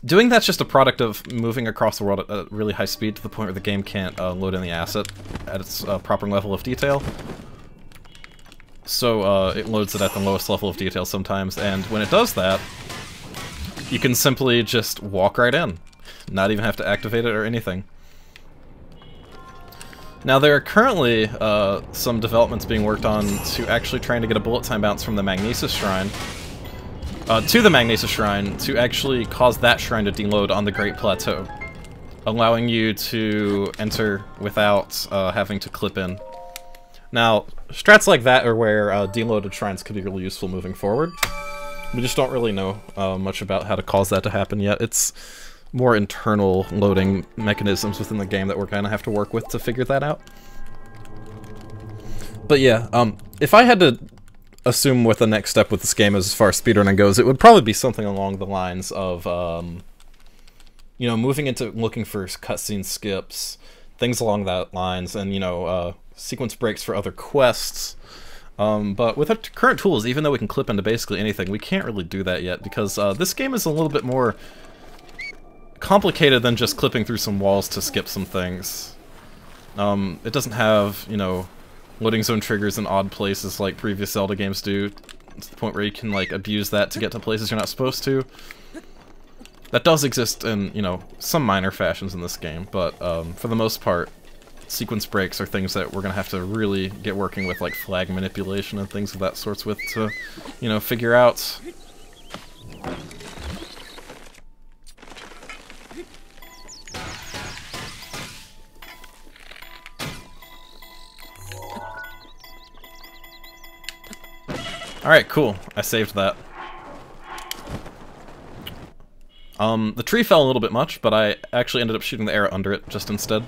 S1: Doing that's just a product of moving across the world at a really high speed to the point where the game can't load in the asset at its proper level of detail. So it loads it at the lowest level of detail sometimes, and when it does that, you can simply just walk right in. Not even have to activate it or anything. Now there are currently some developments being worked on to actually trying to get a bullet time bounce from the Magnesis Shrine to the Magnesis Shrine to actually cause that shrine to deload on the Great Plateau, allowing you to enter without having to clip in. Now, strats like that are where deloaded shrines could be really useful moving forward. We just don't really know much about how to cause that to happen yet. It's more internal loading mechanisms within the game that we're going to have to work with to figure that out. But yeah, if I had to assume what the next step with this game as far as speedrunning goes, it would probably be something along the lines of, you know, moving into looking for cutscene skips, things along that lines, and, you know, sequence breaks for other quests. But with our current tools, even though we can clip into basically anything, we can't really do that yet, because this game is a little bit more complicated than just clipping through some walls to skip some things. It doesn't have, you know, loading zone triggers in odd places like previous Zelda games do, to the point where you can, like, abuse that to get to places you're not supposed to. That does exist in, you know, some minor fashions in this game, but for the most part, sequence breaks are things that we're gonna have to really get working with, like flag manipulation and things of that sorts with to, you know, figure out. Alright, cool. I saved that. The tree fell a little bit much, but I actually ended up shooting the arrow under it just instead,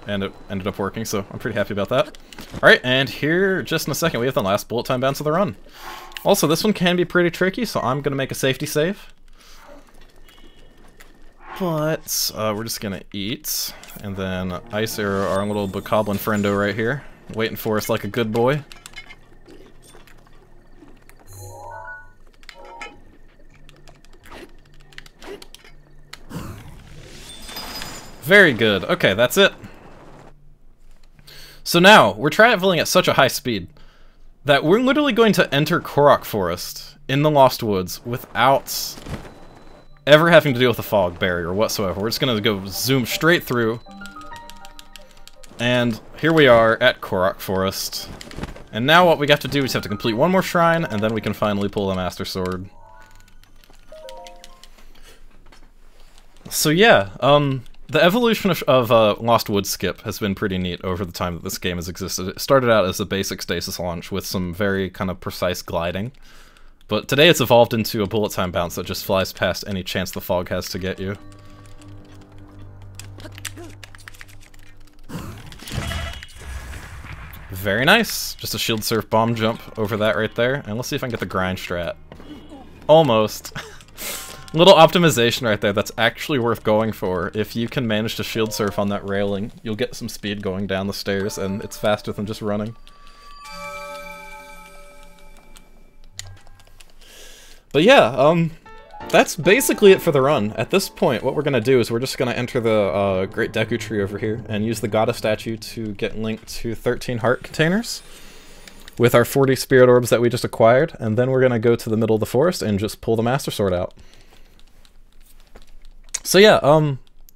S1: and it ended up working, so I'm pretty happy about that. Alright, and here, just in a second, we have the last bullet time bounce of the run. Also, this one can be pretty tricky, so I'm gonna make a safety save. But, we're just gonna eat, and then Ice Arrow, our little bokoblin friendo right here, waiting for us like a good boy. Very good. Okay, that's it. So now, we're traveling at such a high speed that we're literally going to enter Korok Forest in the Lost Woods without ever having to deal with a fog barrier whatsoever. We're just going to go zoom straight through. And here we are at Korok Forest. And now what we got to do is have to complete one more shrine, and then we can finally pull the Master Sword. So yeah, the evolution of Lost Woods skip has been pretty neat over the time that this game has existed. It started out as a basic stasis launch with some very kind of precise gliding, but today it's evolved into a bullet time bounce that just flies past any chance the fog has to get you. Very nice! Just a shield surf bomb jump over that right there, and let's see if I can get the grind strat. Almost. Little optimization right there that's actually worth going for. If you can manage to shield surf on that railing, you'll get some speed going down the stairs, and it's faster than just running. But yeah, that's basically it for the run. At this point, what we're going to do is we're just going to enter the Great Deku Tree over here and use the Goddess statue to get linked to 13 heart containers with our 40 spirit orbs that we just acquired, and then we're going to go to the middle of the forest and just pull the Master Sword out. So yeah,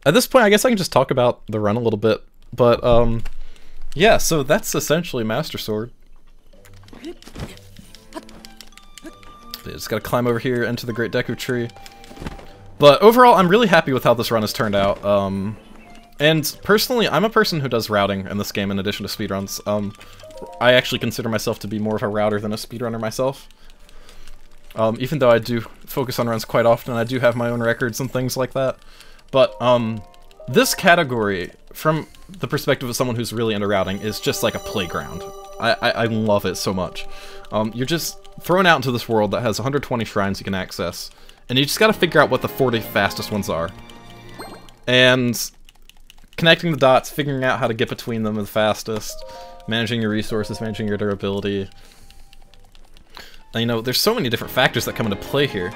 S1: at this point I guess I can just talk about the run a little bit, but yeah, so that's essentially Master Sword. You just gotta climb over here into the Great Deku Tree. But overall, I'm really happy with how this run has turned out. And personally, I'm a person who does routing in this game in addition to speedruns. I actually consider myself to be more of a router than a speedrunner myself. even though I do focus on runs quite often. I do have my own records and things like that. But this category, from the perspective of someone who's really into routing, is just like a playground. I love it so much. You're just thrown out into this world that has 120 shrines you can access, and you just gotta figure out what the 40 fastest ones are. And connecting the dots, figuring out how to get between them the fastest, managing your resources, managing your durability. And, you know, there's so many different factors that come into play here.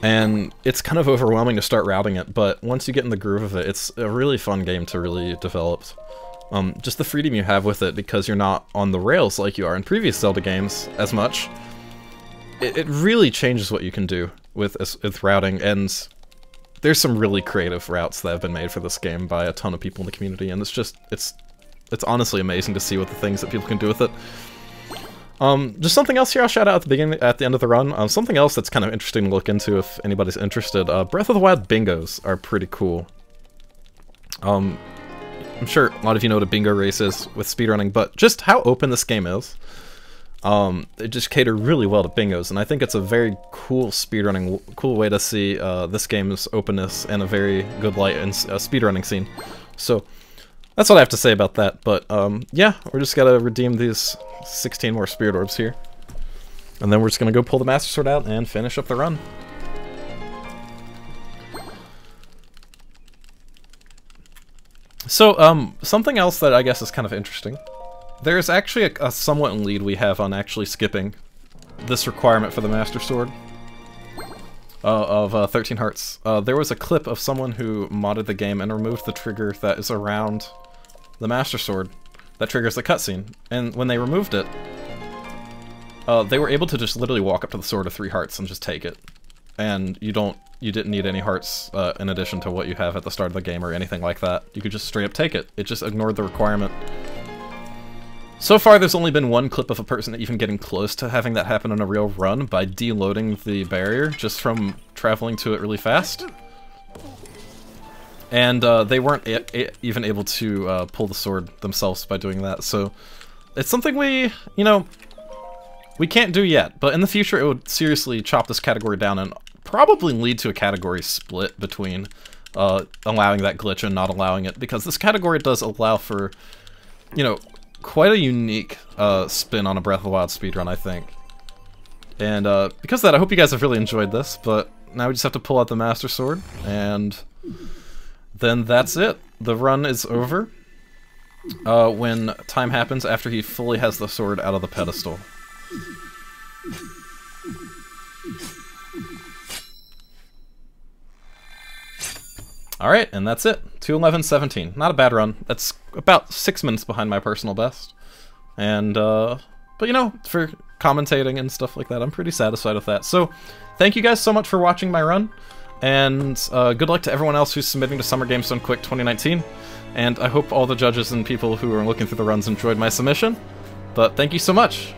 S1: And it's kind of overwhelming to start routing it, but once you get in the groove of it, it's a really fun game to really develop. Just the freedom you have with it, because you're not on the rails like you are in previous Zelda games as much. It really changes what you can do with routing, and there's some really creative routes that have been made for this game by a ton of people in the community, and it's honestly amazing to see what the things that people can do with it. Just something else here I'll shout out at the end of the run. Something else that's kind of interesting to look into if anybody's interested. Breath of the Wild bingos are pretty cool. I'm sure a lot of you know what a bingo race is with speedrunning, but just how open this game is. They just cater really well to bingos, and I think it's a very cool cool way to see this game's openness and a very good light in a speedrunning scene. So that's what I have to say about that, but yeah, we're just gotta redeem these 16 more spirit orbs here. And then we're just gonna go pull the Master Sword out and finish up the run. So, something else that I guess is kind of interesting. There's actually a somewhat lead we have on actually skipping this requirement for the Master Sword of 13 hearts. There was a clip of someone who modded the game and removed the trigger that is around the Master Sword that triggers the cutscene. And when they removed it, they were able to just literally walk up to the sword of 3 hearts and just take it. And you didn't need any hearts in addition to what you have at the start of the game or anything like that. You could just straight up take it. It just ignored the requirement. So far, there's only been one clip of a person even getting close to having that happen in a real run by deloading the barrier just from traveling to it really fast. And they weren't even able to pull the sword themselves by doing that, so it's something we can't do yet, but in the future it would seriously chop this category down and probably lead to a category split between allowing that glitch and not allowing it, because this category does allow for, quite a unique spin on a Breath of the Wild speedrun, I think. And because of that, I hope you guys have really enjoyed this, but now we just have to pull out the Master Sword, and then that's it. The run is over when time happens after he fully has the sword out of the pedestal. Alright, and that's it. 2:11:17. Not a bad run. That's about 6 minutes behind my personal best. And, but for commentating and stuff like that, I'm pretty satisfied with that. So, thank you guys so much for watching my run. And good luck to everyone else who's submitting to Summer Games Done Quick 2019. And I hope all the judges and people who are looking through the runs enjoyed my submission. But thank you so much.